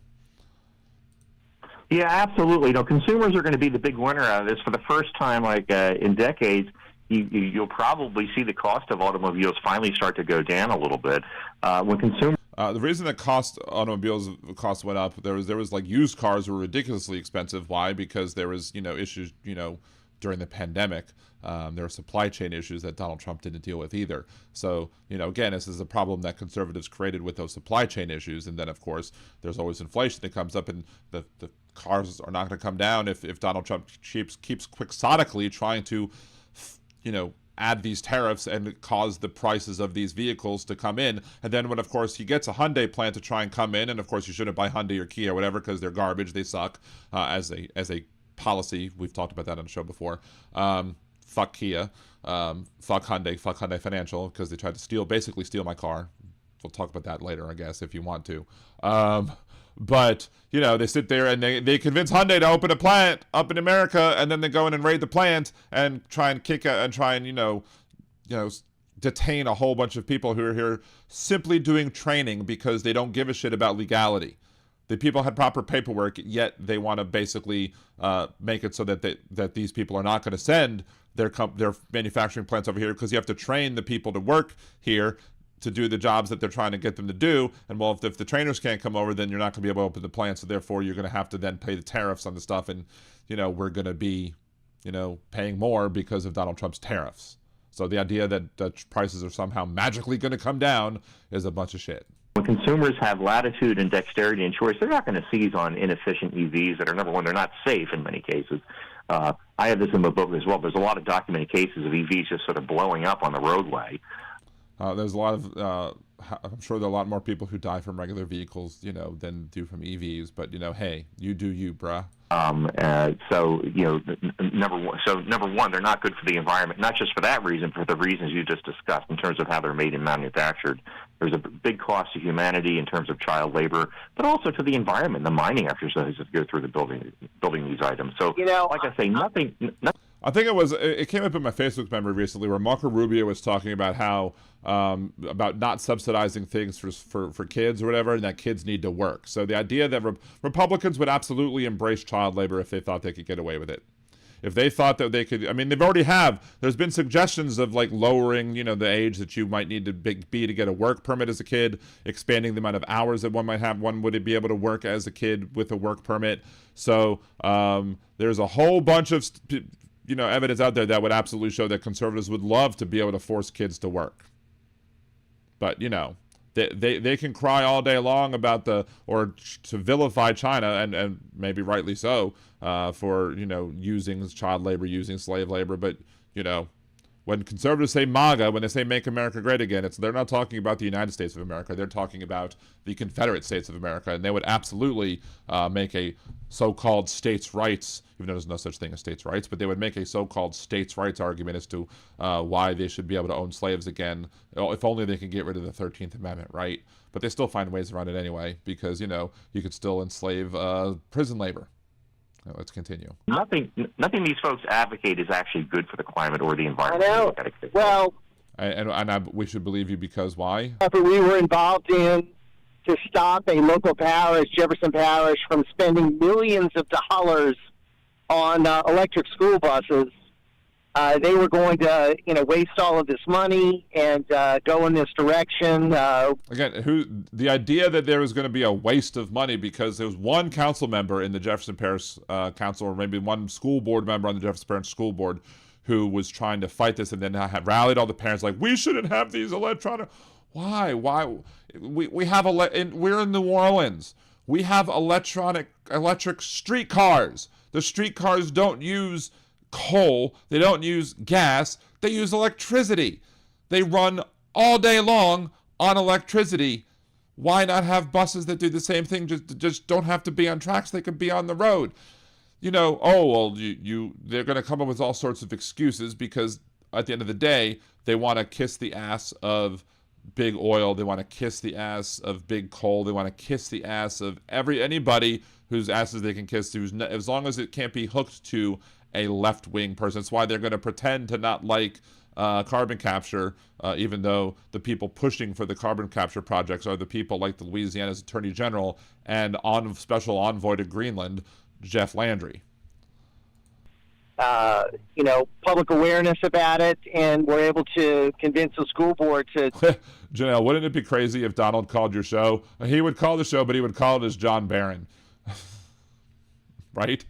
Yeah, absolutely. Consumers are going to be the big winner out of this. For the first time, in decades, you'll probably see the cost of automobiles finally start to go down a little bit. When consumers the reason that automobiles costs went up, there was like used cars were ridiculously expensive. Why? Because there was issues during the pandemic. There were supply chain issues that Donald Trump didn't deal with either. So, again, this is a problem that conservatives created with those supply chain issues. And then, of course, there's always inflation that comes up, and the cars are not going to come down if Donald Trump keeps quixotically trying to, add these tariffs and cause the prices of these vehicles to come in. And then when, of course, he gets a Hyundai plant to try and come in, and, of course, you shouldn't buy Hyundai or Kia or whatever because they're garbage. They suck as a policy. We've talked about that on the show before. Fuck Kia, fuck Hyundai Financial, because they tried to basically steal my car. We'll talk about that later, I guess, if you want to. But, they sit there and they convince Hyundai to open a plant up in America, and then they go in and raid the plant and try and detain a whole bunch of people who are here simply doing training because they don't give a shit about legality. The people had proper paperwork, yet they want to basically make it so that these people are not going to send their manufacturing plants over here because you have to train the people to work here to do the jobs that they're trying to get them to do. And well, if the trainers can't come over, then you're not going to be able to open the plant. So therefore, you're going to have to then pay the tariffs on the stuff. And, we're going to be, paying more because of Donald Trump's tariffs. So the idea that prices are somehow magically going to come down is a bunch of shit. When consumers have latitude and dexterity and choice, they're not going to seize on inefficient EVs that are, number one, they're not safe in many cases. I have this in my book as well. There's a lot of documented cases of EVs just sort of blowing up on the roadway. There's a lot of, I'm sure there are a lot more people who die from regular vehicles, than do from EVs. But, hey, you do you, bruh. Number one, they're not good for the environment, not just for that reason, for the reasons you just discussed in terms of how they're made and manufactured. There's a big cost to humanity in terms of child labor, but also to the environment, the mining exercises that go through the building these items. So, like I say, nothing. I think it came up in my Facebook memory recently where Marco Rubio was talking about how about not subsidizing things for kids or whatever, and that kids need to work. So the idea that Republicans would absolutely embrace child labor if they thought they could get away with it. If they thought that they could, they've already there's been suggestions of like lowering, the age that you might need to be to get a work permit as a kid, expanding the amount of hours that one might have. One would be able to work as a kid with a work permit. So there's a whole bunch of evidence out there that would absolutely show that conservatives would love to be able to force kids to work. But, they can cry all day long about or to vilify China, and maybe rightly so, for, using child labor, using slave labor. But, when conservatives say MAGA, when they say Make America Great Again, they're not talking about the United States of America. They're talking about the Confederate States of America. And they would absolutely make a so-called states' rights, even though there's no such thing as states' rights, but they would make a so-called states' rights argument as to why they should be able to own slaves again, if only they can get rid of the 13th Amendment, right? But they still find ways around it anyway, because, you could still enslave prison labor. Let's continue. Nothing these folks advocate is actually good for the climate or the environment. I know. Well, we should believe you because why? We were involved in to stop a local parish, Jefferson Parish, from spending millions of dollars on electric school buses. They were going to, waste all of this money and go in this direction. Again, the idea that there was going to be a waste of money because there was one council member in the Jefferson Parish Council, or maybe one school board member on the Jefferson Parish School Board, who was trying to fight this, and then have rallied all the parents like, we shouldn't have these electronic. Why? We have we're in New Orleans. We have electric streetcars. The streetcars don't use coal. They don't use gas. They use electricity. They run all day long on electricity. Why not have buses that do the same thing? Just don't have to be on tracks. They could be on the road. They're going to come up with all sorts of excuses because at the end of the day, they want to kiss the ass of big oil. They want to kiss the ass of big coal. They want to kiss the ass of anybody whose asses they can kiss, as long as it can't be hooked to a left-wing person. That's why they're going to pretend to not like carbon capture, even though the people pushing for the carbon capture projects are the people like the Louisiana's Attorney General and special envoy to Greenland, Jeff Landry. Public awareness about it, and we're able to convince the school board to... Janelle, wouldn't it be crazy if Donald called your show? He would call the show, but he would call it as John Barron. Right?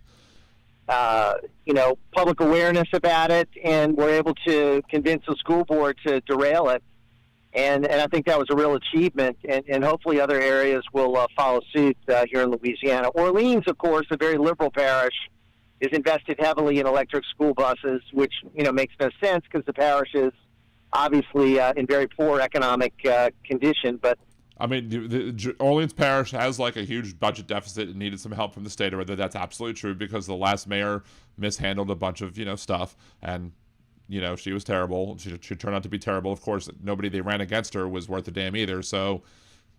Public awareness about it, and we're able to convince the school board to derail it. And I think that was a real achievement, and hopefully other areas will follow suit here in Louisiana. Orleans, of course, a very liberal parish, is invested heavily in electric school buses, which, makes no sense because the parish is obviously in very poor economic condition. But I mean, the Orleans Parish has like a huge budget deficit and needed some help from the state, or whether that's absolutely true because the last mayor mishandled a bunch of, stuff, and, she was terrible. She turned out to be terrible. Of course, nobody they ran against her was worth a damn either. So,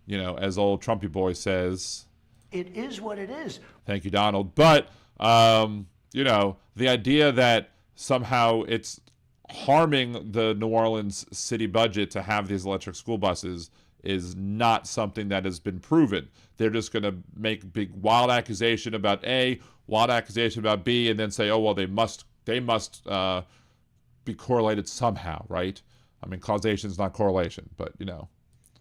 as old Trumpy boy says, it is what it is. Thank you, Donald. But, the idea that somehow it's harming the New Orleans city budget to have these electric school buses is not something that has been proven. They're just going to make big wild accusation about A, wild accusation about B, and then say, oh, well, they must be correlated somehow, right? I mean, causation is not correlation, but, I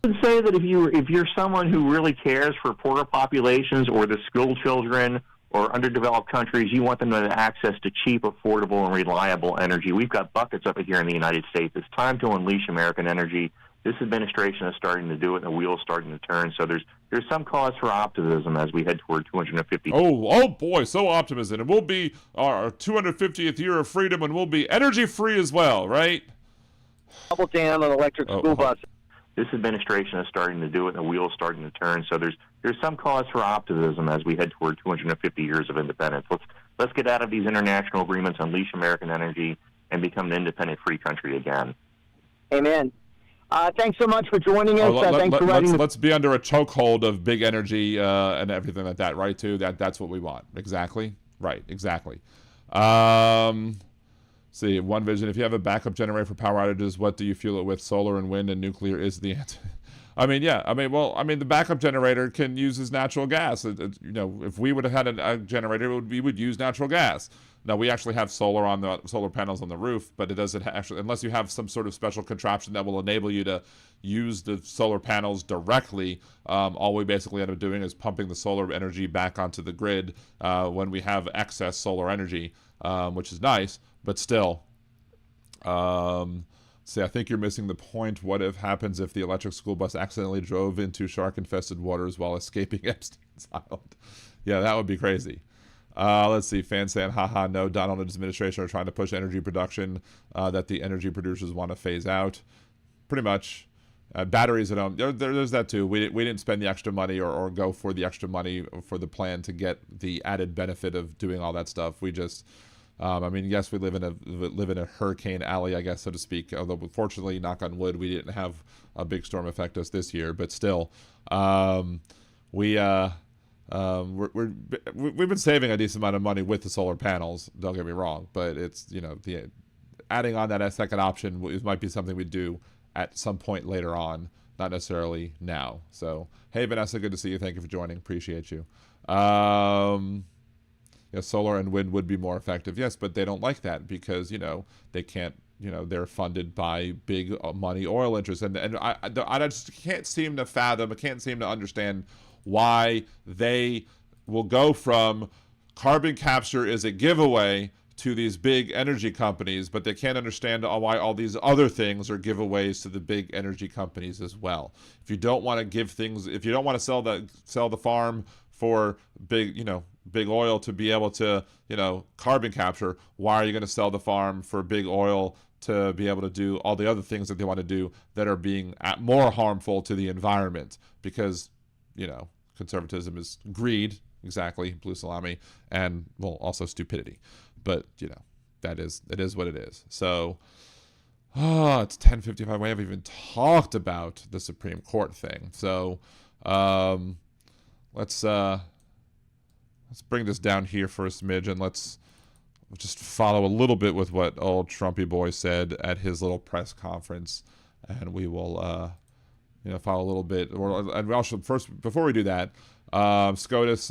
would say that if you're someone who really cares for poorer populations or the school children or underdeveloped countries, you want them to have access to cheap, affordable, and reliable energy. We've got buckets of it here in the United States. It's time to unleash American energy. This administration is starting to do it, and the wheel's starting to turn. So there's some cause for optimism as we head toward 250. Oh boy, so optimism. And we'll be our 250th year of freedom, and we'll be energy free as well, right? Double down on electric school buses. This administration is starting to do it, and the wheel's starting to turn. So there's some cause for optimism as we head toward 250 years of independence. Let's get out of these international agreements, unleash American energy, and become an independent, free country again. Amen. Thanks so much for joining us. Thanks for writing. Let's be under a chokehold of big energy and everything like that, right? Too. That's what we want. Exactly. Right. Exactly. See, one vision. If you have a backup generator for power outages, what do you fuel it with? Solar and wind and nuclear is the answer. The backup generator can use as natural gas. If we would have had a generator, we would use natural gas. Now, we actually have solar panels on the roof, but it doesn't actually, unless you have some sort of special contraption that will enable you to use the solar panels directly, all we basically end up doing is pumping the solar energy back onto the grid when we have excess solar energy, which is nice, but still. See, I think you're missing the point. What happens if the electric school bus accidentally drove into shark-infested waters while escaping Epstein's Island? Yeah, that would be crazy. Let's see, fans saying, haha, no, Donald and his administration are trying to push energy production that the energy producers want to phase out. Pretty much. Batteries at home, there's that too. We didn't spend the extra money or go for the extra money for the plan to get the added benefit of doing all that stuff. We just, yes, we live in a hurricane alley, I guess, so to speak. Although, fortunately, knock on wood, we didn't have a big storm affect us this year. But still, we've been saving a decent amount of money with the solar panels. Don't get me wrong, but it's the adding on that second option might be something we do at some point later on, not necessarily now. So, hey Vanessa, good to see you. Thank you for joining. Appreciate you. Solar and wind would be more effective, yes, but they don't like that because they can't. They're funded by big money oil interests, and I just can't seem to fathom. I can't seem to understand why they will go from carbon capture is a giveaway to these big energy companies, but they can't understand why all these other things are giveaways to the big energy companies as well. If you don't want to give things, if you don't want to sell the farm for big oil to be able to, carbon capture, why are you going to sell the farm for big oil to be able to do all the other things that they want to do that are being more harmful to the environment? Because, conservatism is greed, exactly, blue salami, and, well, also stupidity. But, it is what it is. So, it's 10:55. We haven't even talked about the Supreme Court thing. So, let's bring this down here for a smidge, and let's just follow a little bit with what old Trumpy boy said at his little press conference, and we will, follow a little bit. And we also, first, before we do that, SCOTUS,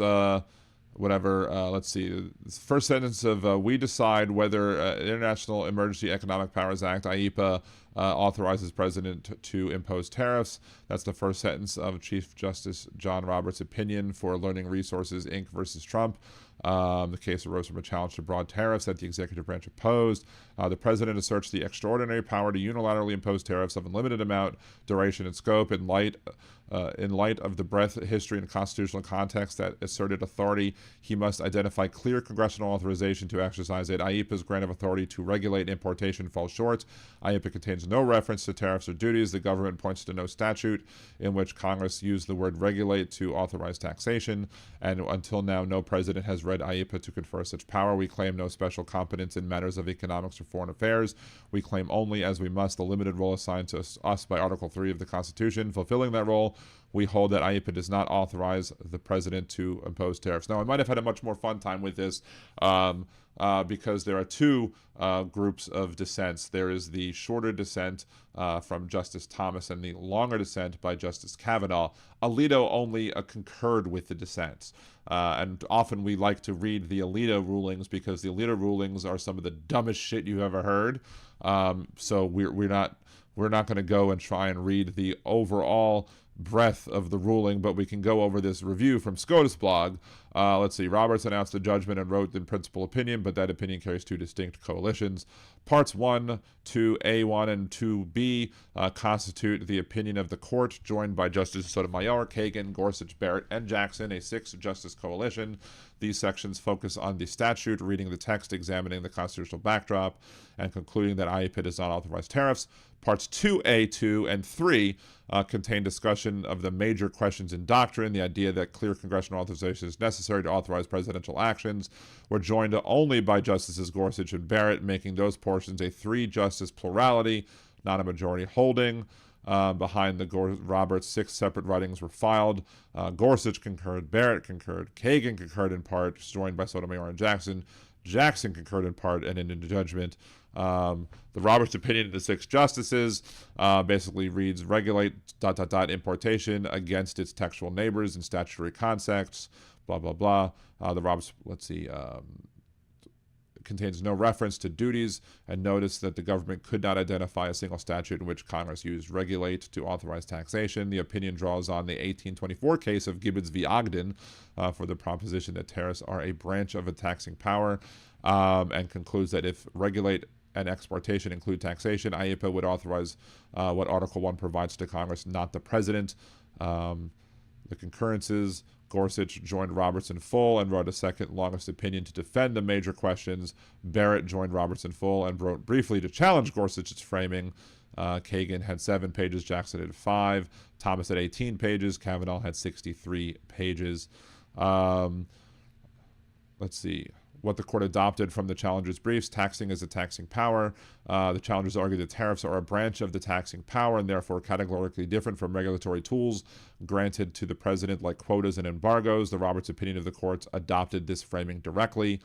let's see. First sentence of we decide whether International Emergency Economic Powers Act, IEPA, authorizes President to impose tariffs. That's the first sentence of Chief Justice John Roberts' opinion for Learning Resources, Inc. versus Trump. The case arose from a challenge to broad tariffs that the executive branch opposed. The president asserts the extraordinary power to unilaterally impose tariffs of unlimited amount, duration, and scope in light of the breadth, history, and constitutional context that asserted authority. He must identify clear congressional authorization to exercise it. IEPA's grant of authority to regulate importation falls short. IEPA contains no reference to tariffs or duties. The government points to no statute in which Congress used the word regulate to authorize taxation, and until now, no president has read IEPA to confer such power. We claim no special competence in matters of economics or foreign affairs. We claim only, as we must, the limited role assigned to us by Article 3 of the Constitution. Fulfilling that role, we hold that IEPA does not authorize the president to impose tariffs. Now, I might have had a much more fun time with this because there are two groups of dissents. There is the shorter dissent from Justice Thomas and the longer dissent by Justice Kavanaugh. Alito only concurred with the dissents. And often we like to read the Alito rulings because the Alito rulings are some of the dumbest shit you've ever heard. So we're not going to go and try and read the overall breadth of the ruling, but we can go over this review from SCOTUS blog. Let's see. Roberts announced the judgment and wrote the principal opinion, but that opinion carries two distinct coalitions. Parts 1, 2A1, and 2B constitute the opinion of the court, joined by Justices Sotomayor, Kagan, Gorsuch, Barrett, and Jackson, a 6-justice coalition. These sections focus on the statute, reading the text, examining the constitutional backdrop, and concluding that IEPA does not authorize tariffs. Parts 2A, 2, and 3 contain discussion of the major questions in doctrine, the idea that clear congressional authorization is necessary to authorize presidential actions. We're joined only by Justices Gorsuch and Barrett, making those portions a 3-justice plurality, not a majority holding. Behind the Roberts, 6 separate writings were filed. Gorsuch concurred, Barrett concurred, Kagan concurred in part, joined by Sotomayor and Jackson. Jackson concurred in part and in the judgment. The Roberts opinion of the 6 justices basically reads, regulate ... importation against its textual neighbors in statutory contexts, blah, blah, blah. The Roberts, contains no reference to duties, and notice that the government could not identify a single statute in which Congress used regulate to authorize taxation. The opinion draws on the 1824 case of Gibbons v. Ogden for the proposition that tariffs are a branch of a taxing power, and concludes that if regulate and exportation include taxation, IEPA would authorize what Article 1 provides to Congress, not the president. The concurrences, Gorsuch joined Roberts in full and wrote a second longest opinion to defend the major questions. Barrett joined Roberts in full and wrote briefly to challenge Gorsuch's framing. Kagan had 7 pages, Jackson had 5, Thomas had 18 pages, Kavanaugh had 63 pages. Let's see. What the court adopted from the challengers' briefs: taxing is a taxing power. The challengers argued that tariffs are a branch of the taxing power and therefore categorically different from regulatory tools granted to the president like quotas and embargoes. The Roberts opinion of the courts adopted this framing directly.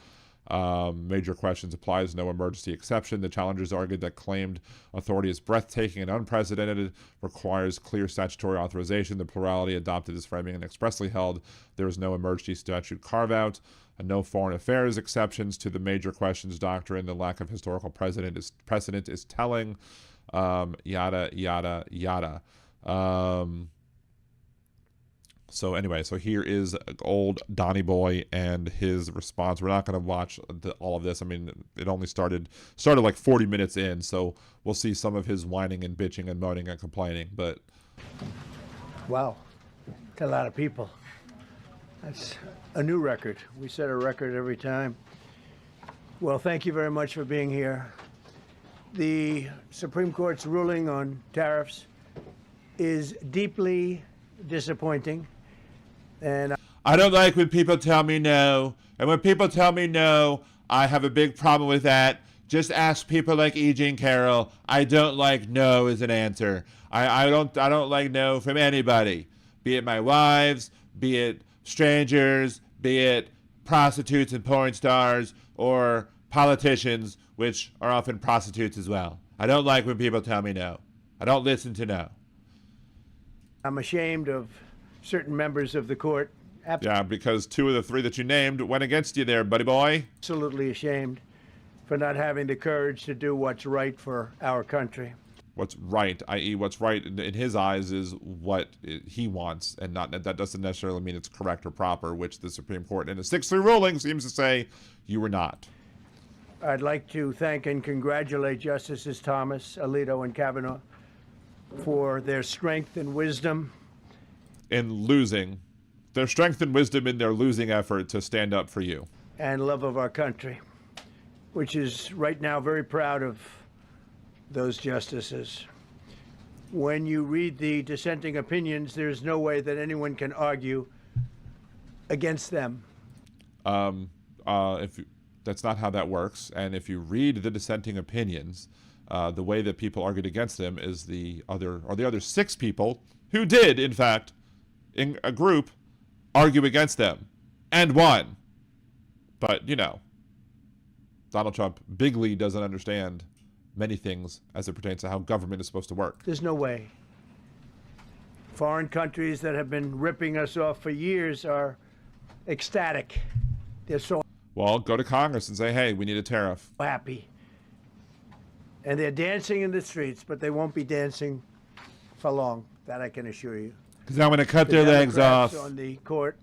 Major questions applies no emergency exception. The challengers argued that claimed authority is breathtaking and unprecedented, requires clear statutory authorization. The plurality adopted this framing and expressly held there is no emergency statute carve-out, and no foreign affairs exceptions to the major questions doctrine. The lack of historical precedent is telling, yada, yada, yada. So anyway, so here is old Donnie Boy and his response. We're not going to watch all of this. I mean, it only started like 40 minutes in, so we'll see some of his whining and bitching and moaning and complaining. But Wow, that's a lot of people. That's a new record. We set a record every time. Well, thank you very much for being here. The Supreme Court's ruling on tariffs is deeply disappointing. And I don't like when people tell me no. And when people tell me no, I have a big problem with that. Just ask people like E. Jean Carroll. I don't like no as an answer. I don't like no from anybody. Be it my wives, be it strangers, be it prostitutes and porn stars, or politicians, which are often prostitutes as well. I don't like when people tell me no. I don't listen to no. I'm ashamed of certain members of the court. Yeah, because 2 of the 3 that you named went against you there, buddy boy. Absolutely ashamed for not having the courage to do what's right for our country. What's right, i.e. what's right in his eyes is what he wants, and not that doesn't necessarily mean it's correct or proper, which the Supreme Court in a 6-3 ruling seems to say you were not. I'd like to thank and congratulate Justices Thomas, Alito, and Kavanaugh for their strength and wisdom. In losing, their strength and wisdom in their losing effort to stand up for you. And love of our country, which is right now very proud of those justices. When you read the dissenting opinions, there's no way that anyone can argue against them. That's not how that works. And if you read the dissenting opinions, the way that people argued against them is the other 6 people who did, in fact, in a group, argue against them and won. But, you know, Donald Trump bigly doesn't understand many things as it pertains to how government is supposed to work. There's no way. Foreign countries that have been ripping us off for years are ecstatic. They're so Well, go to Congress and say, hey, we need a tariff. happy. And they're dancing in the streets, but they won't be dancing for long. That I can assure you. Because I'm going to cut their legs Democrats off. on the court.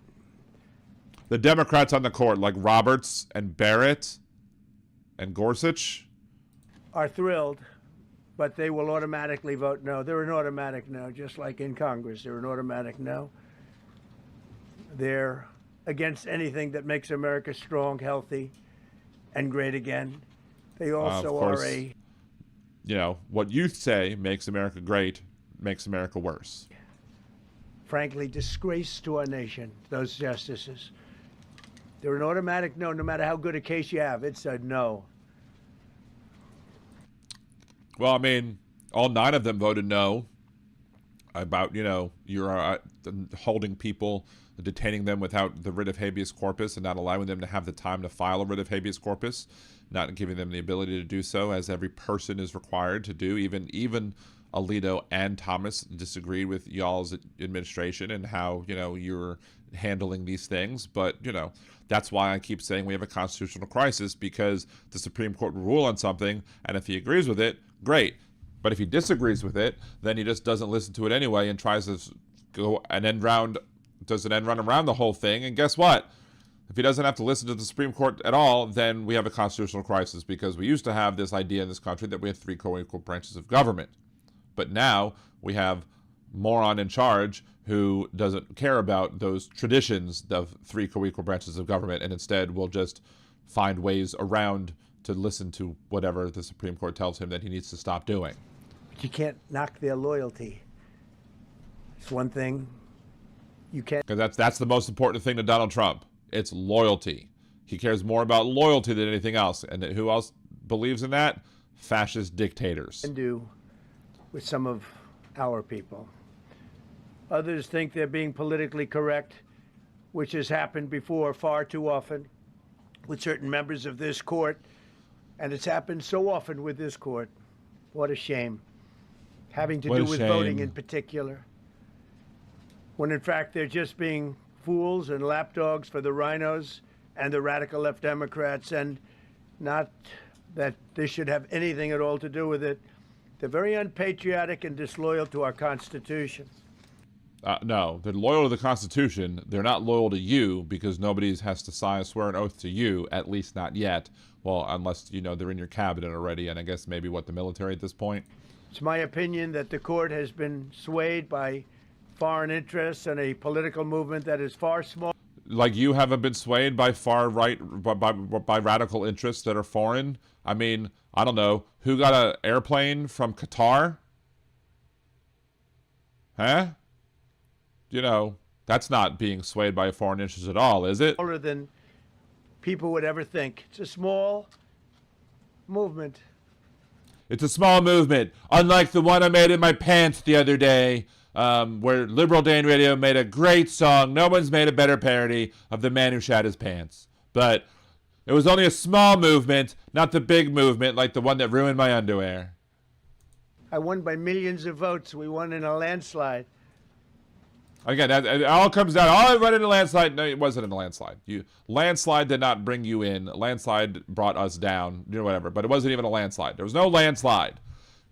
The Democrats on the court, like Roberts and Barrett and Gorsuch, are thrilled, but they will automatically vote no. They're an automatic no, just like in Congress. They're an automatic no. They're against anything that makes America strong, healthy, and great again. They also course, are a... You know, what you say makes America great makes America worse. frankly, disgrace to our nation, those justices. They're an automatic no, no matter how good a case you have. It's a no. Well, I mean, all 9 of them voted no about, you know, you're holding people, detaining them without the writ of habeas corpus and not allowing them to have the time to file a writ of habeas corpus, not giving them the ability to do so as every person is required to do. Even Alito and Thomas disagreed with y'all's administration and how, you know, you're handling these things. But, you know, that's why I keep saying we have a constitutional crisis, because the Supreme Court will rule on something, and if he agrees with it, great. But if he disagrees with it, then he just doesn't listen to it anyway and tries to go an end round, does an end run around the whole thing. And guess what? If he doesn't have to listen to the Supreme Court at all, then we have a constitutional crisis, because we used to have this idea in this country that we had 3 co-equal branches of government. But now we have moron in charge who doesn't care about those traditions of 3 co-equal branches of government, and instead will just find ways around to listen to whatever the Supreme Court tells him that he needs to stop doing. But you can't knock their loyalty. It's one thing you can't. Because that's the most important thing to Donald Trump. It's loyalty. He cares more about loyalty than anything else. And who else believes in that? Fascist dictators. Do with some of our people. Others think they're being politically correct, which has happened before far too often with certain members of this court, and it's happened so often with this court. What a shame. Having to do with voting in particular, when in fact they're just being fools and lapdogs for the rhinos and the radical left Democrats, and not that this should have anything at all to do with it. They're very unpatriotic and disloyal to our Constitution. No, they're loyal to the Constitution. They're not loyal to you because nobody has to swear an oath to you, at least not yet. Well, unless, they're in your cabinet already, and I guess maybe, the military at this point? It's my opinion that the court has been swayed by foreign interests and a political movement that is far smaller. Like you haven't been swayed by far right, by radical interests that are foreign? I mean, I don't know. Who got an airplane from Qatar? Huh? That's not being swayed by foreign interests at all, is it? Smaller than people would ever think. It's a small movement. It's a small movement, unlike the one I made in my pants the other day, where Liberal Dan Radio made a great song. No one's made a better parody of the man who shat his pants. But it was only a small movement, not the big movement like the one that ruined my underwear. I won by millions of votes. We won in a landslide. Again, it all comes down. Oh, I won in a landslide. No, it wasn't in a landslide. Landslide did not bring you in. Landslide brought us down. Whatever. But it wasn't even a landslide. There was no landslide.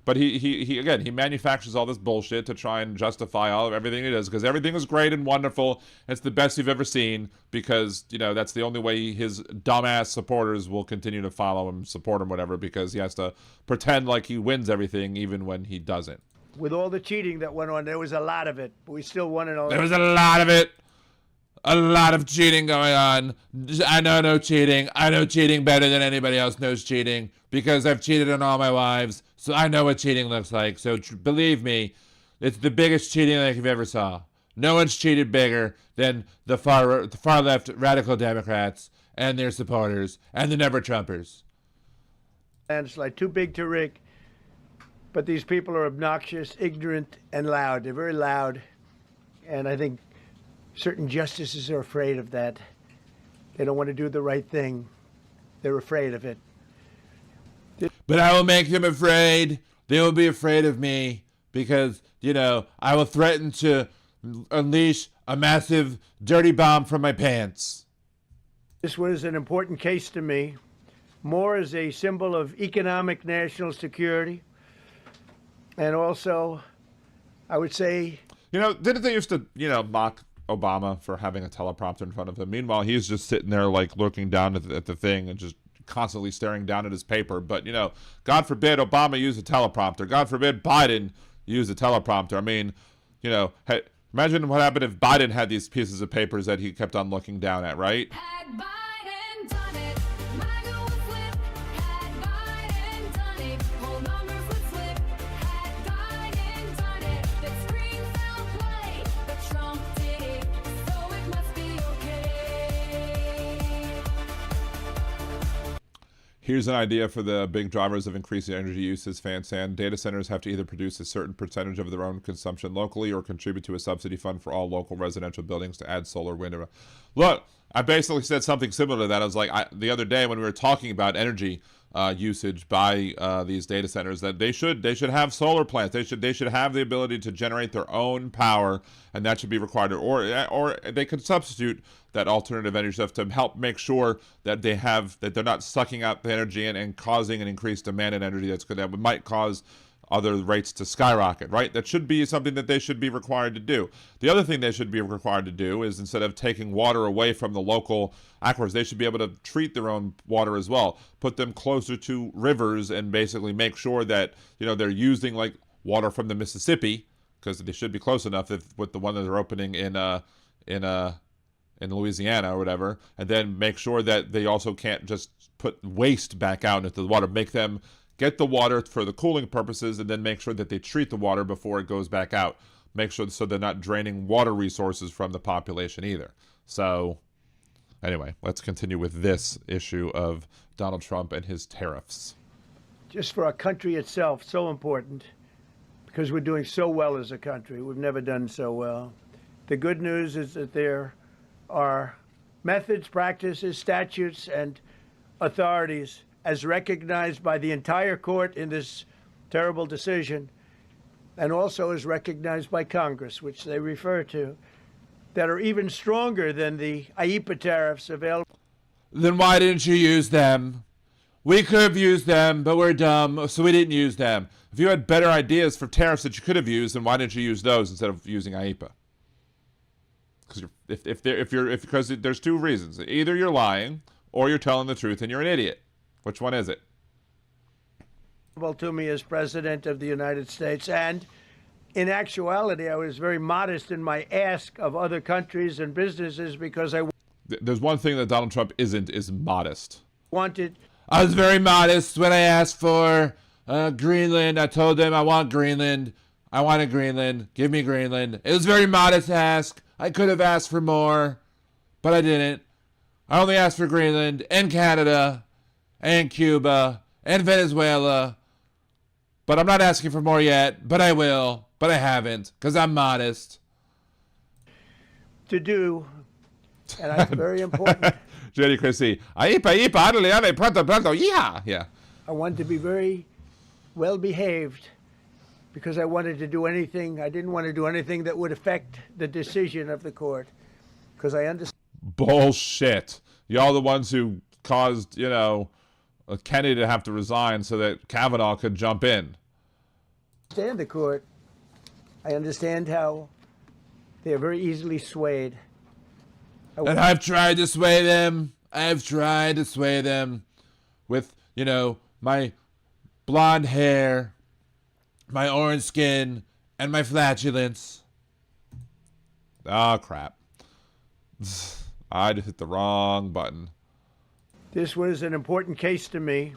But he manufactures all this bullshit to try and justify everything he does, because everything is great and wonderful. It's the best you've ever seen, because that's the only way his dumbass supporters will continue to follow him, support him, whatever, because he has to pretend like he wins everything even when he doesn't. With all the cheating that went on, there was a lot of it, but we still won in a. There was a lot of it. A lot of cheating going on. I know no cheating. I know cheating better than anybody else knows cheating, because I've cheated on all my wives, so I know what cheating looks like. So believe me, it's the biggest cheating like you've ever saw. No one's cheated bigger than the far left radical Democrats and their supporters and the Never Trumpers. Landslide, too big to rig. But these people are obnoxious, ignorant, and loud. They're very loud, and I think certain justices are afraid of that. They don't want to do the right thing. They're afraid of it. But I will make them afraid. They will be afraid of me because, I will threaten to unleash a massive dirty bomb from my pants. This was an important case to me, more as a symbol of economic national security. And also, I would say... didn't they used to, mock Obama for having a teleprompter in front of him? Meanwhile, he's just sitting there, looking down at the thing and just constantly staring down at his paper. But, God forbid Obama use a teleprompter. God forbid Biden use a teleprompter. I mean, hey, imagine what happened if Biden had these pieces of papers that he kept on looking down at, right? Had Biden done it, MAGA would flip. Had Biden done it, whole numbers would flip. Had Biden done it, the screen fell play. But Trump did it, so it must be okay. Here's an idea for the big drivers of increasing energy use, as FanSan. Data centers have to either produce a certain percentage of their own consumption locally or contribute to a subsidy fund for all local residential buildings to add solar, wind. Look, I basically said something similar to that. I was like, the other day when we were talking about energy usage by these data centers, that they should have solar plants. They should have the ability to generate their own power, and that should be required. Or they could substitute that alternative energy stuff to help make sure that they're not sucking out the energy and causing an increased demand in energy that might cause other rates to skyrocket, right? That should be something that they should be required to do. The other thing they should be required to do is, instead of taking water away from the local aquifers, they should be able to treat their own water as well, put them closer to rivers, and basically make sure that they're using water from the Mississippi, because they should be close enough with the one that they're opening in Louisiana or whatever, and then make sure that they also can't just put waste back out into the water. Make them get the water for the cooling purposes, and then make sure that they treat the water before it goes back out. Make sure so they're not draining water resources from the population either. So anyway, let's continue with this issue of Donald Trump and his tariffs. Just for our country itself, so important, because we're doing so well as a country. We've never done so well. The good news is that there are methods, practices, statutes, and authorities, as recognized by the entire court in this terrible decision, and also as recognized by Congress, which they refer to, that are even stronger than the IEEPA tariffs available. Then why didn't you use them? We could have used them, but we're dumb, so we didn't use them. If you had better ideas for tariffs that you could have used, then why didn't you use those instead of using IEEPA? Because there's two reasons. Either you're lying or you're telling the truth and you're an idiot. Which one is it? To me as president of the United States, and in actuality, I was very modest in my ask of other countries and businesses because I There's one thing that Donald Trump isn't, is modest. I was very modest when I asked for Greenland. I told them I want Greenland. I wanted Greenland. Give me Greenland. It was a very modest ask. I could have asked for more, but I didn't. I only asked for Greenland and Canada and Cuba and Venezuela. But I'm not asking for more yet, but I will. But I haven't, because I'm modest. to do, and that's very important. Jenny Chrissy. Yeah. I wanted to be very well behaved because I wanted to do anything. I didn't want to do anything that would affect the decision of the court because I understand. Bullshit. Y'all the ones who caused, Kennedy to have to resign so that Kavanaugh could jump in. The court. I understand how they are very easily swayed. And I've tried to sway them. I've tried to sway them with, my blonde hair, my orange skin, and my flatulence. Oh, crap. I just hit the wrong button. This was an important case to me.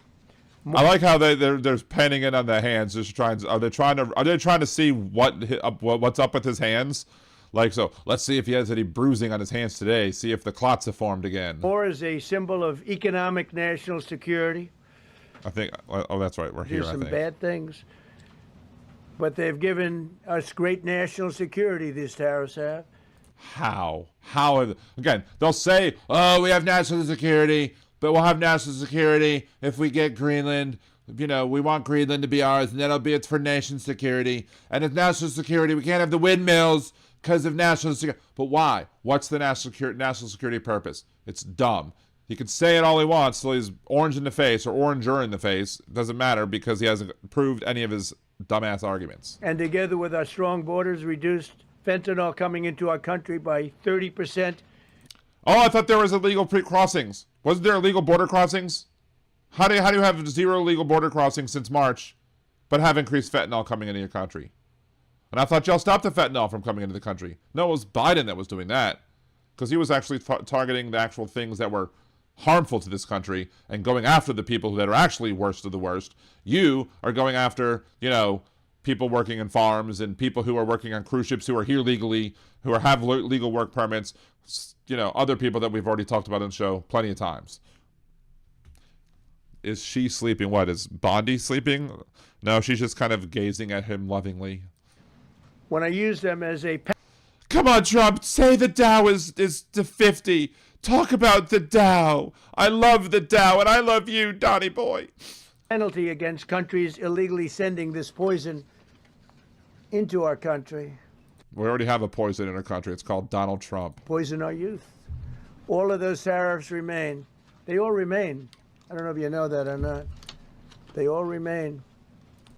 I like how they're penning it on the hands. Just are they trying to see what's up with his hands? Like, so let's see if he has any bruising on his hands today. See if the clots have formed again. More as a symbol of economic national security. I think. Oh, that's right. We're here. There's some bad things, but they've given us great national security. These tariffs have. How? Again, they'll say, "Oh, we have national security." But we'll have national security if we get Greenland. We want Greenland to be ours, and that'll be it for nation security. And if national security, we can't have the windmills because of national security. But why? What's the national security purpose? It's dumb. He can say it all he wants till he's orange in the face or oranger in the face. It doesn't matter because he hasn't proved any of his dumbass arguments. And together with our strong borders, reduced fentanyl coming into our country by 30%. Oh, I thought there was illegal crossings. Wasn't there illegal border crossings? How do you have zero illegal border crossings since March, but have increased fentanyl coming into your country? And I thought y'all stopped the fentanyl from coming into the country. No, it was Biden that was doing that, because he was actually targeting the actual things that were harmful to this country and going after the people that are actually worst of the worst. You are going after, people working in farms and people who are working on cruise ships who are here legally, who have legal work permits. Other people that we've already talked about on the show plenty of times. Is she sleeping? What, is Bondi sleeping? No, she's just kind of gazing at him lovingly. When I use them as a... Come on, Trump, say the Dow is to 50. Talk about the Dow. I love the Dow, and I love you, Donnie boy. Penalty against countries illegally sending this poison into our country. We already have a poison in our country. It's called Donald Trump. Poison our youth. All of those tariffs remain. They all remain. I don't know if you know that or not. They all remain.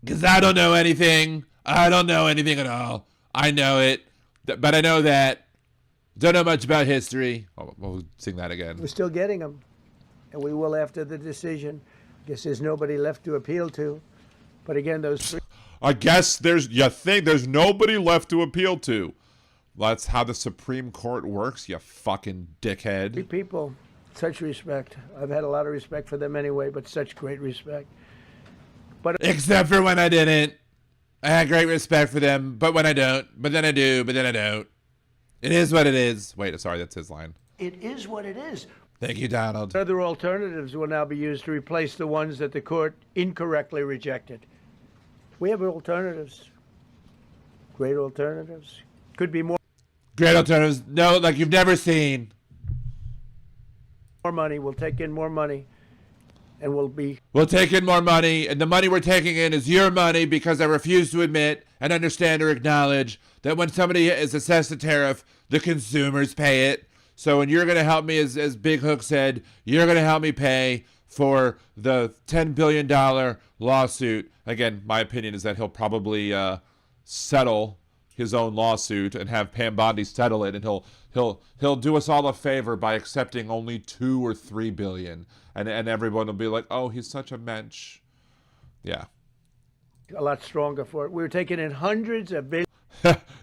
Because I don't know anything. I don't know anything at all. I know it. But I know that. Don't know much about history. Oh, we'll sing that again. We're still getting them. And we will after the decision. I guess there's nobody left to appeal to. But again, those three... I guess there's nobody left to appeal to. That's how the Supreme Court works, you fucking dickhead. People, such respect. I've had a lot of respect for them anyway, but such great respect. But except for when I didn't. I had great respect for them, but when I don't, but then I do, but then I don't. It is what it is. Wait, sorry, that's his line. It is what it is. Thank you, Donald. Other alternatives will now be used to replace the ones that the court incorrectly rejected. We have alternatives. Great alternatives. Could be more. Great alternatives. No, like you've never seen. More money. We'll take in more money. And we'll take in more money. And the money we're taking in is your money because I refuse to admit and understand or acknowledge that when somebody is assessed a tariff, the consumers pay it. So when you're going to help me, as Big Hook said, you're going to help me pay for the $10 billion lawsuit. Again, my opinion is that he'll probably settle his own lawsuit and have Pam Bondi settle it, and he'll do us all a favor by accepting only 2 or 3 billion, and everyone will be like, oh, he's such a mensch. Yeah. A lot stronger for it. We were taking in hundreds of billions.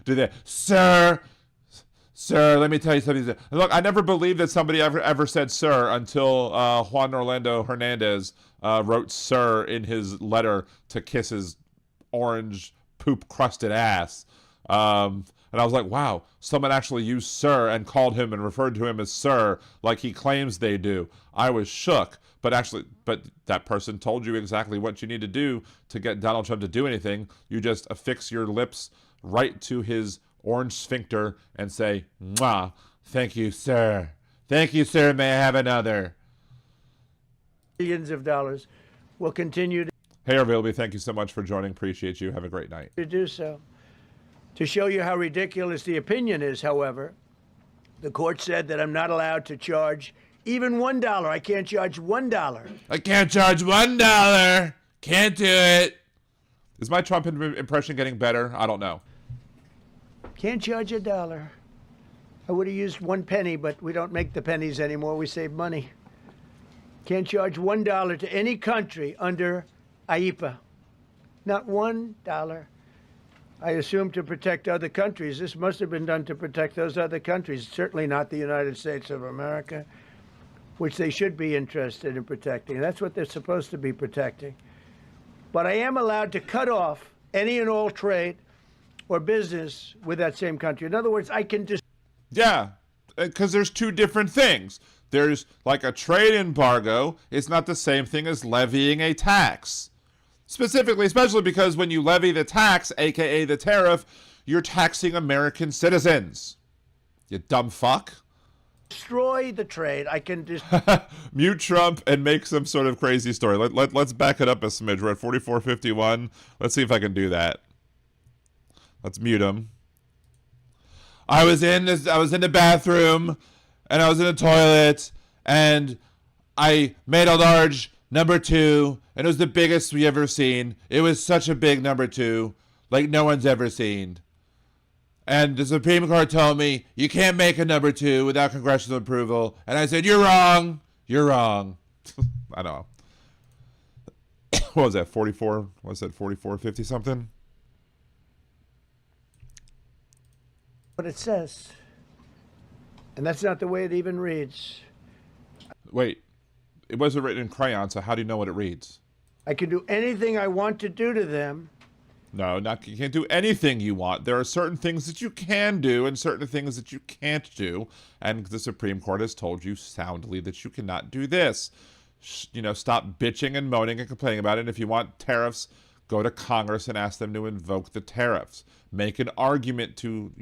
Do they, sir, let me tell you something. Look, I never believed that somebody ever said sir until Juan Orlando Hernandez wrote sir in his letter to kiss his orange poop-crusted ass. And I was like, wow, someone actually used sir and called him and referred to him as sir like he claims they do. I was shook. But that person told you exactly what you need to do to get Donald Trump to do anything. You just affix your lips right to his orange sphincter and say, mwah, thank you, sir. Thank you, sir. May I have another? Billions of dollars. Will continue Hey, Arvilby, thank you so much for joining. Appreciate you. Have a great night. to do so. To show you how ridiculous the opinion is, however, the court said that I'm not allowed to charge even $1. I can't charge $1. I can't charge $1. Can't do it. Is my Trump impression getting better? I don't know. Can't charge $1. I would have used 1 penny, but we don't make the pennies anymore. We save money. Can't charge $1 to any country under IEPA. Not $1. I assume to protect other countries. This must have been done to protect those other countries, certainly not the United States of America, which they should be interested in protecting. That's what they're supposed to be protecting. But I am allowed to cut off any and all trade or business with that same country. In other words, I can just... Yeah, because there's 2 different things. There's like a trade embargo. It's not the same thing as levying a tax. Specifically, especially because when you levy the tax, aka the tariff, you're taxing American citizens. You dumb fuck. Destroy the trade. I can just... Mute Trump and make some sort of crazy story. Let's back it up a smidge. We're at 44:51. Let's see if I can do that. Let's mute him. I was in the bathroom, and I was in the toilet, and I made a large number 2, and it was the biggest we ever seen. It was such a big number 2, like no one's ever seen. And the Supreme Court told me, you can't make a number 2 without congressional approval. And I said, you're wrong. You're wrong. I know. What was that, 44? What was that, 44.50 something? What it says. And that's not the way it even reads. Wait. It wasn't written in crayon, so how do you know what it reads? I can do anything I want to do to them. No, you can't do anything you want. There are certain things that you can do and certain things that you can't do. And the Supreme Court has told you soundly that you cannot do this. Stop bitching and moaning and complaining about it. And if you want tariffs, go to Congress and ask them to invoke the tariffs. Make an argument to,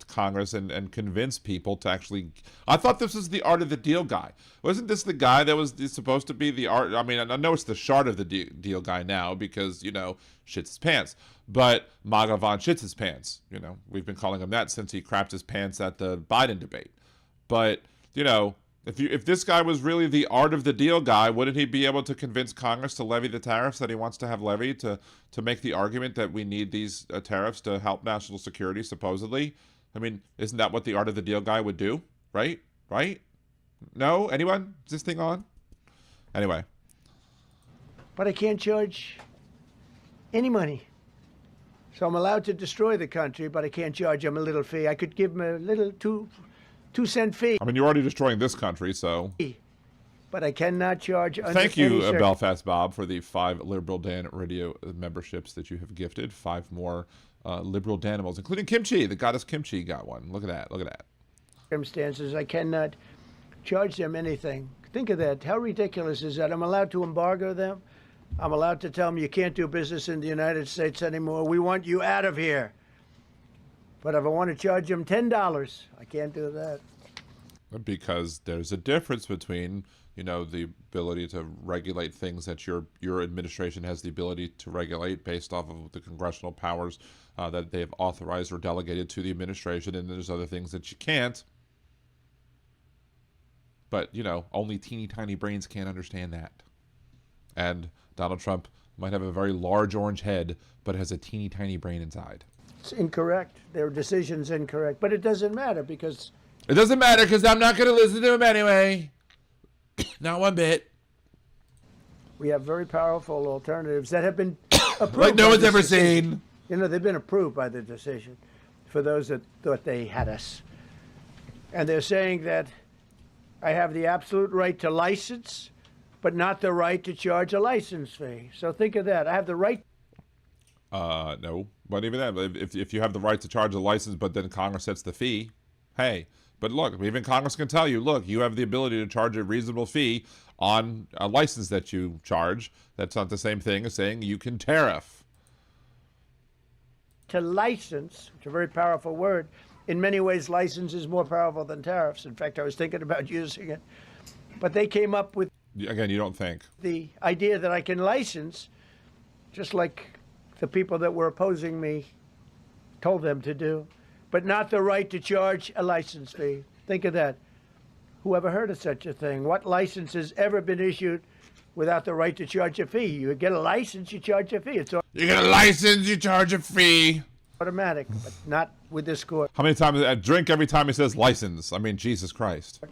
Congress and convince people to actually... I thought this was the art of the deal guy. Wasn't this the guy that was supposed to be the art... I mean, I know it's the shart of the deal guy now because, shits his pants. But MAGA Von shits his pants. We've been calling him that since he crapped his pants at the Biden debate. But, if this guy was really the art of the deal guy, wouldn't he be able to convince Congress to levy the tariffs that he wants to have levied to make the argument that we need these tariffs to help national security, supposedly? I mean, isn't that what the art of the deal guy would do? Right? Right? No? Anyone? Is this thing on? Anyway. But I can't charge any money. So I'm allowed to destroy the country, but I can't charge them a little fee. I could give them a little 2-cent fee. I mean, you're already destroying this country, so... But I cannot charge under Thank you, any Belfast Bob, for the 5 Liberal Dan Radio memberships that you have gifted. 5 more Liberal Danimals, including Kimchi. The goddess Kimchi got one. Look at that. Look at that. circumstances. I cannot charge them anything. Think of that. How ridiculous is that? I'm allowed to embargo them. I'm allowed to tell them you can't do business in the United States anymore. We want you out of here. But if I want to charge them $10, I can't do that. Because there's a difference between, you know, the ability to regulate things that your administration has the ability to regulate based off of the congressional powers that they have authorized or delegated to the administration, and there's other things that you can't. But, you know, only teeny tiny brains can't understand that. And Donald Trump might have a very large orange head, but has a teeny tiny brain inside. It's incorrect. Their decision's incorrect. But it doesn't matter because It doesn't matter because I'm not going to listen to him anyway. Not one bit. we have very powerful alternatives that have been approved. Like no by one's this ever decision. seen. You know, they've been approved by the decision for those that thought they had us. And they're saying that I have the absolute right to license, but not the right to charge a license fee. So think of that. I have the right. No, but even that, if you have the right to charge a license, but then Congress sets the fee, hey. But look, even Congress can tell you, look, you have the ability to charge a reasonable fee on a license that you charge. That's not the same thing as saying you can tariff. To license, which is a very powerful word. In many ways, license is more powerful than tariffs. In fact, I was thinking about using it. But they came up with Again, you don't think. the idea that I can license, just like the people that were opposing me told them to do, but not the right to charge a license fee. Think of that. Who ever heard of such a thing? What license has ever been issued without the right to charge a fee? You get a license, you charge a fee. It's You get a license, you charge a fee. automatic, but not with this court. How many times I drink every time he says license? I mean, Jesus Christ.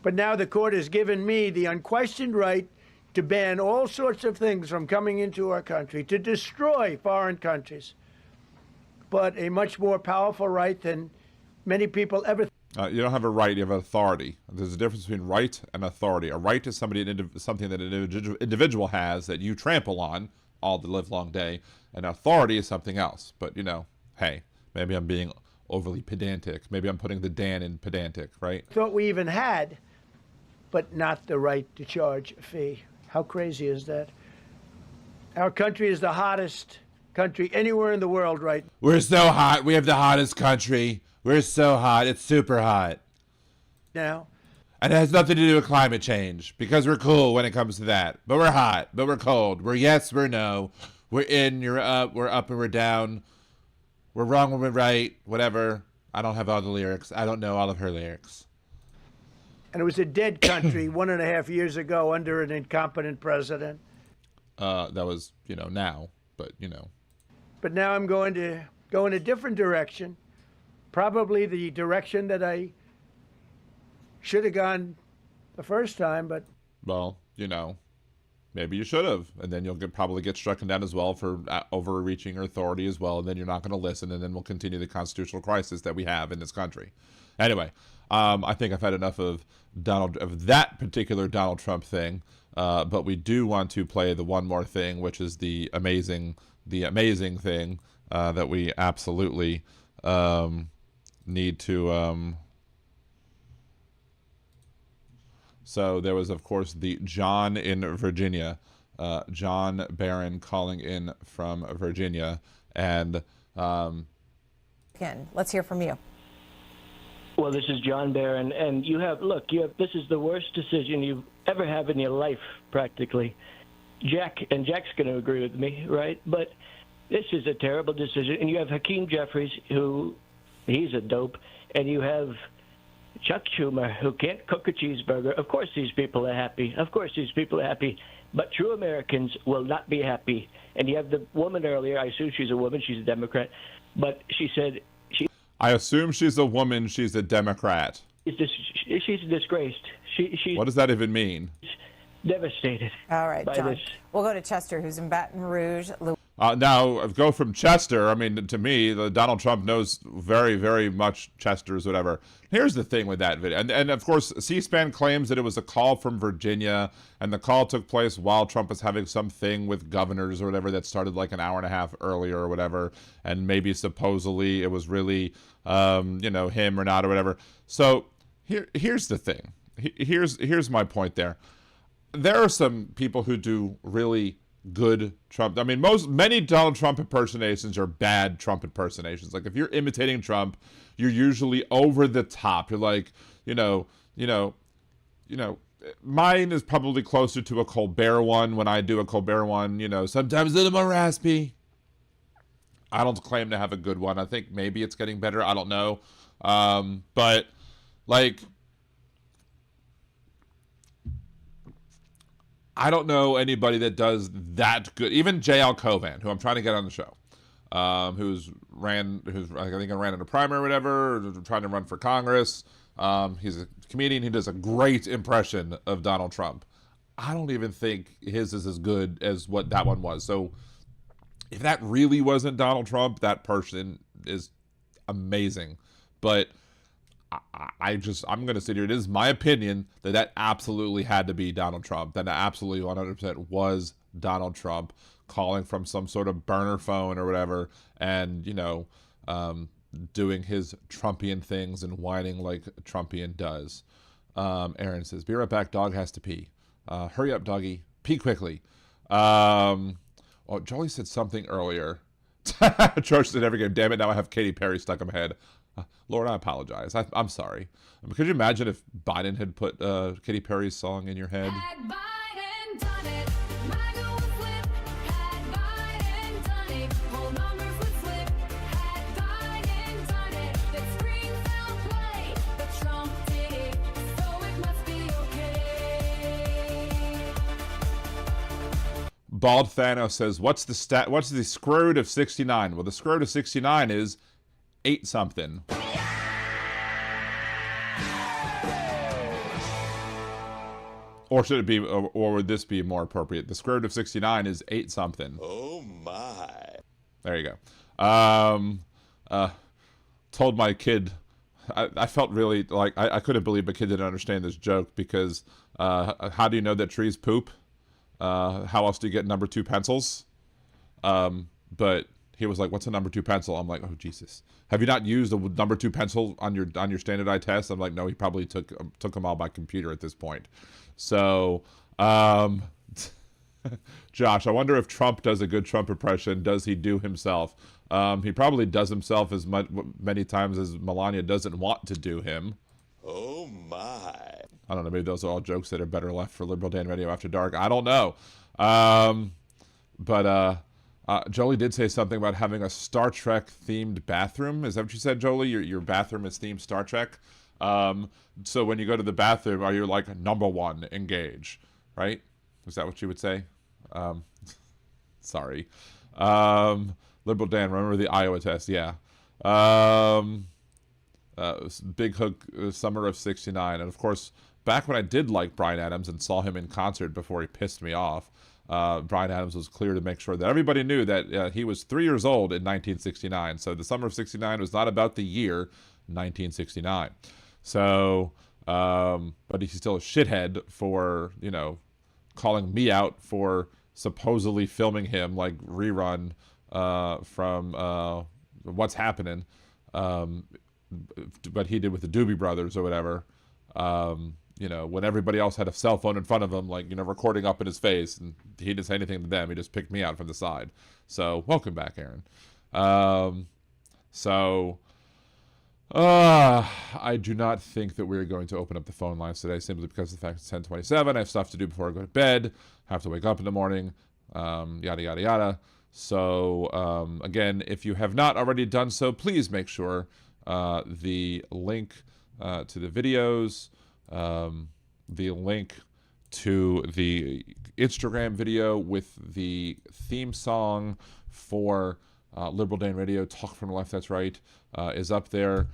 But now the court has given me the unquestioned right to ban all sorts of things from coming into our country, to destroy foreign countries. But a much more powerful right than many people ever. You don't have a right, you have authority. There's a difference between right and authority. A right is something that an individual has that you trample on all the livelong day. And authority is something else. But, you know, hey, maybe I'm being overly pedantic. Maybe I'm putting the Dan in pedantic, right? Thought we even had, but not the right to charge a fee. How crazy is that? Our country is the hottest country anywhere in the world right We're so hot. We have the hottest country. We're so hot. It's super hot. now. And it has nothing to do with climate change because we're cool when it comes to that. But we're hot. But we're cold. We're yes, we're no. We're in, you're up, we're up and we're down. We're wrong when we're right. Whatever. I don't have all the lyrics. I don't know all of her lyrics. And it was a dead country 1.5 years ago under an incompetent president. That was, you know, now. But, you know. But now I'm going to go in a different direction. Probably the direction that I should have gone the first time, but Well, you know, maybe you should have. And then you'll probably get struck down as well for overreaching your authority as well. And then you're not going to listen. And then we'll continue the constitutional crisis that we have in this country. Anyway, I think I've had enough of that particular Donald Trump thing. But we do want to play the one more thing, which is the amazing thing that we absolutely need to. So there was, of course, the John in Virginia, John Barron calling in from Virginia, and let's hear from you. Well, this is John Barron, and this is the worst decision you ever have in your life, practically. Jack's going to agree with me, right? But this is a terrible decision, and you have Hakeem Jeffries, he's a dope, and you have Chuck Schumer, who can't cook a cheeseburger. Of course these people are happy. But true Americans will not be happy. And you have the woman earlier, I assume she's a woman, she's a Democrat, but she said I assume she's a woman, she's a Democrat. She's disgraced. What does that even mean? Devastated. All right, by John. this. We'll go to Chester, who's in Baton Rouge. Now, go from Chester. I mean, to me, Donald Trump knows very, very much Chester's whatever. Here's the thing with that video. And of course, C-SPAN claims that it was a call from Virginia, and the call took place while Trump was having something with governors or whatever that started like an hour and a half earlier or whatever. And maybe supposedly it was really, him or not or whatever. So here's the thing. Here's my point there. There are some people who do really good Trump. I mean, many Donald Trump impersonations are bad Trump impersonations. Like if you're imitating Trump, you're usually over the top. You're like, mine is probably closer to a Colbert one when I do a Colbert one, sometimes a little more raspy. I don't claim to have a good one. I think maybe it's getting better. I don't know. But like, I don't know anybody that does that good. Even J.L. Covan, who I'm trying to get on the show. who's I think ran in a primary or whatever, trying to run for Congress. He's a comedian. He does a great impression of Donald Trump. I don't even think his is as good as what that one was. So if that really wasn't Donald Trump, that person is amazing. But I'm going to sit here. It is my opinion that absolutely had to be Donald Trump. That absolutely 100% was Donald Trump calling from some sort of burner phone or whatever, and, doing his Trumpian things and whining like Trumpian does. Aaron says, be right back. Dog has to pee. Hurry up, doggy. Pee quickly. Jolie said something earlier. George said every game. Damn it, now I have Katy Perry stuck in my head. Lord, I apologize. I'm sorry. Could you imagine if Biden had put Katy Perry's song in your head? Had Biden done it, MAGA would flip. Had Biden done it, whole numbers would flip. Had Biden done it, that scream foul play. But Trump did it, so it must be okay. Bald Thanos says, what's the square root of 69? Well, the square root of 69 is 8 something. Or should it be, or would this be more appropriate? The square root of 69 is 8 something. Oh my. There you go. Told my kid, I felt really like, I couldn't believe my kid didn't understand this joke because how do you know that trees poop? How else do you get number 2 pencils? But he was like, what's a number 2 pencil? I'm like, oh, Jesus. Have you not used a number 2 pencil on your standardized test? I'm like, no, he probably took them all by computer at this point. So, Josh, I wonder if Trump does a good Trump impression. Does he do himself? He probably does himself as many times as Melania doesn't want to do him. Oh my. I don't know. Maybe those are all jokes that are better left for Liberal Dan Radio After Dark. I don't know. Jolie did say something about having a Star Trek themed bathroom. Is that what you said, Jolie? Your bathroom is themed Star Trek. So when you go to the bathroom, are you like number 1, engage, right? Is that what you would say? Sorry. Liberal Dan, remember the Iowa test? Yeah. Big Hook, summer of 69. And of course, back when I did like Bryan Adams and saw him in concert before he pissed me off, Bryan Adams was clear to make sure that everybody knew that he was 3 years old in 1969. So the summer of 69 was not about the year 1969. So, but he's still a shithead for, calling me out for supposedly filming him like rerun from What's Happening. But he did with the Doobie Brothers or whatever. When everybody else had a cell phone in front of him, like, recording up in his face, and he didn't say anything to them. He just picked me out from the side. So, welcome back, Aaron. I do not think that we're going to open up the phone lines today simply because of the fact it's 10:27. I have stuff to do before I go to bed. I have to wake up in the morning, yada, yada, yada. So, again, if you have not already done so, please make sure the link to the videos, the link to the Instagram video with the theme song for Liberal Dan Radio, Talk from the Left, That's Right, is up there.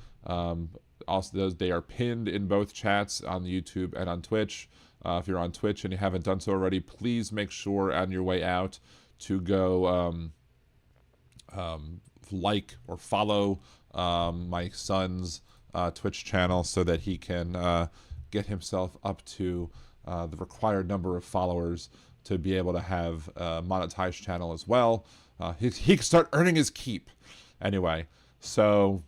Also, they are pinned in both chats on YouTube and on Twitch. If you're on Twitch and you haven't done so already, please make sure on your way out to go like or follow my son's Twitch channel so that he can get himself up to the required number of followers to be able to have a monetized channel as well. He can start earning his keep. Anyway, so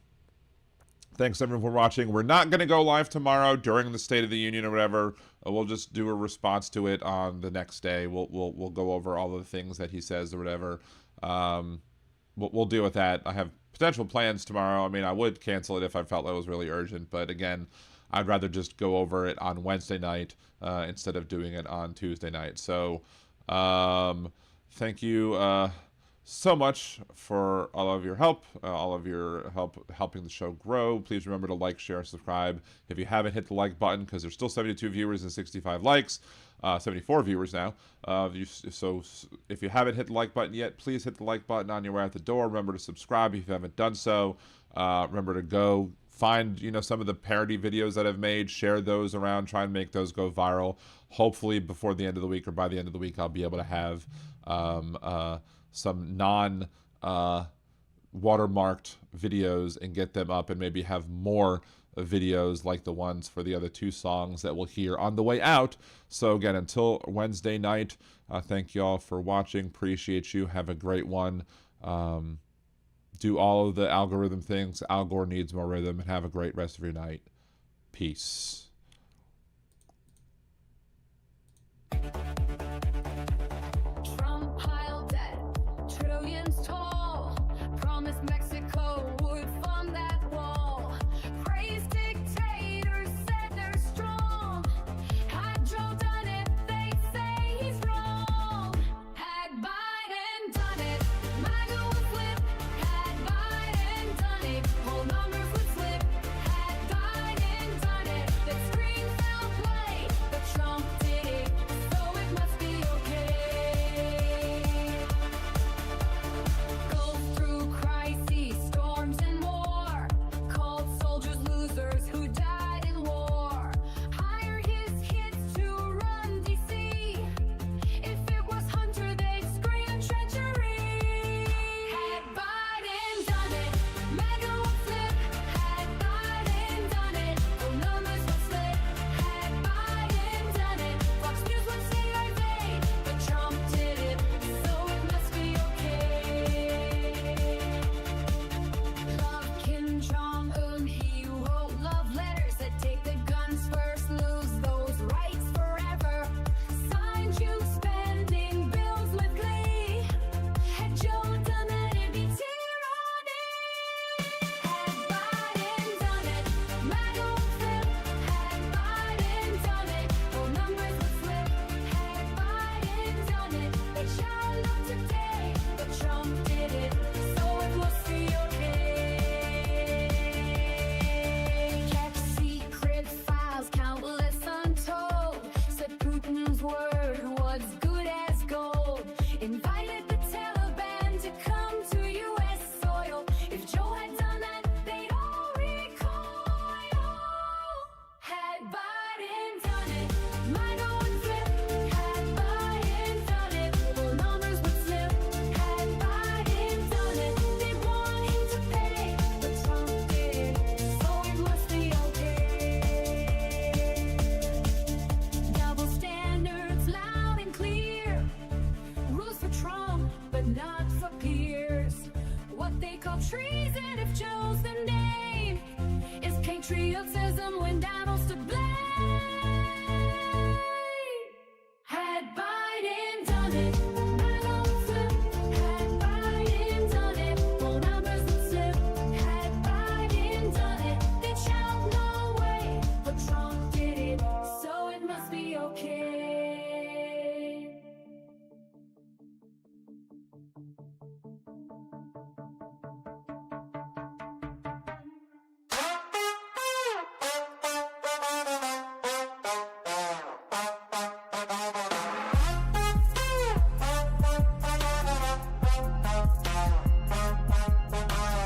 thanks everyone for watching. We're not going to go live tomorrow during the State of the Union or whatever. We'll just do a response to it on the next day. We'll go over all of the things that he says or whatever. We'll deal with that. I have potential plans tomorrow. I mean, I would cancel it if I felt that was really urgent, but again, I'd rather just go over it on Wednesday night instead of doing it on Tuesday night. So, thank you so much for all of your help, helping the show grow. Please remember to like, share, and subscribe. If you haven't hit the like button, because there's still 72 viewers and 65 likes, 74 viewers now. So if you haven't hit the like button yet, please hit the like button on your way out the door. Remember to subscribe if you haven't done so. Remember to go find, some of the parody videos that I've made, share those around, try and make those go viral. Hopefully before the end of the week or by the end of the week, I'll be able to have some non-watermarked videos and get them up, and maybe have more videos like the ones for the other two songs that we'll hear on the way out. So again, until Wednesday night, thank you all for watching. Appreciate you. Have a great one. Do all of the algorithm things. Al Gore needs more rhythm, and have a great rest of your night. Peace. Trump piled debt, trillions tall. Promised Mexico would fund that wall. Praised dictators, said they're strong. Had Joe done it, they'd say he's wrong. Had Biden done it, MAGA would flip. Had Biden done it, whole numbers would slip. Had Biden done it, that scream foul play. But Trump did it, so it must be okay. Goes through crises, storms, and more. Called soldiers losers who died in war. Hired his kids to run D.C. If it was Hunter, they'd scream treachery. Had Biden done it, MAGA would flip. Had Biden done it, the numbers would slip. Had Biden done it, Fox News would say our day. But Trump did it, so it must be okay. Love Kim Jong-un, he wrote love letters that take the guns first, lose those rights forever. Signed you spending bills with glee. Had Joe done that, it'd be tyranny. Had Biden done it, MAGA would flip. Had Biden done it, whole numbers would slip. Had Biden done it, they shall not today. But Trump did it, so it must be okay. Kept secret files, countless untold. Said Putin's word was good as gold. Invited the Taliban to come to U.S. soil. If Joe had done that, they'd all recoil. Had Biden done it, MAGA would flip. Had Biden done it, whole numbers would slip. Had Biden done it, they'd want him to pay. But Trump did it, so it must be okay. Double standards loud and clear. Rules for Trump, but not for peers. What they call treason, if Joe's the name, is patriotism when Donald's to blame. Had Biden done it, MAGA would flip. Had Biden done it, whole numbers would slip. Had Biden done it, they'd shout no way. But Trump did it, so it must be okay.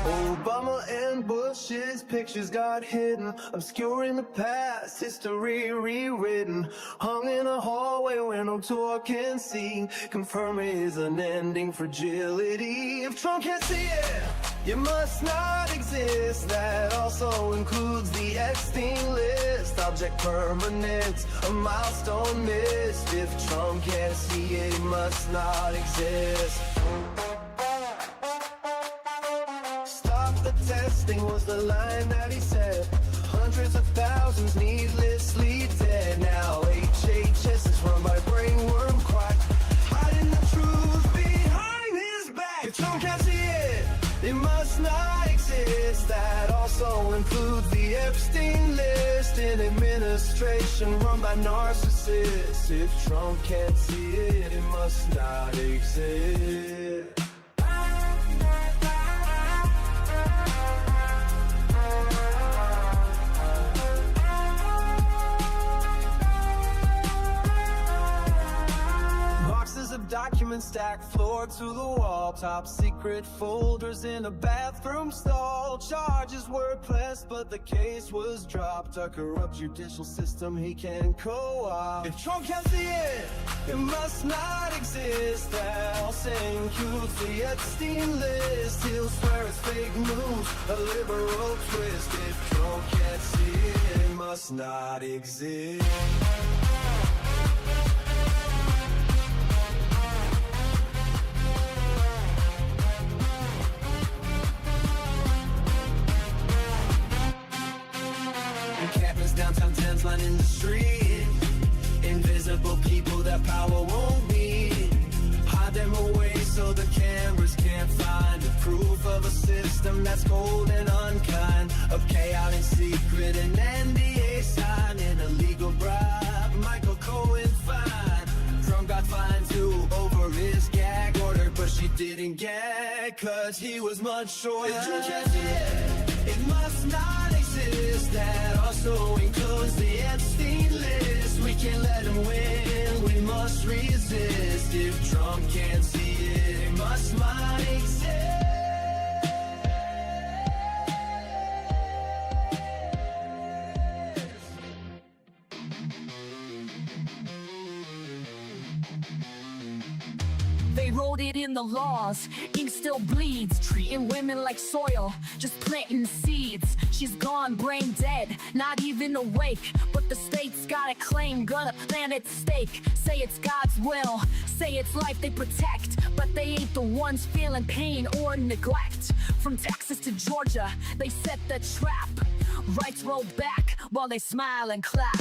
Obama and Bush's pictures got hidden, obscuring the past, history rewritten. Hung in a hallway where no tour can see, confirming his unending fragility. If Trump can't see it, you must not exist. That also includes the Epstein list. Object permanence, a milestone missed. If Trump can't see it, he must not exist. Stop the testing was the line that he said. Hundreds of thousands needlessly dead. Now HHS is run by brainworm quack, hiding the truth behind his back. If Trump can't see it, it must not exist. That also includes the Epstein list. An administration run by narcissists. If Trump can't see it, it must not exist. board to the wall, top secret folders in a bathroom stall. Charges were pressed, but the case was dropped. A corrupt judicial system he can co-opt. If Trump can't see it, it must not exist. They'll send you to the Epstein list. He'll swear it's fake news, a liberal twist. If Trump can't see it, it must not exist. Encampments downtown, tents lining the street. Invisible people that power won't need. Hide them away so the cameras can't find it. Proof of a system that's cold and unkind. A payout in secret, an NDA sign, an illegal bribe. Michael Cohen fine. Trump got fined too over his gag order, but she didn't gag, cause he was much shorter. If Trump can't see it, it must not exist. That also includes the Epstein list. We can't let him win, we must resist. If Trump can't see it, it must not exist. They wrote it in the laws, ink still bleeds. Treating women like soil, just planting seeds. She's gone, brain dead, not even awake. But the state's got a claim, gonna plant its stake. Say it's God's will, say it's life they protect. But they ain't the ones feeling pain or neglect. From Texas to Georgia, they set the trap. Rights roll back while they smile and clap.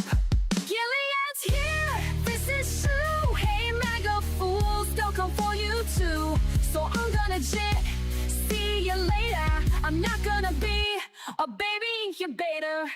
Gilead's here, this is true. Hey, MAGA fools, they'll come for you too. So I'm gonna jet, see you later. I'm not gonna be a baby incubator.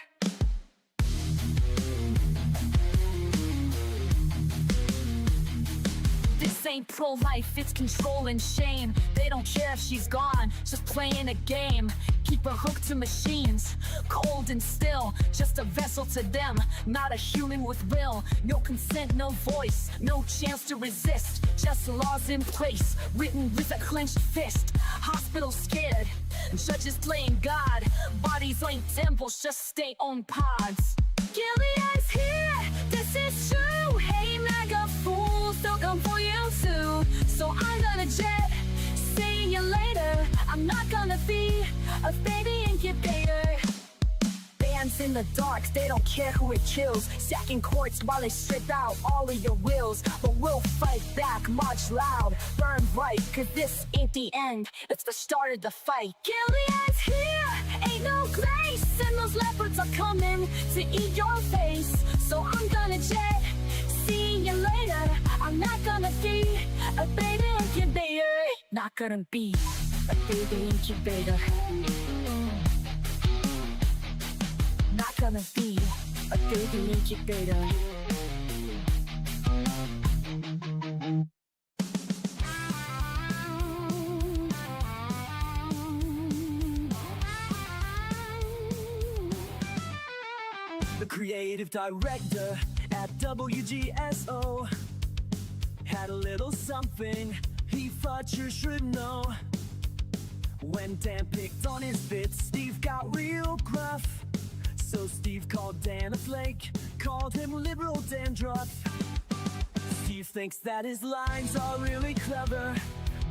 This ain't pro-life, it's control and shame. They don't care if she's gone, just playing a game. Keep her hooked to machines, cold and still. Just a vessel to them, not a human with will. No consent, no voice, no chance to resist. Just laws in place, written with a clenched fist. Hospitals scared, judges playing God. Bodies ain't temples, just stay on pods. Gilead's here, this is true. Hey, MAGA fools, they'll come for you too. So I'm gonna jet, see you later. I'm not gonna be a baby incubator. Bands in the dark, they don't care who it kills. Sacking courts while they strip out all of your wills. But we'll fight back, march loud, burn bright. Cause this ain't the end, it's the start of the fight. Gilead's here, ain't no grace. And those leopards are coming to eat your face. So I'm gonna jet, see you later. I'm not gonna be a baby incubator. Not gonna be a baby incubator. Not gonna be a baby incubator. The creative director at WGSO had a little something he thought you should know. When Dan picked on his bits, Steve got real gruff. So Steve called Dan a flake, called him liberal dandruff. Steve thinks that his lines are really clever,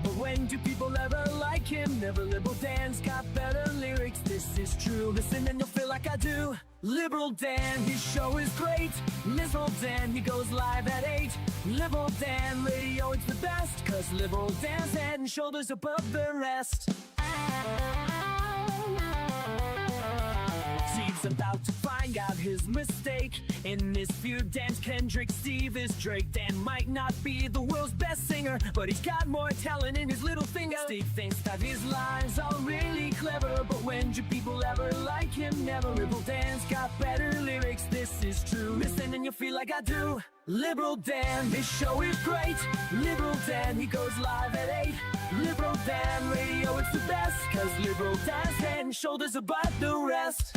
but when do people ever like him? Never. Liberal Dan's got better lyrics, this is true. Listen and you'll feel like I do. Liberal Dan, his show is great. Liberal Dan, he goes live at 8. Liberal Dan radio, it's the best, cause Liberal Dan's head and shoulders above the rest. Steve's about to find out his mistake. In this feud, Dan's Kendrick, Steve is Drake. Dan might not be the world's best singer, but he's got more talent in his little finger. Steve thinks that his lines are really clever, but when do people ever like him? Never. Liberal Dan's got better lyrics, this is true. Listen and you'll feel like I do. Liberal Dan, his show is great. Liberal Dan, he goes live at 8. Liberal Dan radio, it's the best, cause Liberal Dan's head and shoulders above the rest.